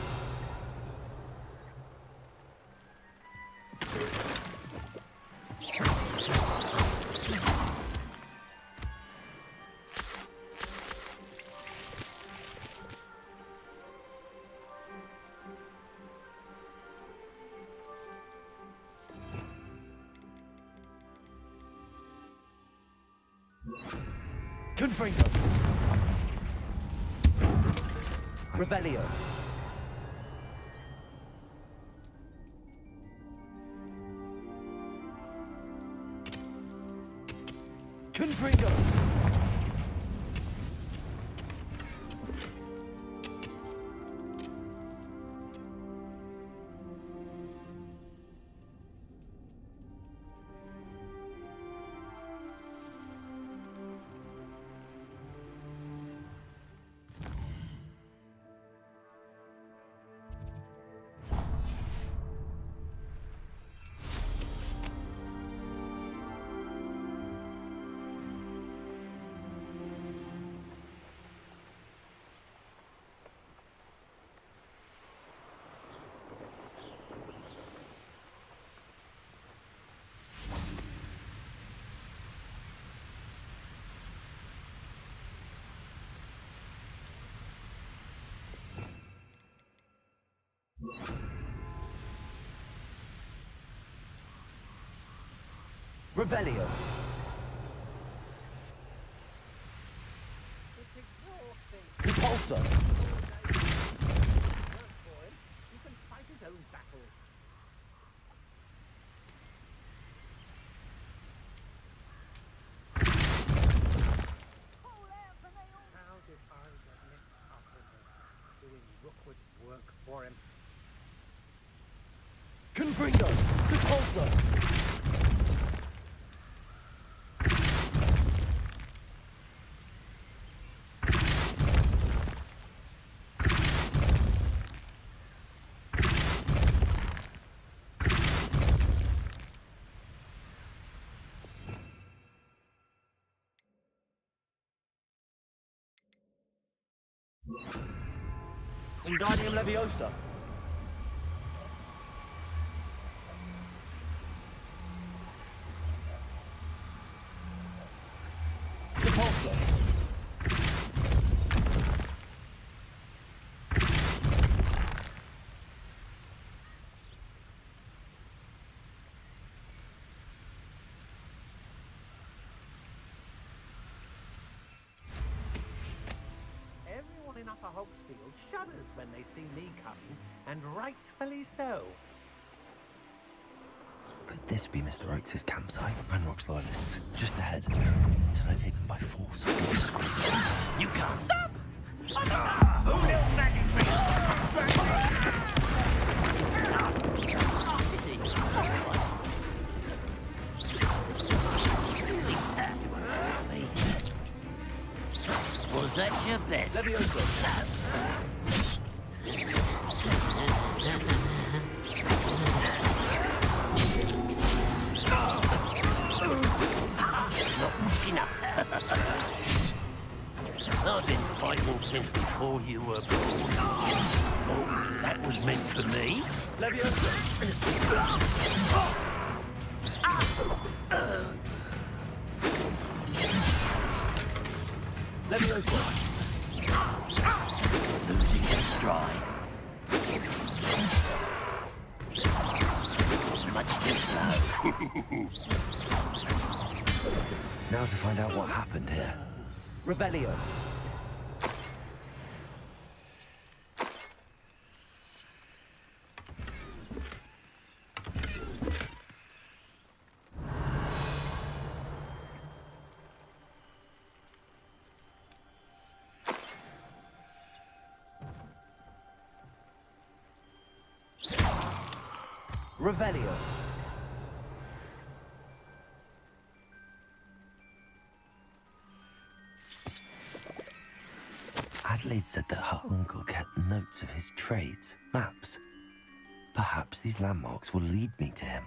Confringo. Revelio. Confringo. Revelio. Repulsor. You can fight his own battle. How did I get mixed up with him? Doing Rookwood's work for him. Confringo. Repulsor. Wingardium Leviosa. Repulsor. Everyone in Upper Hogsfield shudders when they see me coming, and rightfully so. Could this be Mr. Oakes' campsite? Ranrock's loyalists, just ahead. Should I take them by force? You can't stop! Who knew magic Was that your best? I've been fighting since before you were born. Oh, that was meant for me. Losing your stride. Much too slow. Now to find out what happened here. Revelio. Revelio. Adelaide said that her uncle kept notes of his trades, maps. Perhaps these landmarks will lead me to him.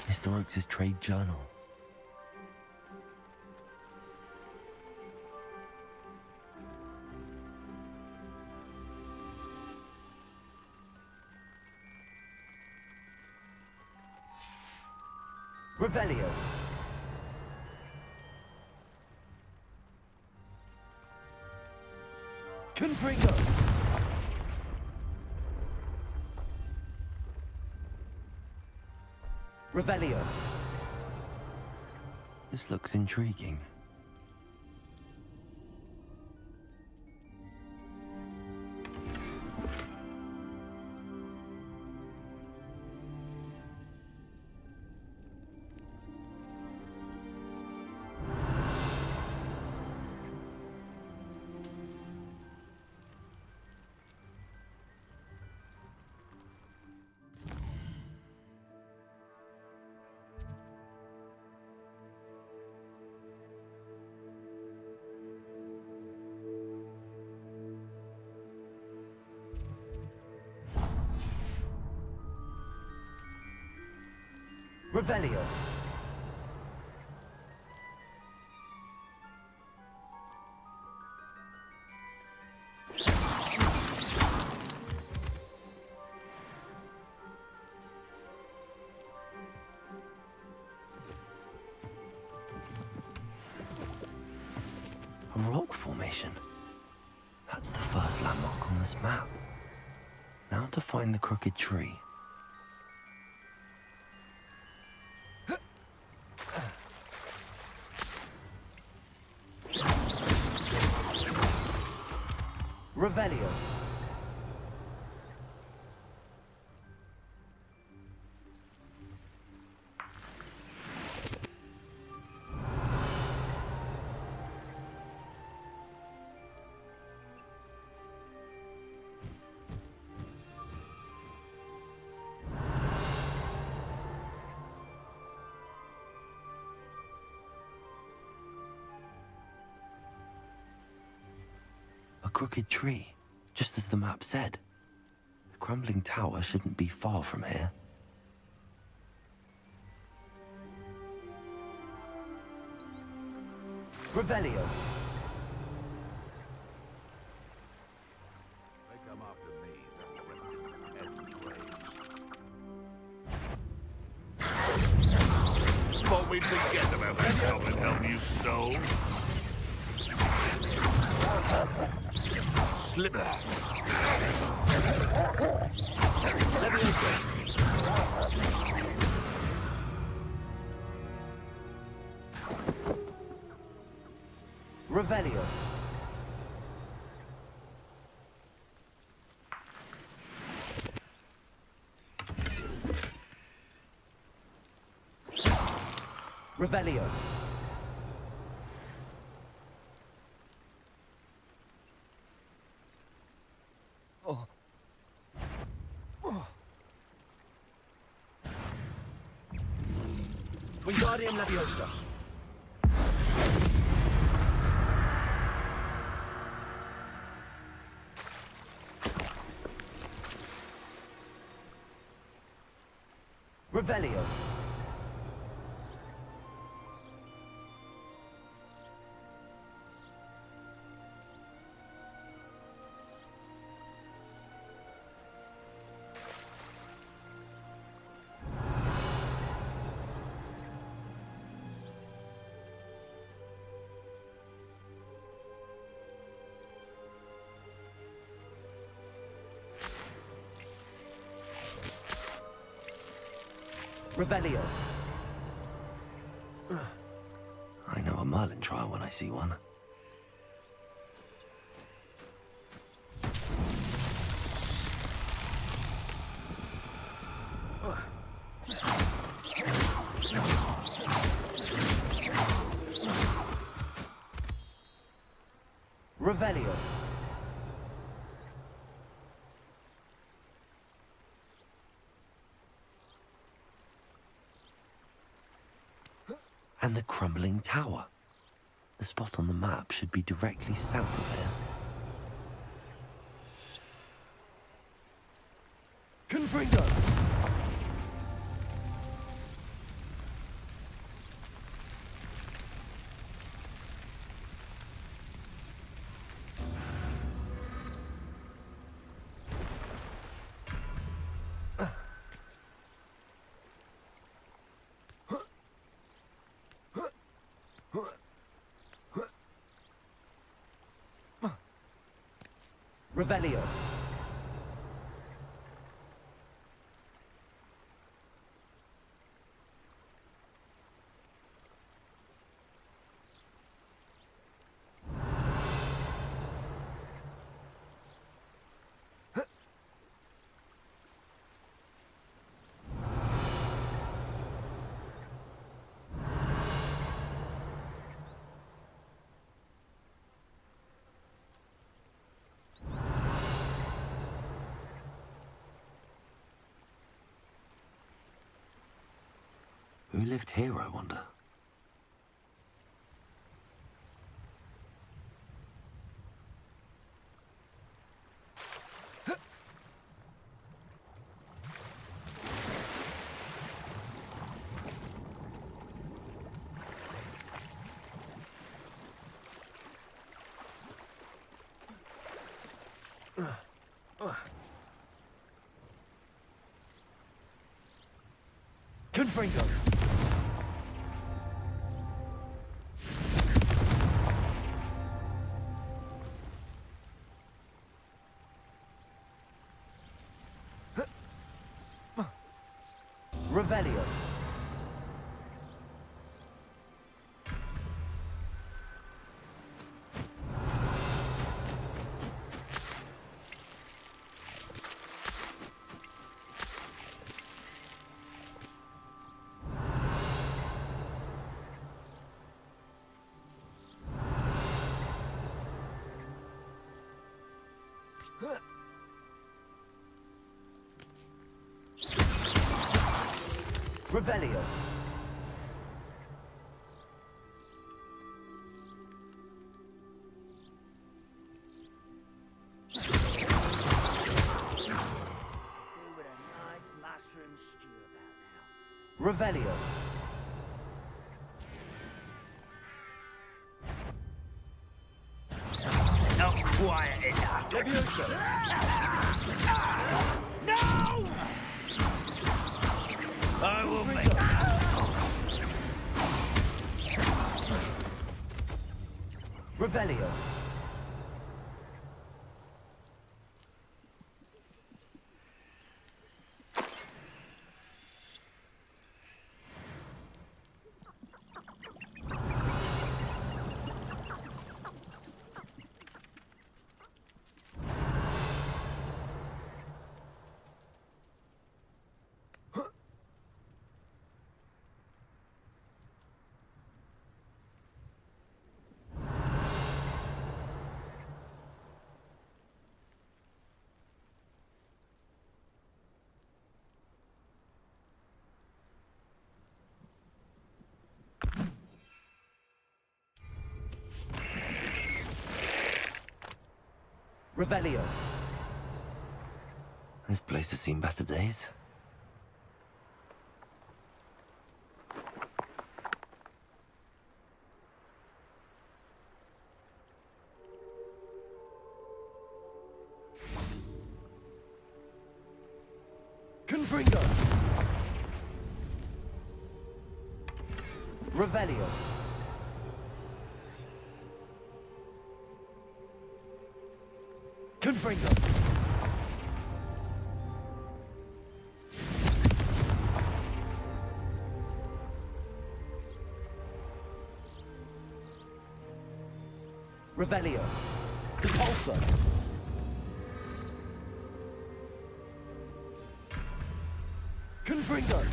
Mr. Oakes' trade journal. Revelio. Confringo. Revelio. This looks intriguing. Revelio. A rock formation. That's the first landmark on this map. Now to find the crooked tree. Revelio. A crooked tree, just as the map said. The crumbling tower shouldn't be far from here. Revelio. They come after me. Thought we'd forget about that helmet helm you stole. Slipper. Revelio. Revelio. Vivarium Laviosa. Revelio. Revelio. I know a Merlin trial when I see one. Revelio. And the crumbling tower. The spot on the map should be directly south of here. Confringo. Revelio. Who lived here, I wonder? Confringo. Revelio. Revelio. Revelio. Not quiet enough. Levioso. No! I will make Revelio. Revelio. This place has seen better days. Confringo. Revelio. Confringo. Revelio. Depulso. Confringo.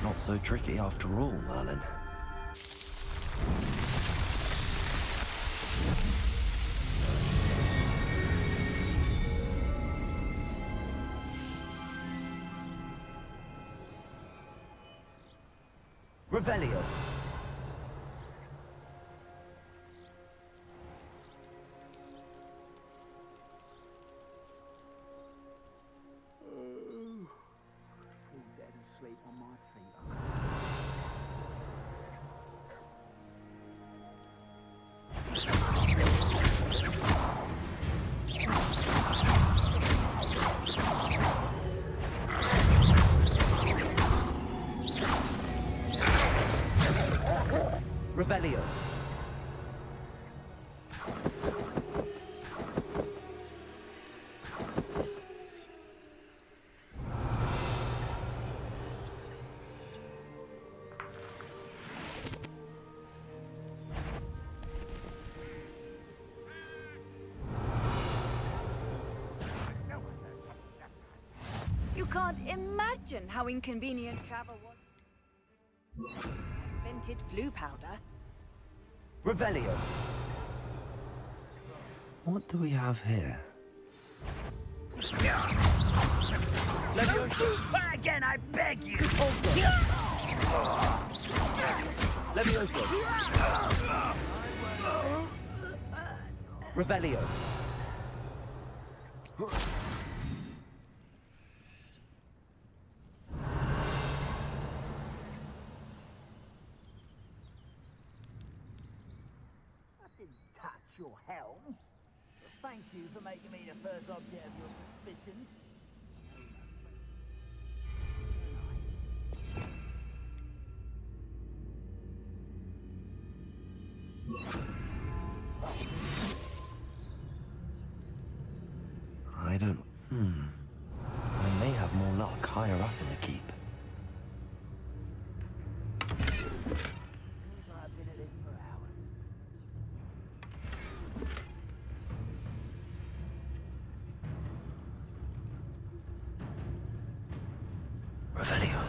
Not so tricky after all, Merlin. Revelio. Sleep on my feet. Revelio. You can't imagine how inconvenient travel was. Invented flu powder. Revelio. What do we have here? Try again, I beg you! Levioso. Revelio. I didn't touch your helm. But thank you for making me the first object of your suspicions. I don't... I may have more luck higher up in the keep. I've been at this for hours. Revelio.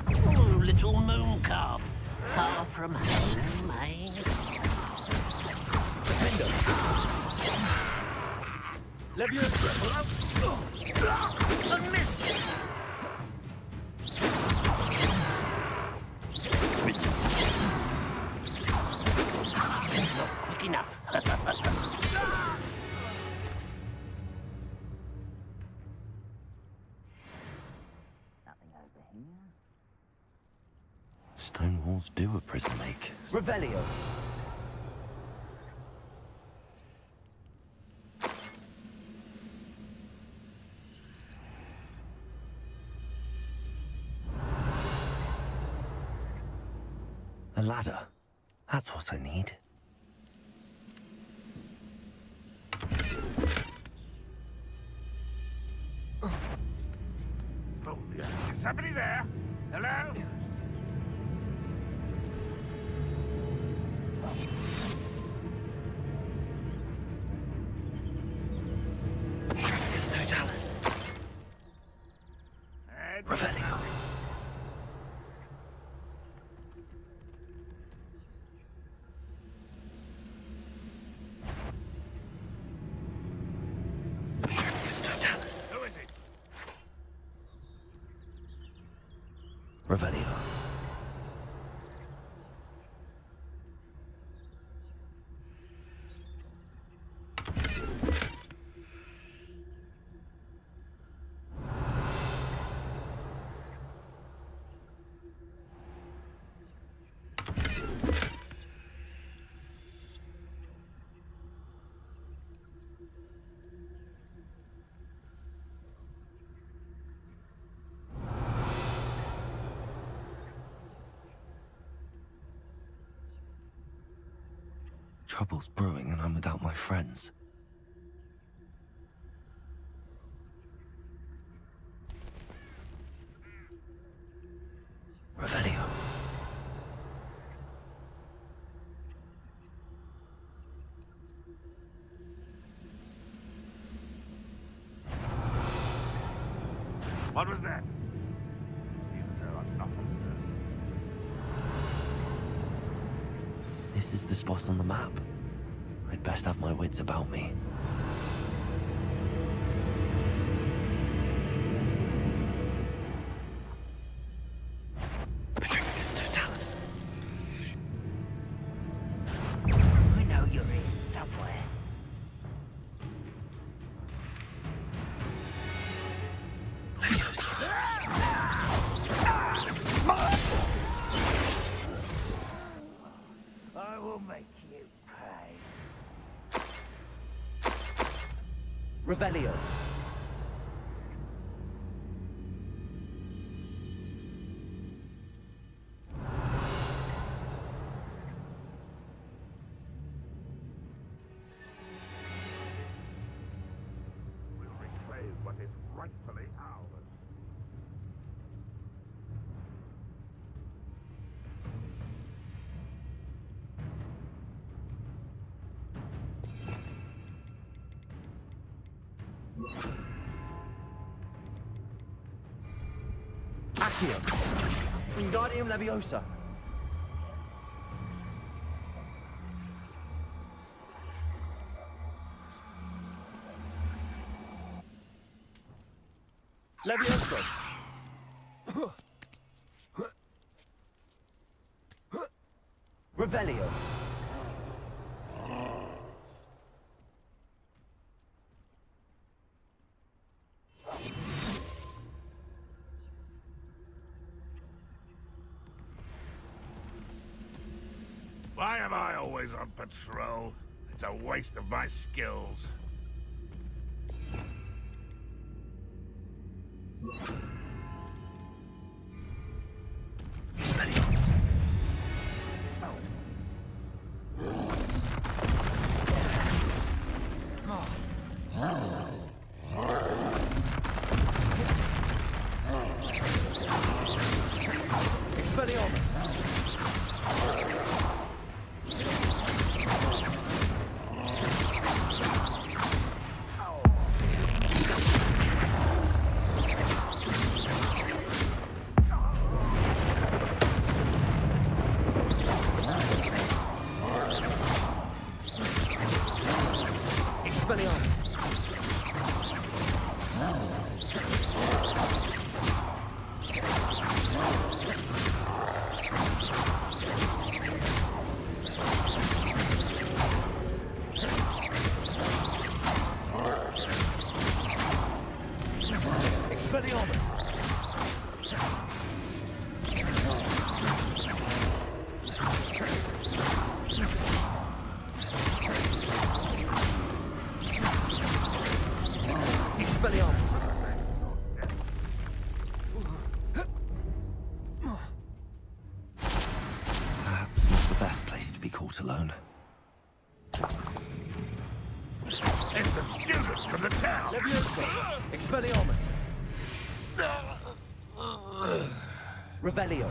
Oh, little moon calf. Far from home, eh? Defender. Levioso. A miss! Not quick enough. Nothing over here. Stone walls do a prison make. Revelio. A ladder. That's what I need. Is somebody there? Hello? It's Totalis. Revelio. It's Totalis. Who is it? Revelio. Trouble's brewing and I'm without my friends. Revelio. What was that? This is the spot on the map. I'd best have my wits about me. Petrificus Totalis. I know you're here somewhere. I will make you pay. Revelio. We'll reclaim what is rightfully ours. Accio. Wingardium Leviosa. Levioso. Revelio. Why am I always on patrol? It's a waste of my skills. Expelliarmus. Expelliarmus. Expelliarmus. Expelliarmus. Expelliarmus. Perhaps not the best place to be caught alone. It's the student from the town! Leviosa. Expelliarmus. Revelio.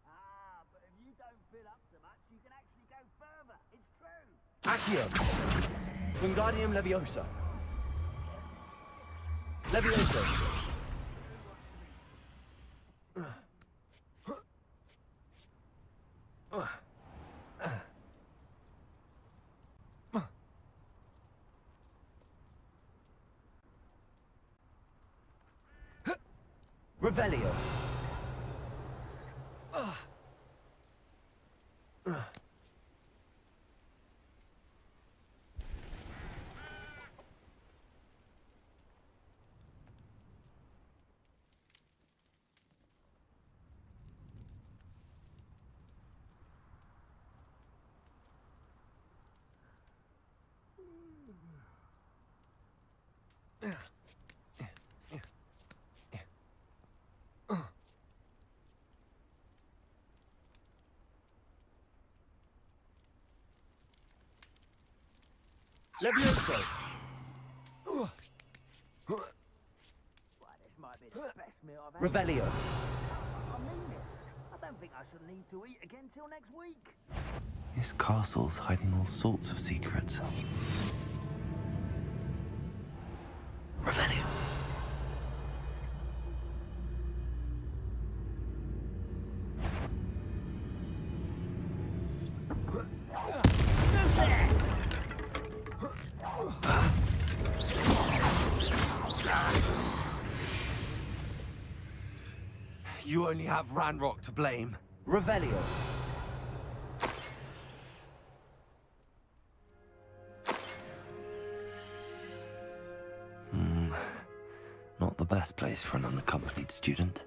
Ah, but if you don't fill up so much, you can actually go further. It's true. Accio. Wingardium Leviosa. Leviosa. Revelio. Levioso. Well, this might be the best meal I've had. Revelio. I mean it. I don't think I shall need to eat again till next week. This castle's hiding all sorts of secrets. Revelio. You only have Ranrock to blame. Revelio. Not the best place for an unaccompanied student.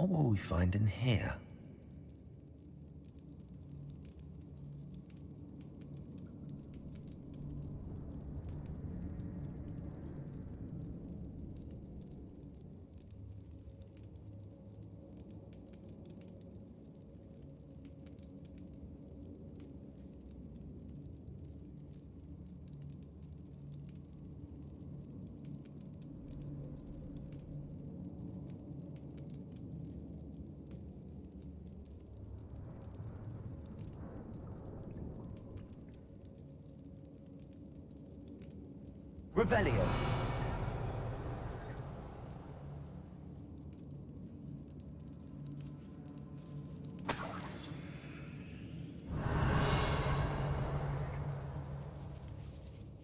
What will we find in here? Revelio.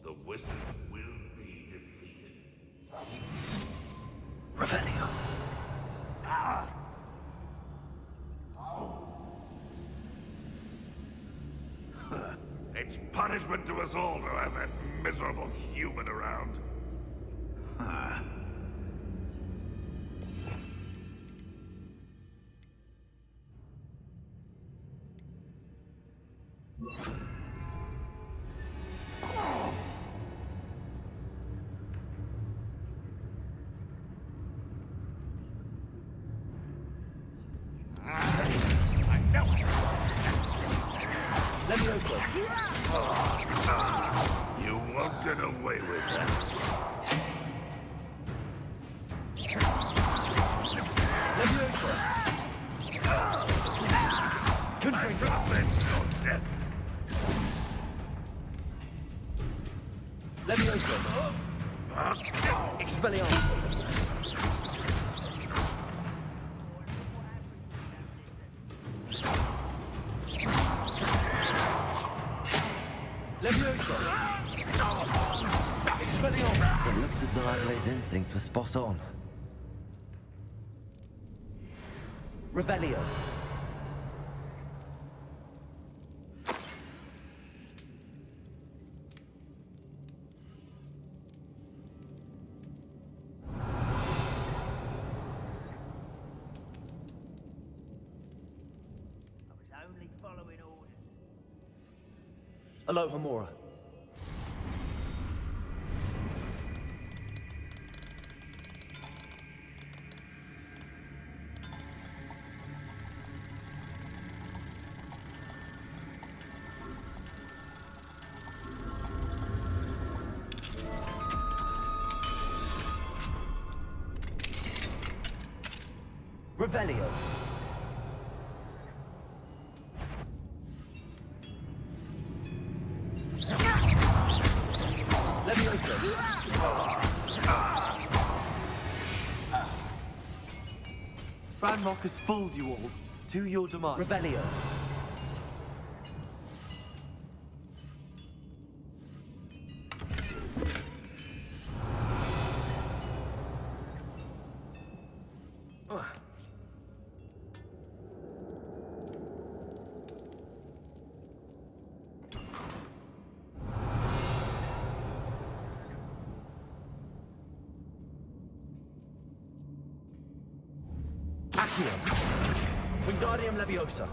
The wizard will be defeated. Revelio. It's punishment to us all to have that miserable human around. I know it. Levioso. You won't get away with that. Levioso. Confringo. Avenge your death. Levioso. Expelliarmus. Levioso. Expelliarmus. It looks as though Adelaide's instincts were spot on. Revelio. Only following orders. Aloha Mora. Revelio. Levioso. Ranrock has fooled you all. To your demise. Revelio. Accio. Vivarium Leviosa.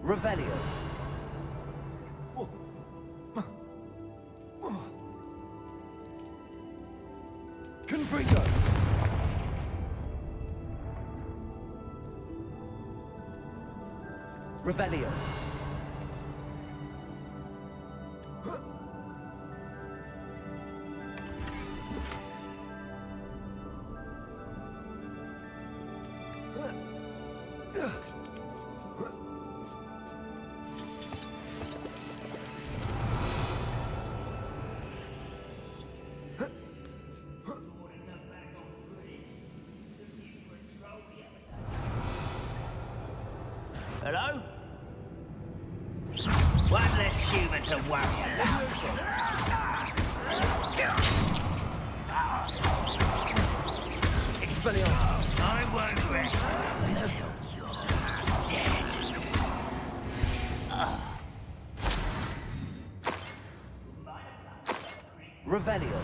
Revelio. Confringo. Revelio. Hello? One less human to worry about. Expelliarmus. I won't rest Revelio.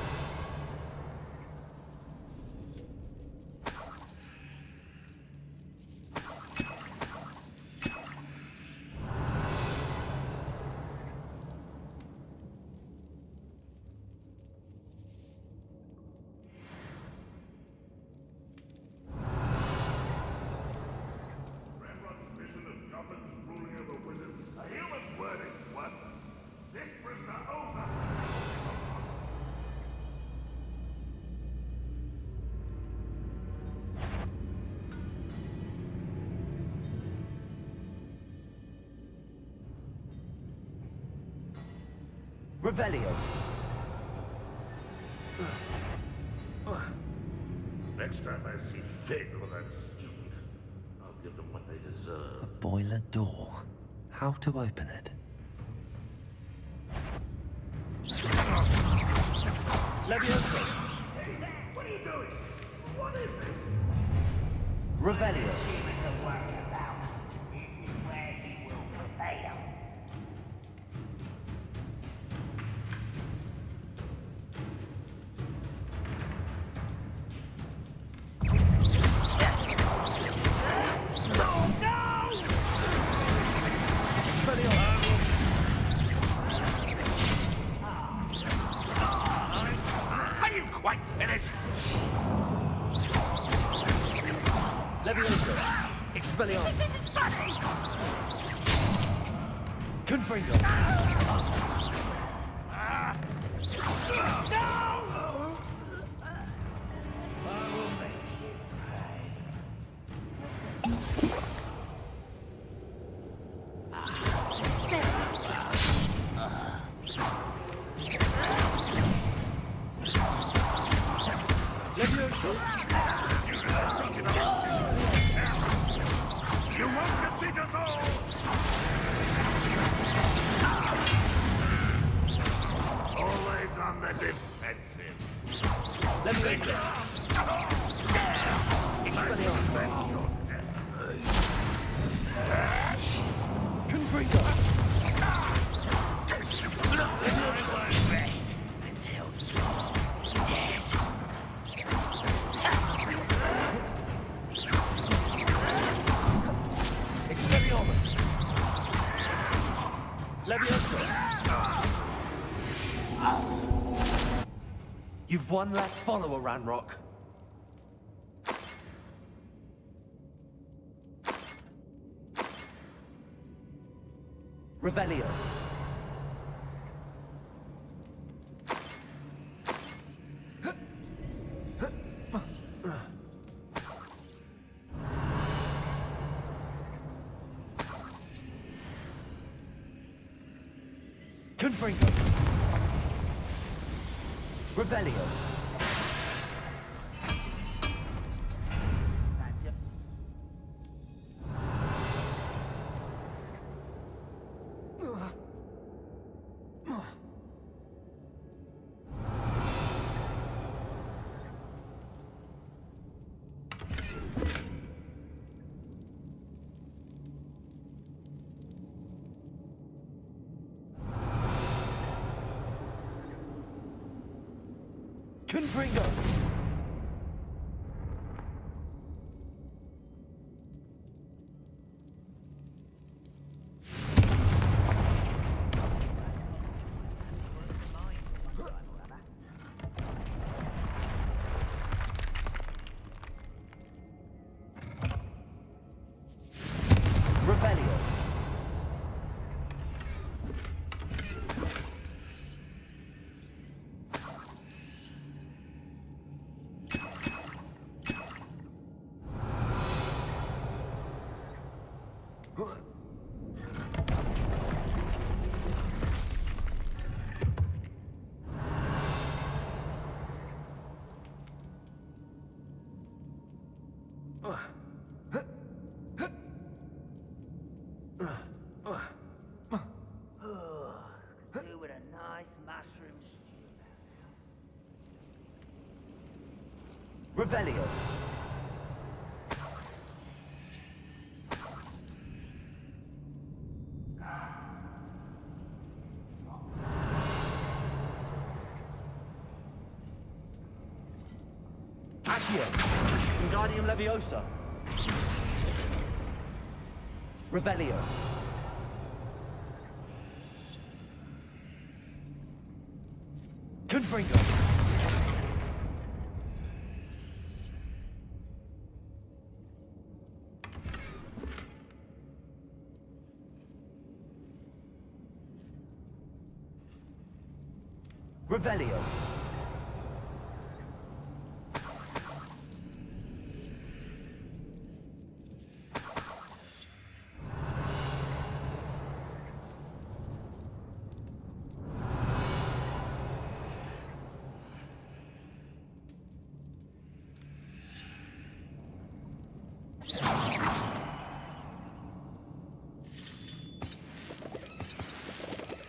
Revelio. Next time I see Fig or that student, I'll give them what they deserve. A boiler door. How to open it? Levioso. What are you doing? What is this? Revelio. This is where you will prevail. Are you quite finished? Levioso. Expelliarmus. This is funny! Confringo. Levioso. You won't defeat us all! Always on the defensive. Levioso. Expelliarmus. Confringo. Until you're dead. Expelliarmus. Levioso. You've one last follower, Ranrock. Revelio. Confringo. Revelio. Confringo. Revelio. Do with a nice mushroom stew. Revelio. Accio. Wingardium Leviosa. Revelio. Confringo. Revelio.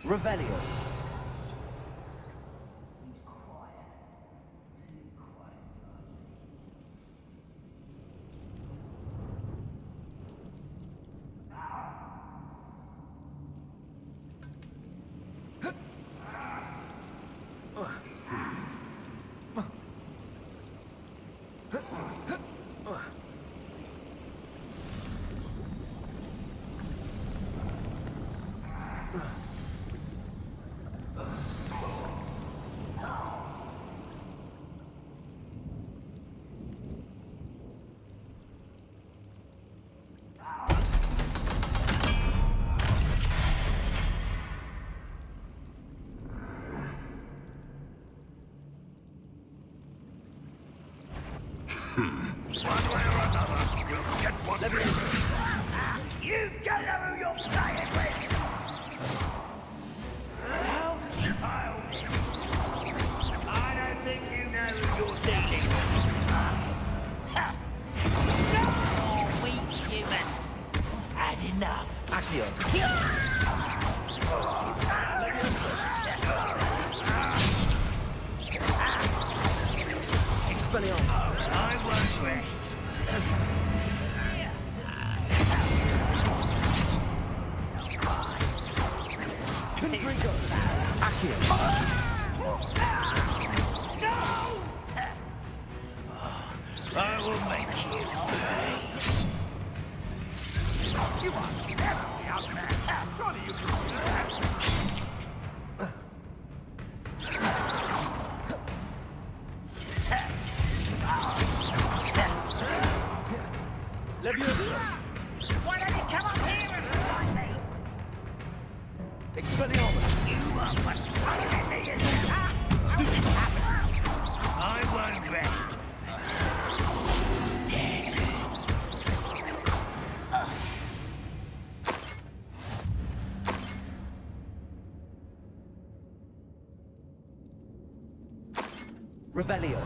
Revelio. You don't know who you're playing with! I don't think you know who you're dealing with. No, weak human. Had enough. Accio. Expelliarmus. I won't rest. Confringo. Accio. No! I will make you pay. You are definitely out there. Surely you can see that. Leviosa. Why don't you come up here and fight me? Expelliarmus. You are much funnier than me, isn't it? Stupid happened. I won't rest. Dead. Revelio.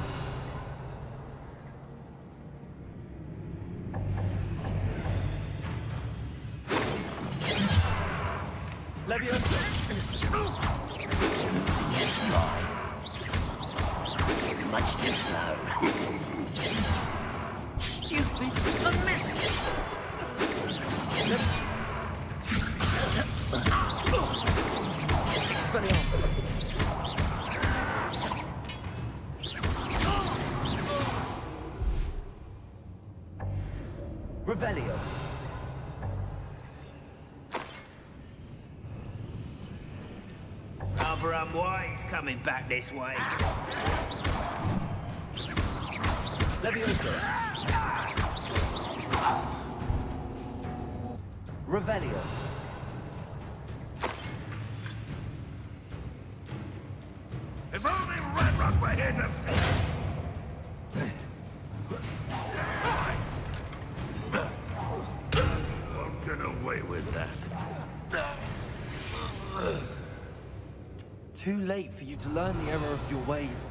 Leviosa. Much too slow. Stupid. A mess. Expelliarmus. Revelio. Rather unwise coming back this way. Leviosa. Revelio. If only Red Rock were here to see. Won't get away with that. Too late for you to learn the error of your ways.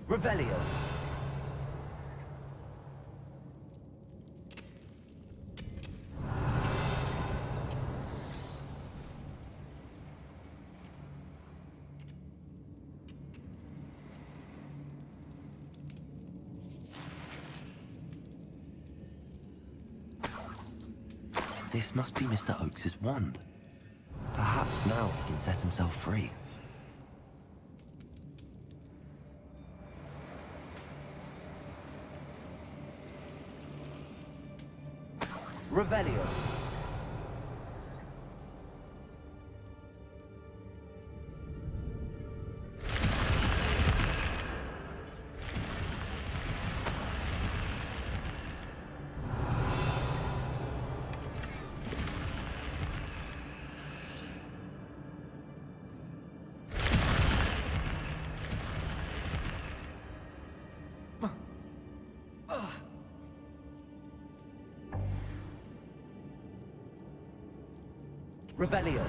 Revelio. This must be Mr. Oakes's wand. Perhaps now he can set himself free. Revelio. Revelio.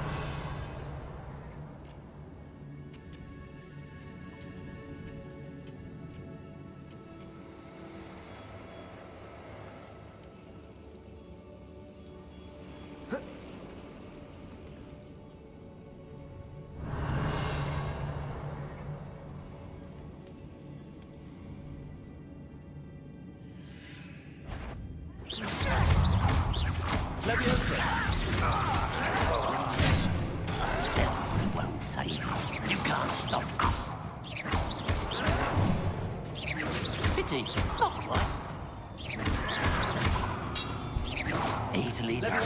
You can't stop us. Pity, not quite. Easily done.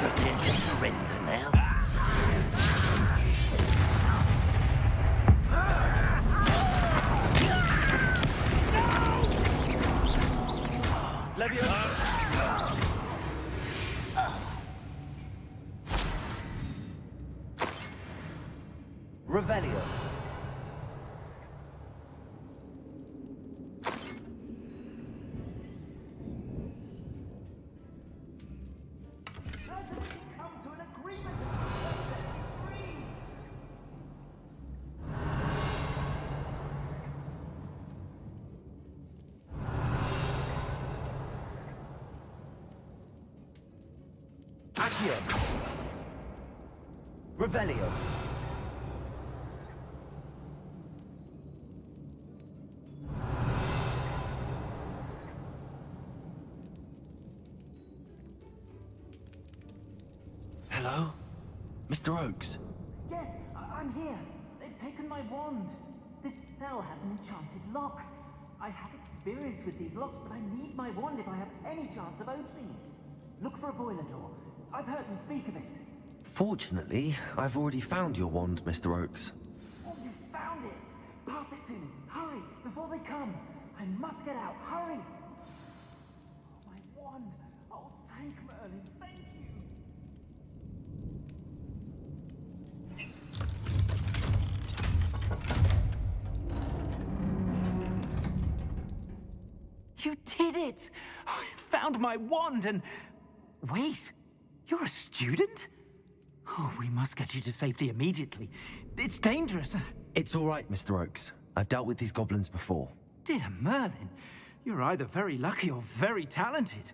Prepare to surrender now. Revelio. Accio. Revelio. Hello? Mr. Oakes? Yes, I'm here. They've taken my wand. This cell has an enchanted lock. I have experience with these locks, but I need my wand if I have any chance of opening it. Look for a boiler door. I've heard them speak of it. Fortunately, I've already found your wand, Mr. Oakes. Oh, you found it! Pass it to me. Hurry, before they come. I must get out. Hurry! Oh, my wand. Oh, thank Merlin. Thank you. You did it! I found my wand and... Wait, you're a student? Oh, we must get you to safety immediately. It's dangerous. It's all right, Mr. Oakes. I've dealt with these goblins before. Dear Merlin, you're either very lucky or very talented.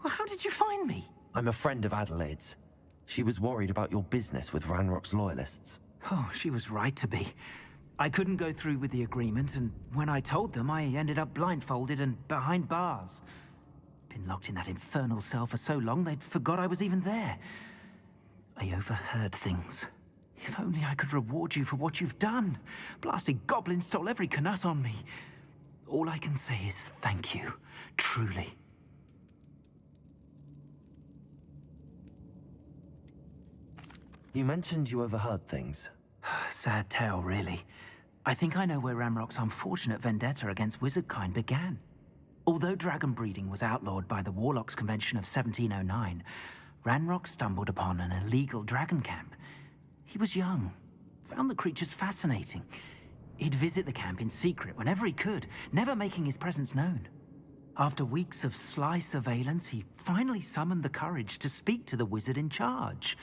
Well, how did you find me? I'm a friend of Adelaide's. She was worried about your business with Ranrock's loyalists. Oh, she was right to be. I couldn't go through with the agreement, and when I told them, I ended up blindfolded and behind bars. Been locked in that infernal cell for so long, they'd forgot I was even there. I overheard things. If only I could reward you for what you've done. Blasted goblin stole every canut on me. All I can say is thank you, truly. You mentioned you overheard things. Sad tale, really. I think I know where Ranrock's unfortunate vendetta against wizardkind began. Although dragon breeding was outlawed by the Warlocks Convention of 1709, Ranrock stumbled upon an illegal dragon camp. He was young, found the creatures fascinating. He'd visit the camp in secret whenever he could, never making his presence known. After weeks of sly surveillance, he finally summoned the courage to speak to the wizard in charge.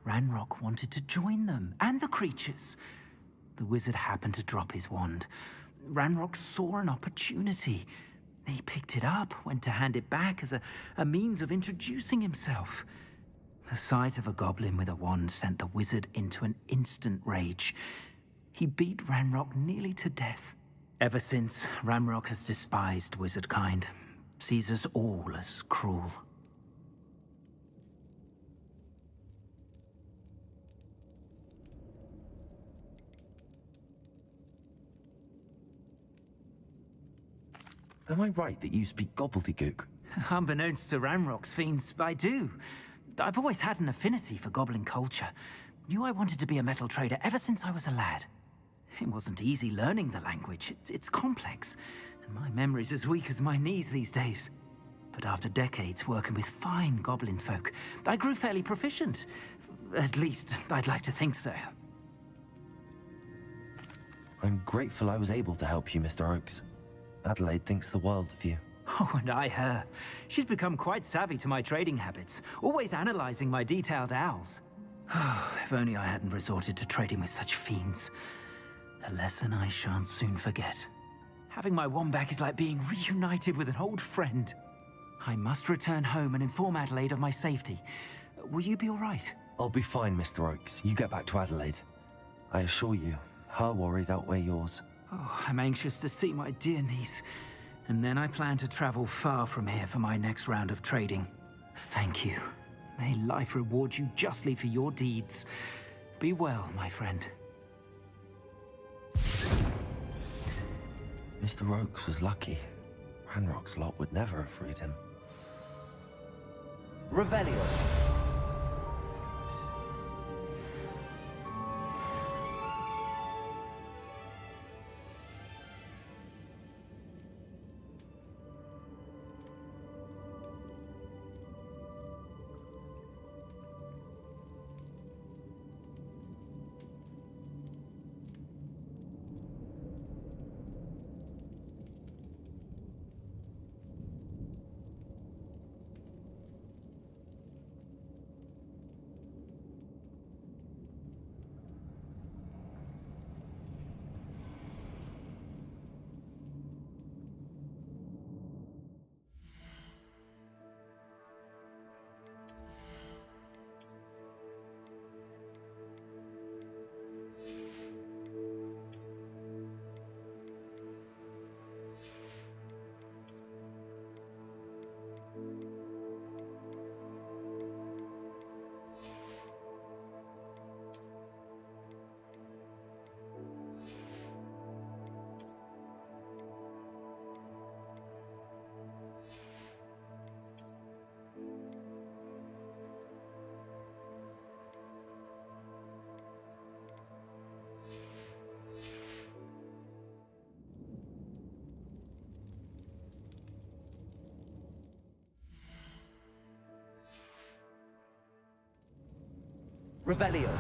Ranrock wanted to join them, and the creatures. The wizard happened to drop his wand. Ranrock saw an opportunity. He picked it up, went to hand it back as a means of introducing himself. The sight of a goblin with a wand sent the wizard into an instant rage. He beat Ranrock nearly to death. Ever since, Ranrock has despised wizardkind, sees us all as cruel. Am I right that you speak gobbledygook? Unbeknownst to Ranrock's fiends, I do. I've always had an affinity for goblin culture. Knew I wanted to be a metal trader ever since I was a lad. It wasn't easy learning the language. It's complex, and my memory's as weak as my knees these days. But after decades working with fine goblin folk, I grew fairly proficient. At least, I'd like to think so. I'm grateful I was able to help you, Mr. Oakes. Adelaide thinks the world of you. Oh, and I her. She's become quite savvy to my trading habits, always analyzing my detailed owls. If only I hadn't resorted to trading with such fiends. A lesson I shan't soon forget. Having my wombat is like being reunited with an old friend. I must return home and inform Adelaide of my safety. Will you be all right? I'll be fine, Mr. Oakes. You get back to Adelaide. I assure you, her worries outweigh yours. Oh, I'm anxious to see my dear niece. And then I plan to travel far from here for my next round of trading. Thank you. May life reward you justly for your deeds. Be well, my friend. Mr. Oakes was lucky. Ranrock's lot would never have freed him. Revelio. Revelio.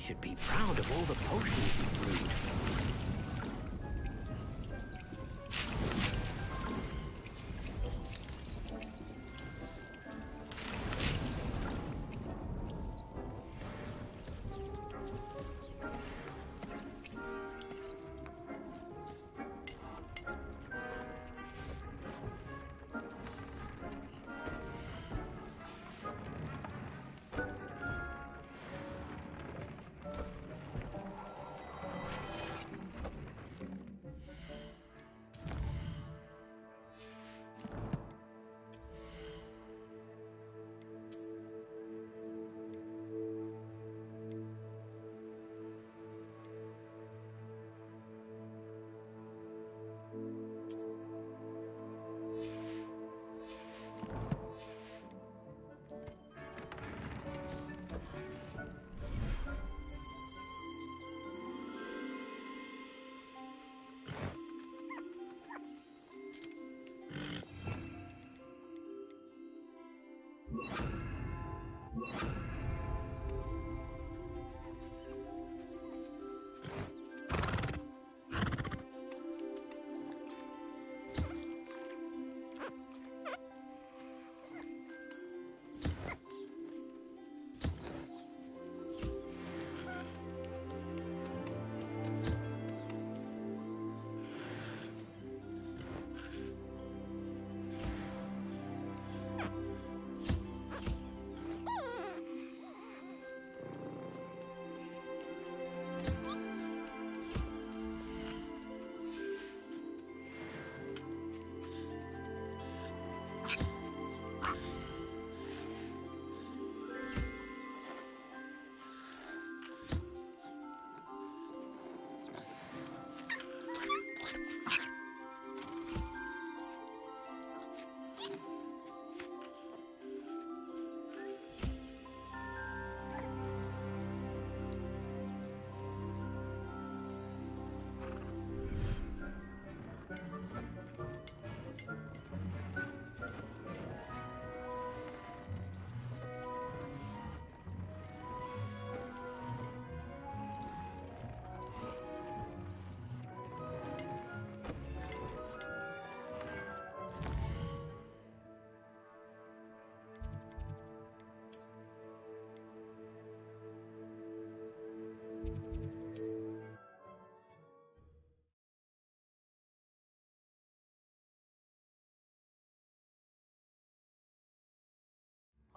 should be proud of all the potions you brewed.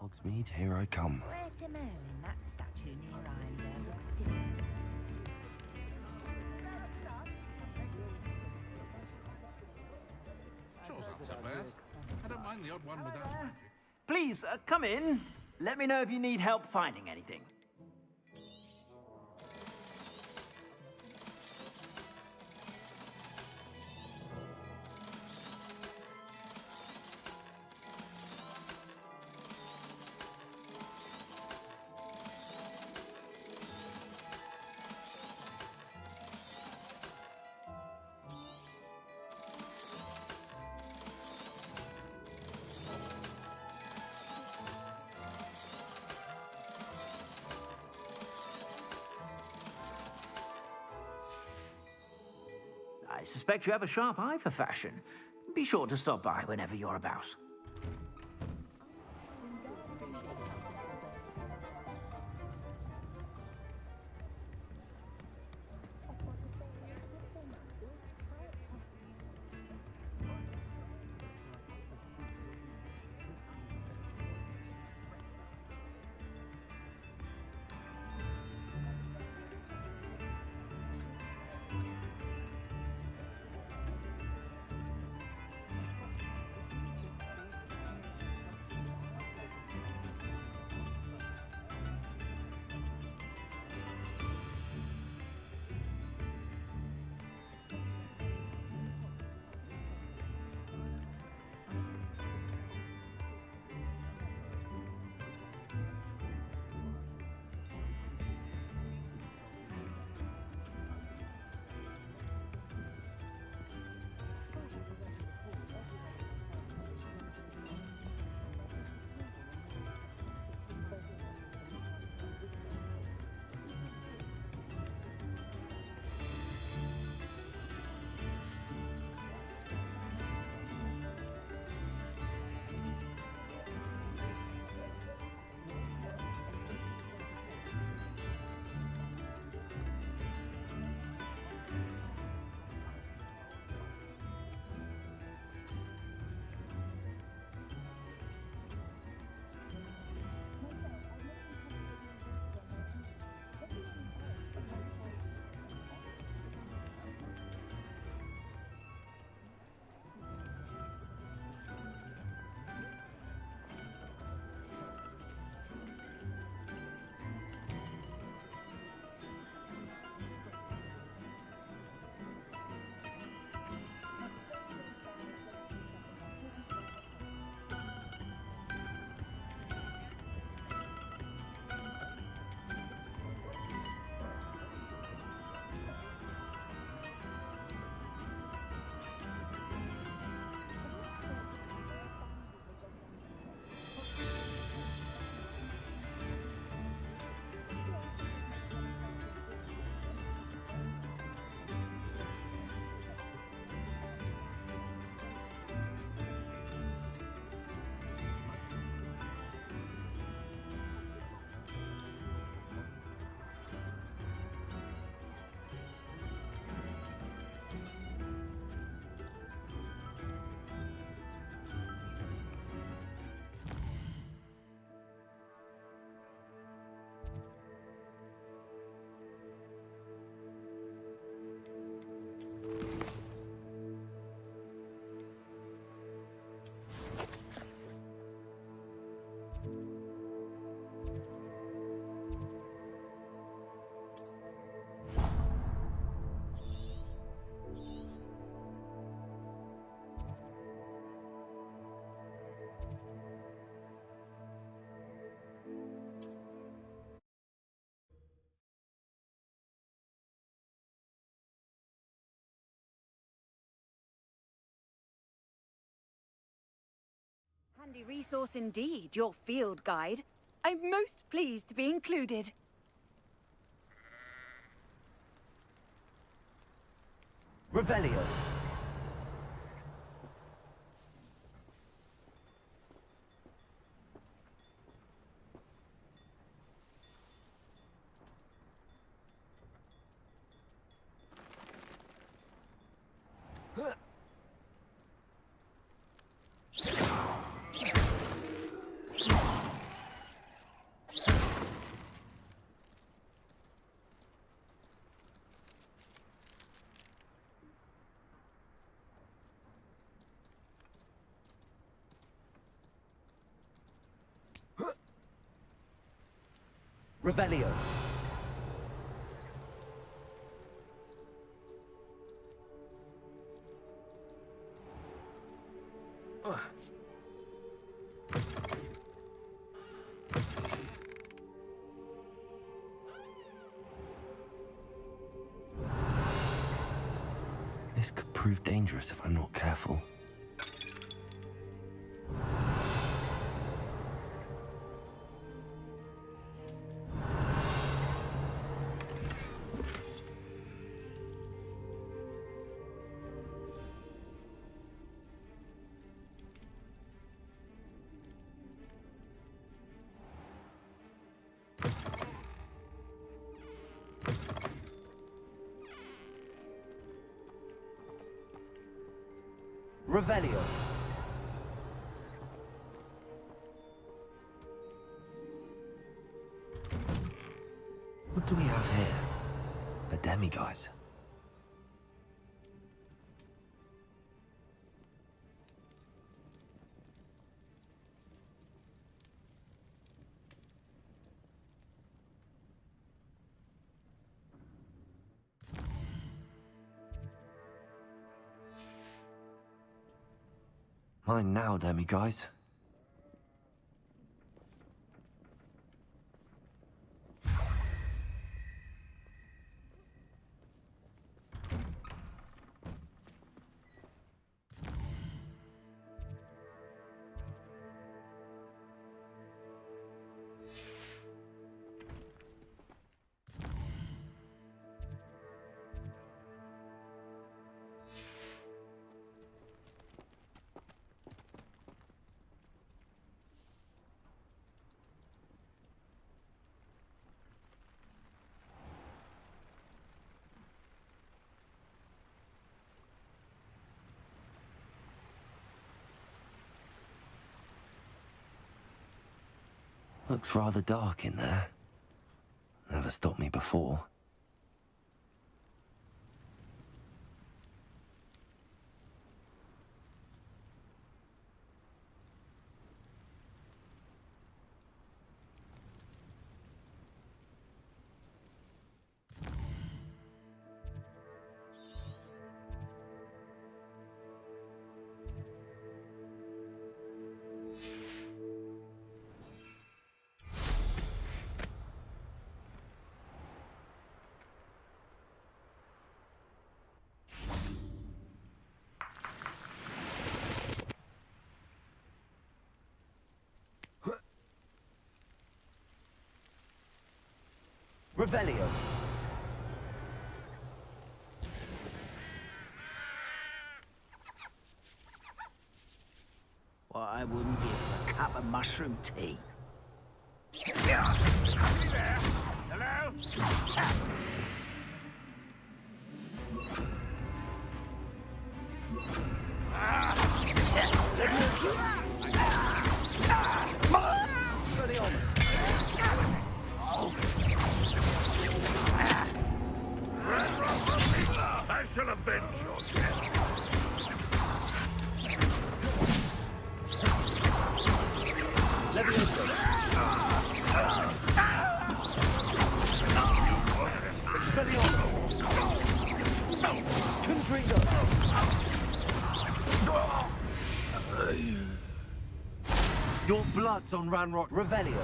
Hogsmeade, here I come. Swear to Merlin, that statue near Iron there looks different. Sure's not so bad. I don't mind the odd one without magic. Please, come in. Let me know if you need help finding anything. I suspect you have a sharp eye for fashion. Be sure to stop by whenever you're about. Handy resource indeed, your field guide. I'm most pleased to be included. Revelio. Revelio. This could prove dangerous if I'm not careful. Revelio. What do we have here? A demiguise. Mine now, demiguise. Looks rather dark in there. Never stopped me before. Revelio. Well, I wouldn't give a cup of mushroom tea. Hello? I shall avenge your death. Your blood's on Ranrock. Revelio.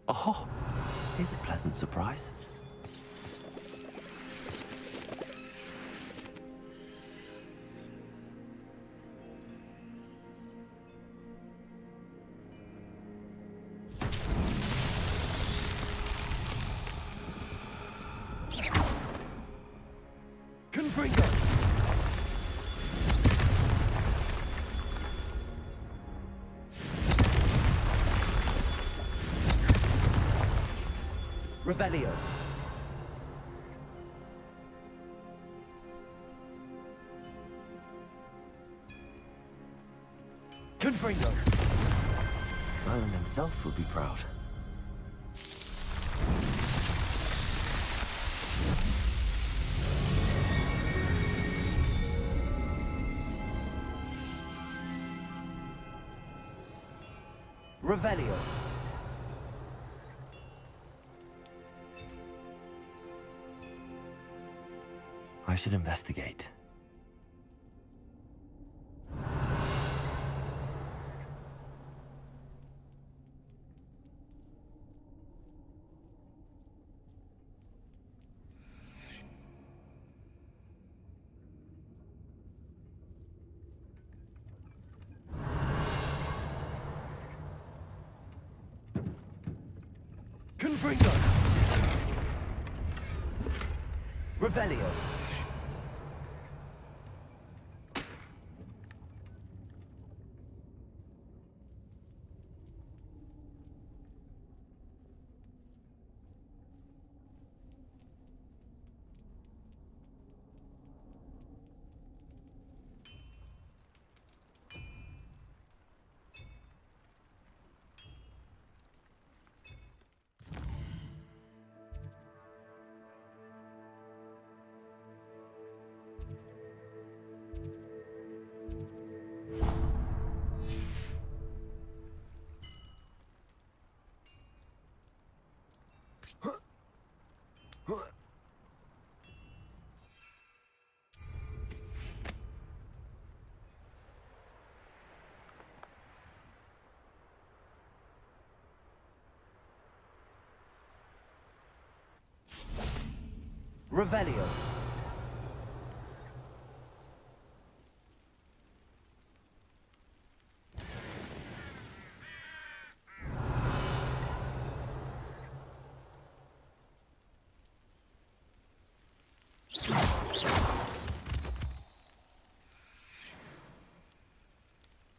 Oh, here's a pleasant surprise. Confringo! Revelio. Confringo. Roland himself would be proud. Revelio. I should investigate. Confringo. Revelio. Revelio.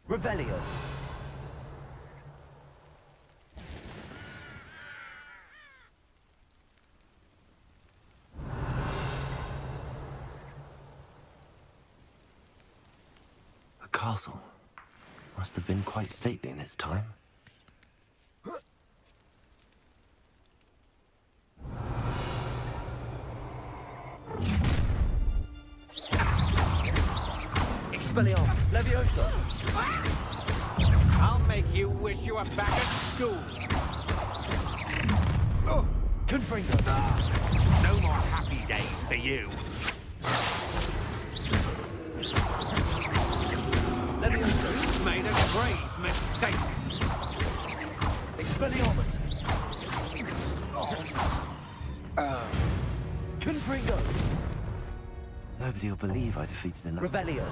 Revelio. A castle. Must have been quite stately in its time. Expelliarmus. Leviosa. I'll make you wish you were back at school. Confringo. No more happy days for you. Leviosa. Made a grave mistake. Expelliarmus. Confringo. Nobody will believe I defeated enough. Revelio.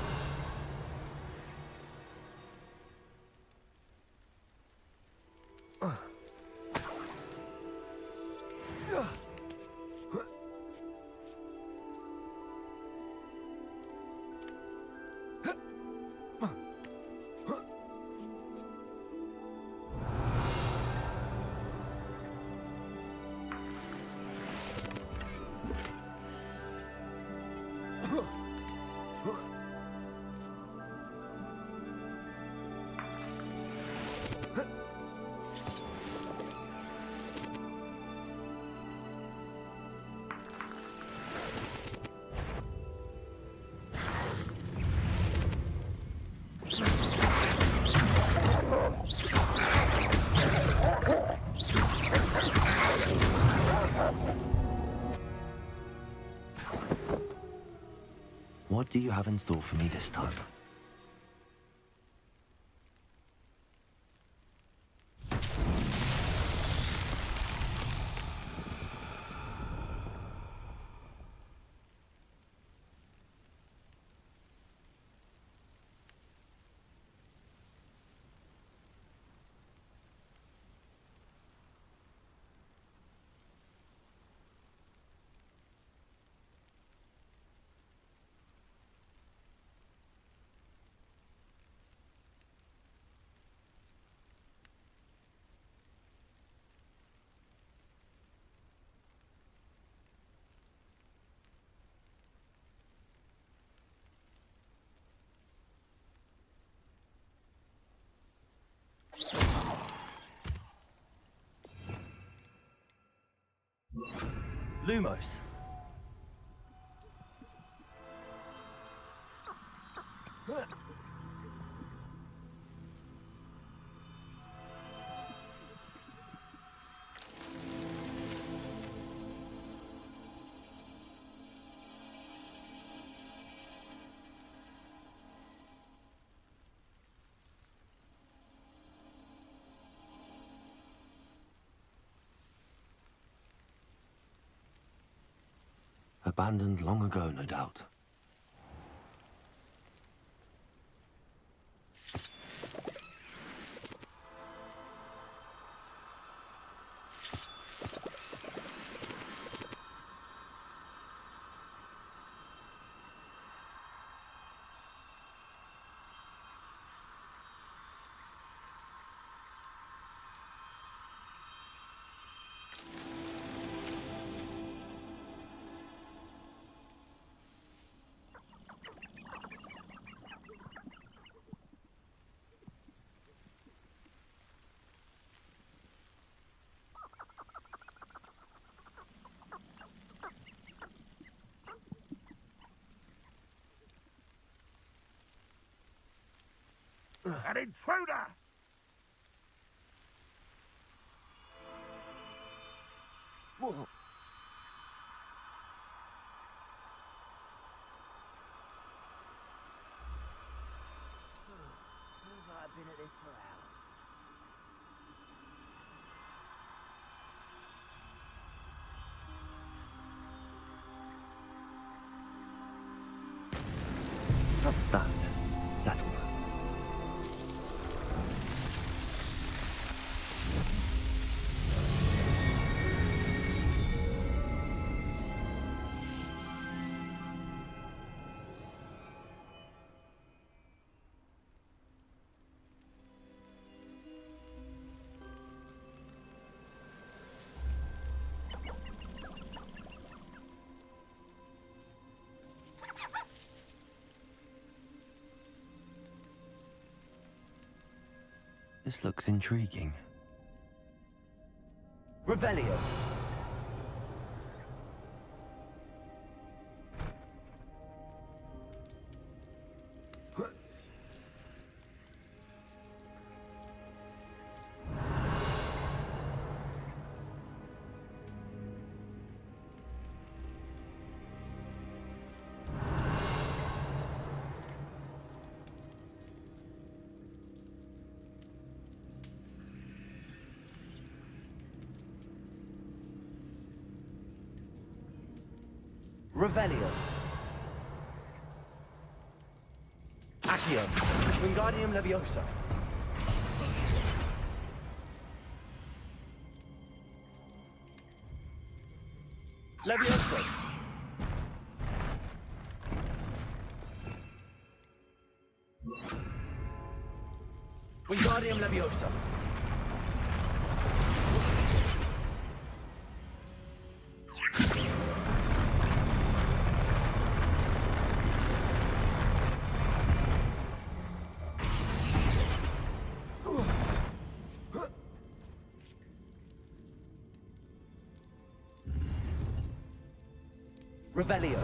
What do you have in store for me this time? Lumos. Abandoned long ago, no doubt. An intruder! Whoa. Feels like I've been at this for hours. That's that. Settled. This looks intriguing. Revelio. Revelio. Accio. Wingardium Leviosa. Leviosa. Wingardium Leviosa. Revelio.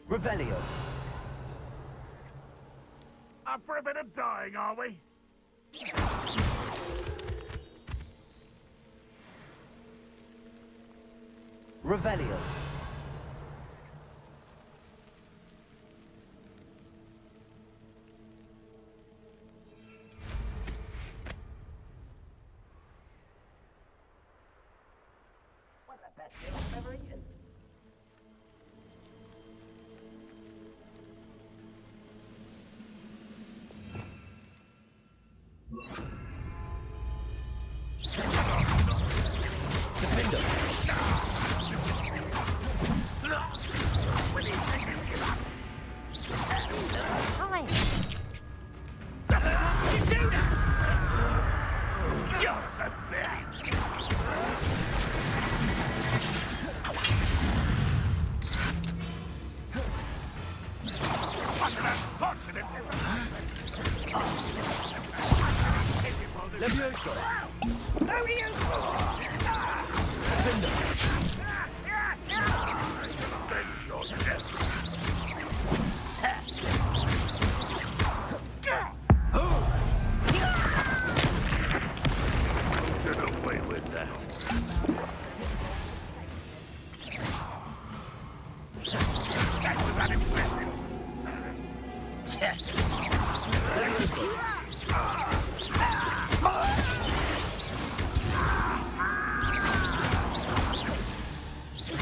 Revelio. Up for a bit of dying, are we? Revelio. One of the best meals I've ever eaten.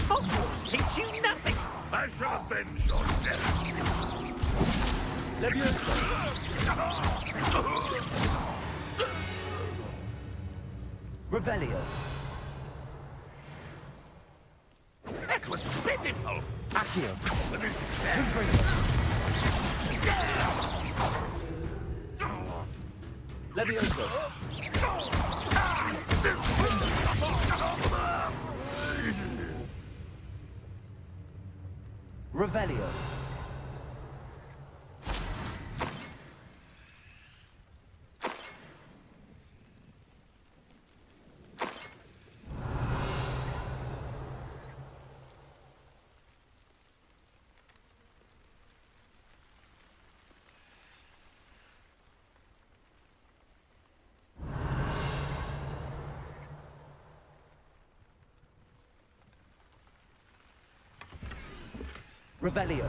Hogwarts teach you nothing! I shall avenge your death! Revelio. That was pitiful! Accio. But this is sad. Levioso. Revelio. Revelio.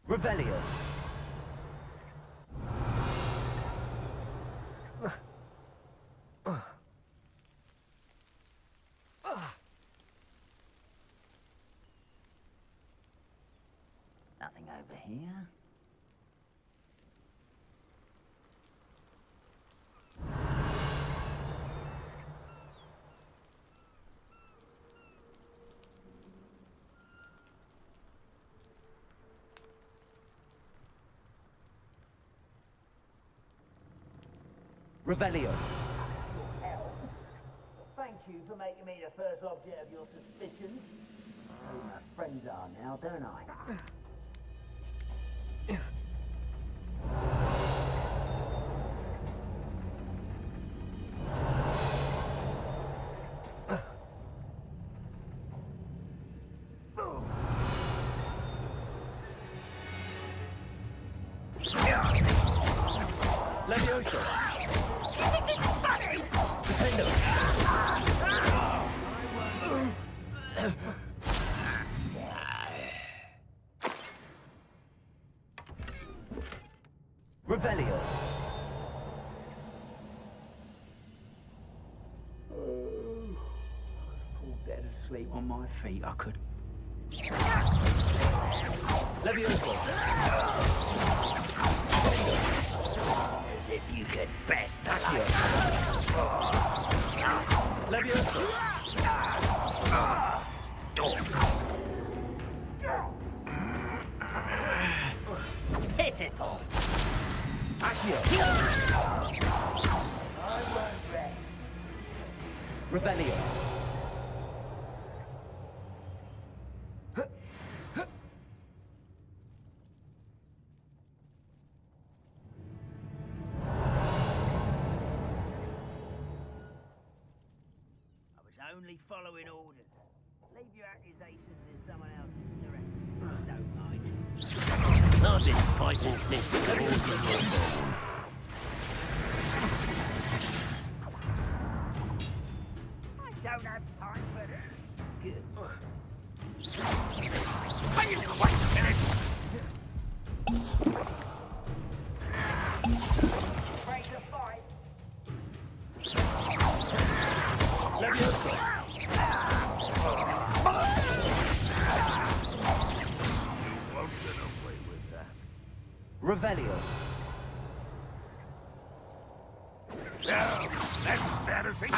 Revelio. Nothing over here. Revelio. Thank you for making me the first object of your suspicions. I know who my friends are now, don't I? Levioso. You think this is funny? Defendo. Revelio. Fall dead asleep on my feet, I could. Levioso. as if you could best the Accio. Levioso. Pitiful. Accio. Revelio. Only following orders. Leave your accusations in someone else's direction. Don't mind. I've been fighting since the wars were born. I don't have time for this. Good. Wait a minute! Break the fight. Levioso. Revelio. No, that's embarrassing.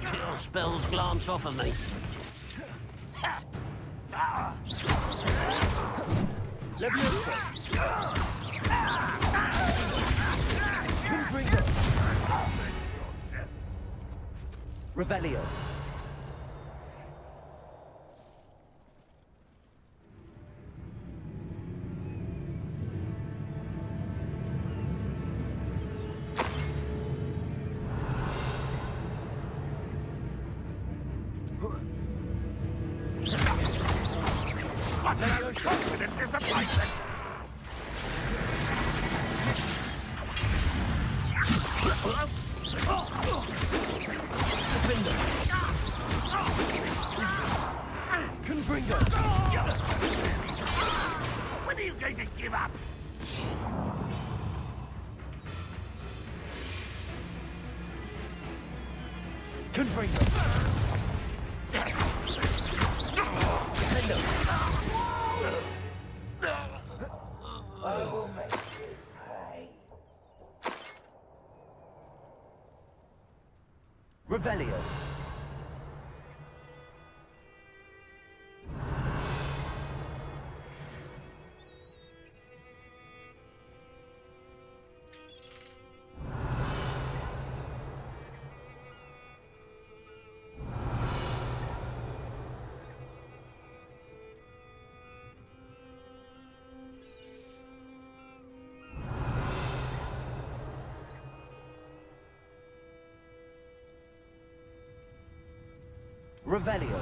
Your spells glance off of me. Levioso. Revelio. What an unfortunate disappointment! Confringo. When are you going to give up? Confringo. I will make you pay. Revelio. Revelio.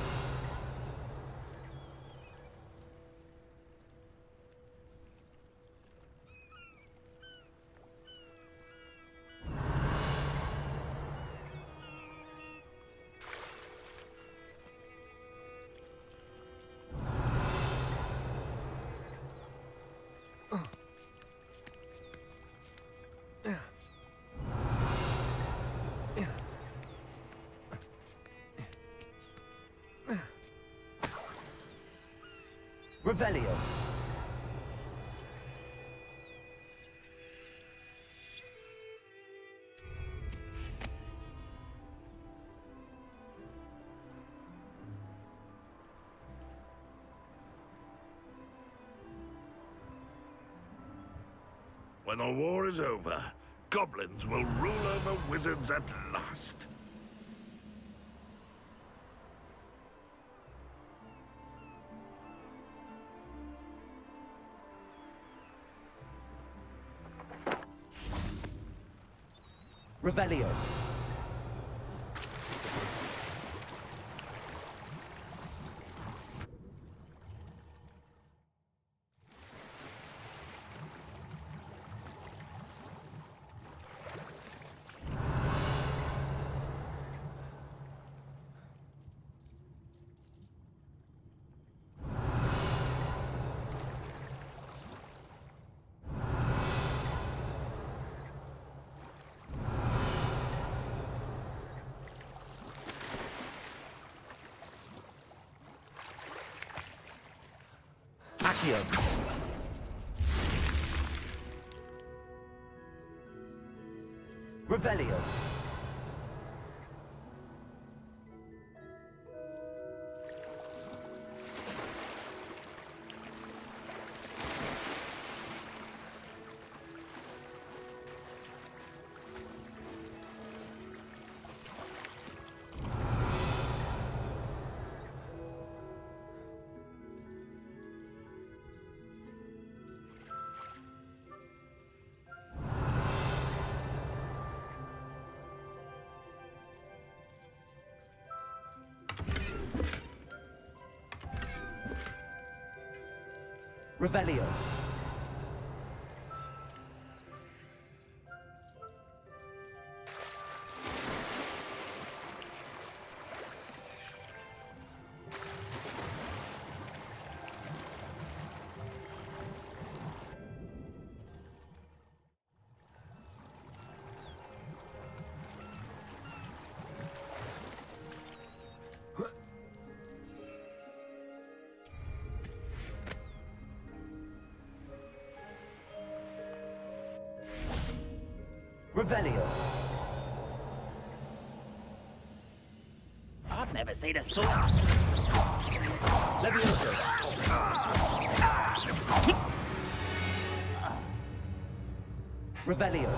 Revelio. When the war is over, goblins will rule over wizards at last. Revelio. Accio. Revelio. Revelio. Revelio. I've never seen a sword. Levioso. Revelio.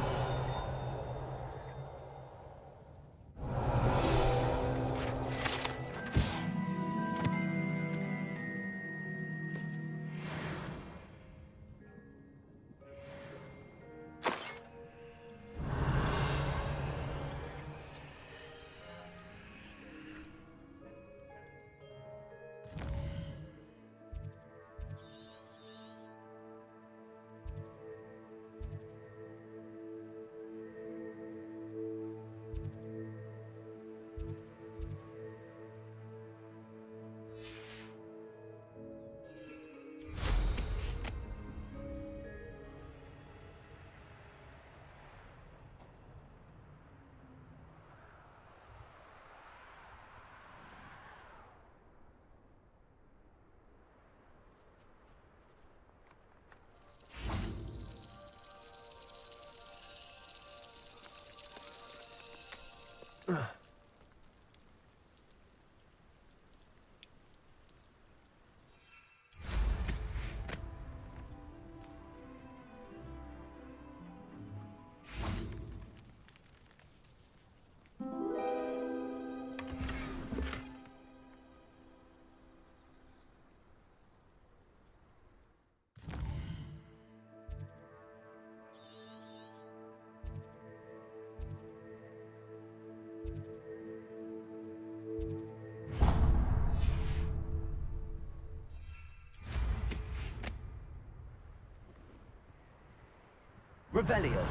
Revelio.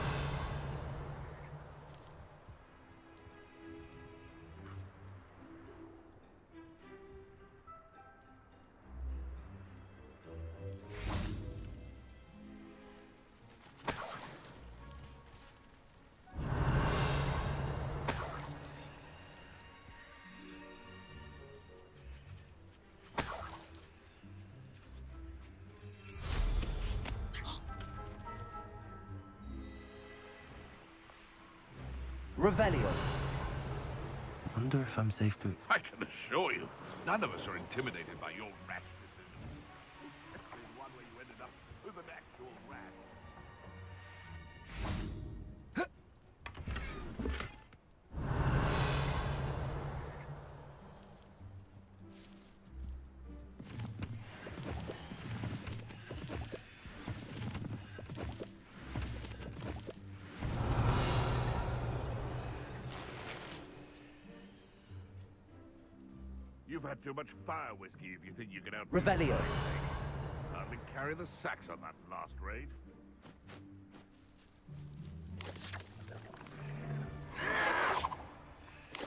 Revelio. Wonder if I'm safe to I can assure you, none of us are intimidated by your rash decision. Especially the one where you ended up with an actual rat. You've had too much fire whiskey if you think you can out. Revelio. Hardly carry the sacks on that last raid.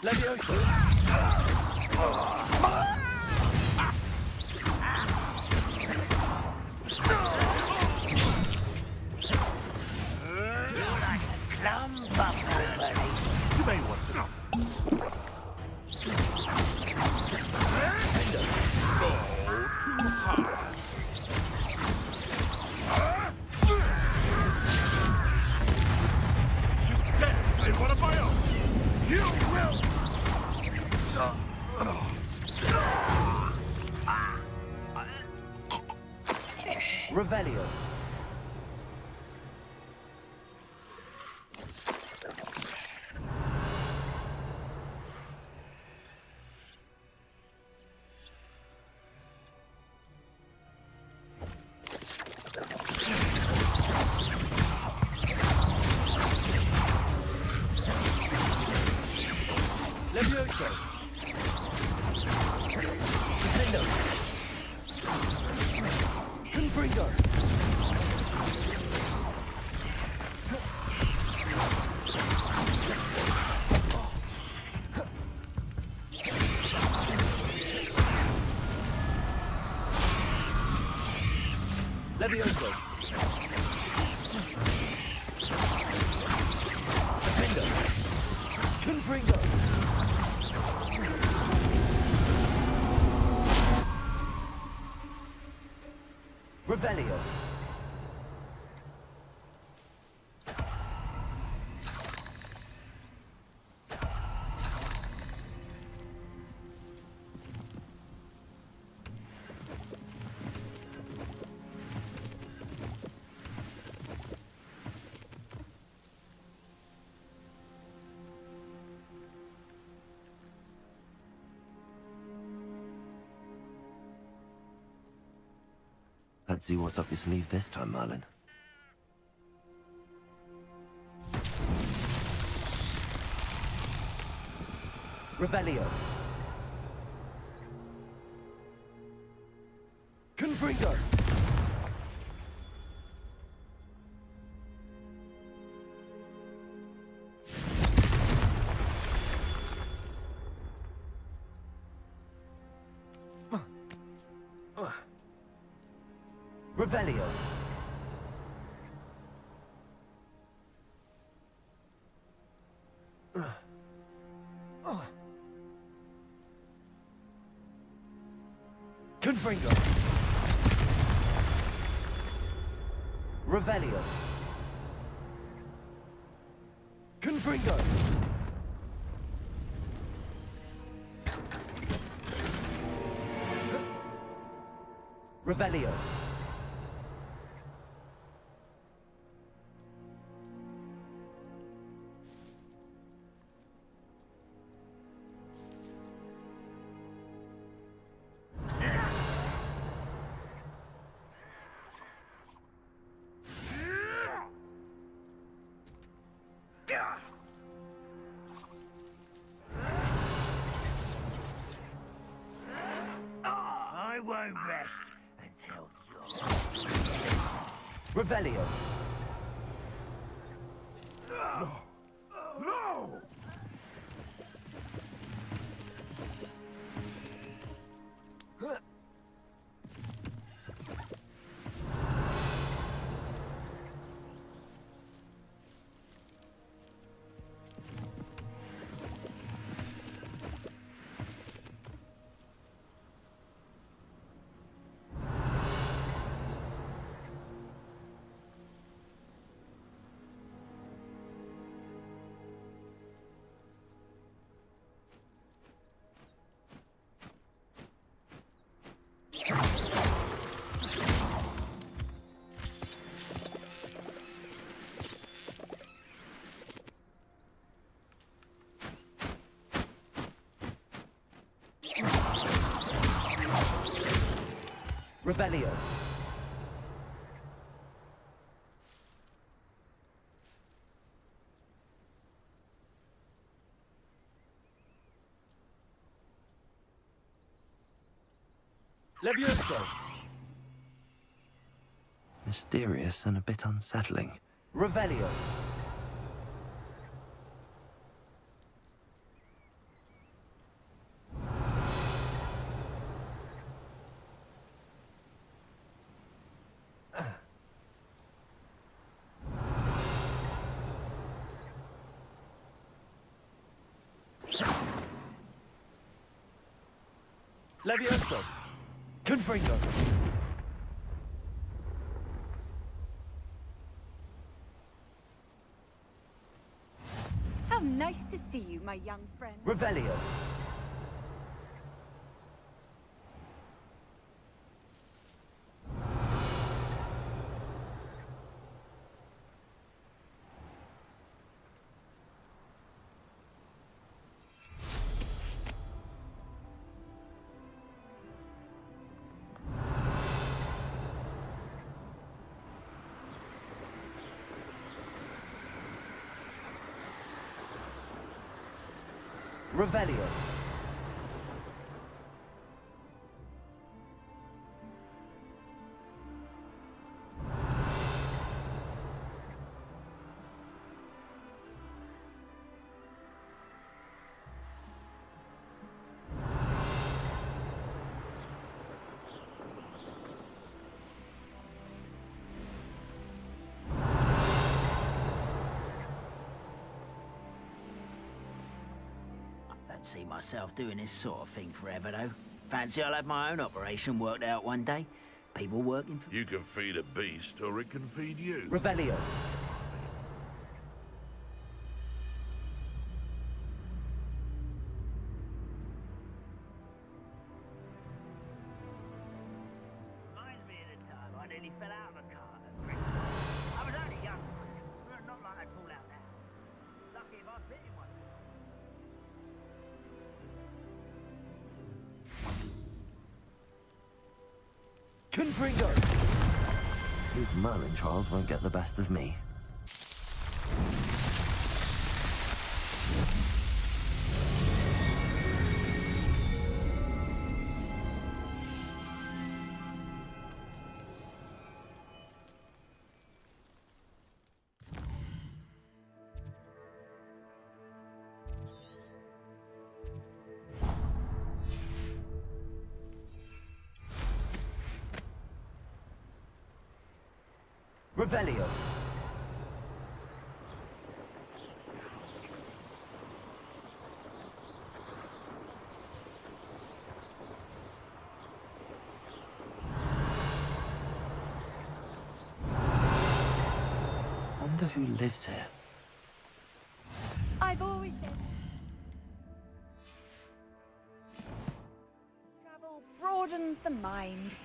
Levioso. Like a clump of blueberries. You may want to know. Too hard. You dare slay one of Revelio. Levioso. Defendo. Confringo. Levioso. Defendo. Confringo. Revelio. Let's see what's up your sleeve this time, Merlin. Revelio. Confringo. Revelio. Confringo. Revelio. Confringo. Revelio. I won't rest until Revelio. No! No! Revelio. Levioso. Mysterious and a bit unsettling. Revelio. Levioso. Confringo. How nice to see you, my young friend. Revelio. Revelio. Don't see myself doing this sort of thing forever, though. Fancy I'll have my own operation worked out one day. People working for... You can feed a beast, or it can feed you. Revelio. Reminds me of the time I nearly fell out of a cart at Christmas. I was only young, not like I'd fall out now. Lucky if I fit in one. Confringo. His Merlin trials won't get the best of me. Revelio. Wonder who lives here. I've always said travel broadens the mind.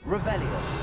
Revelio.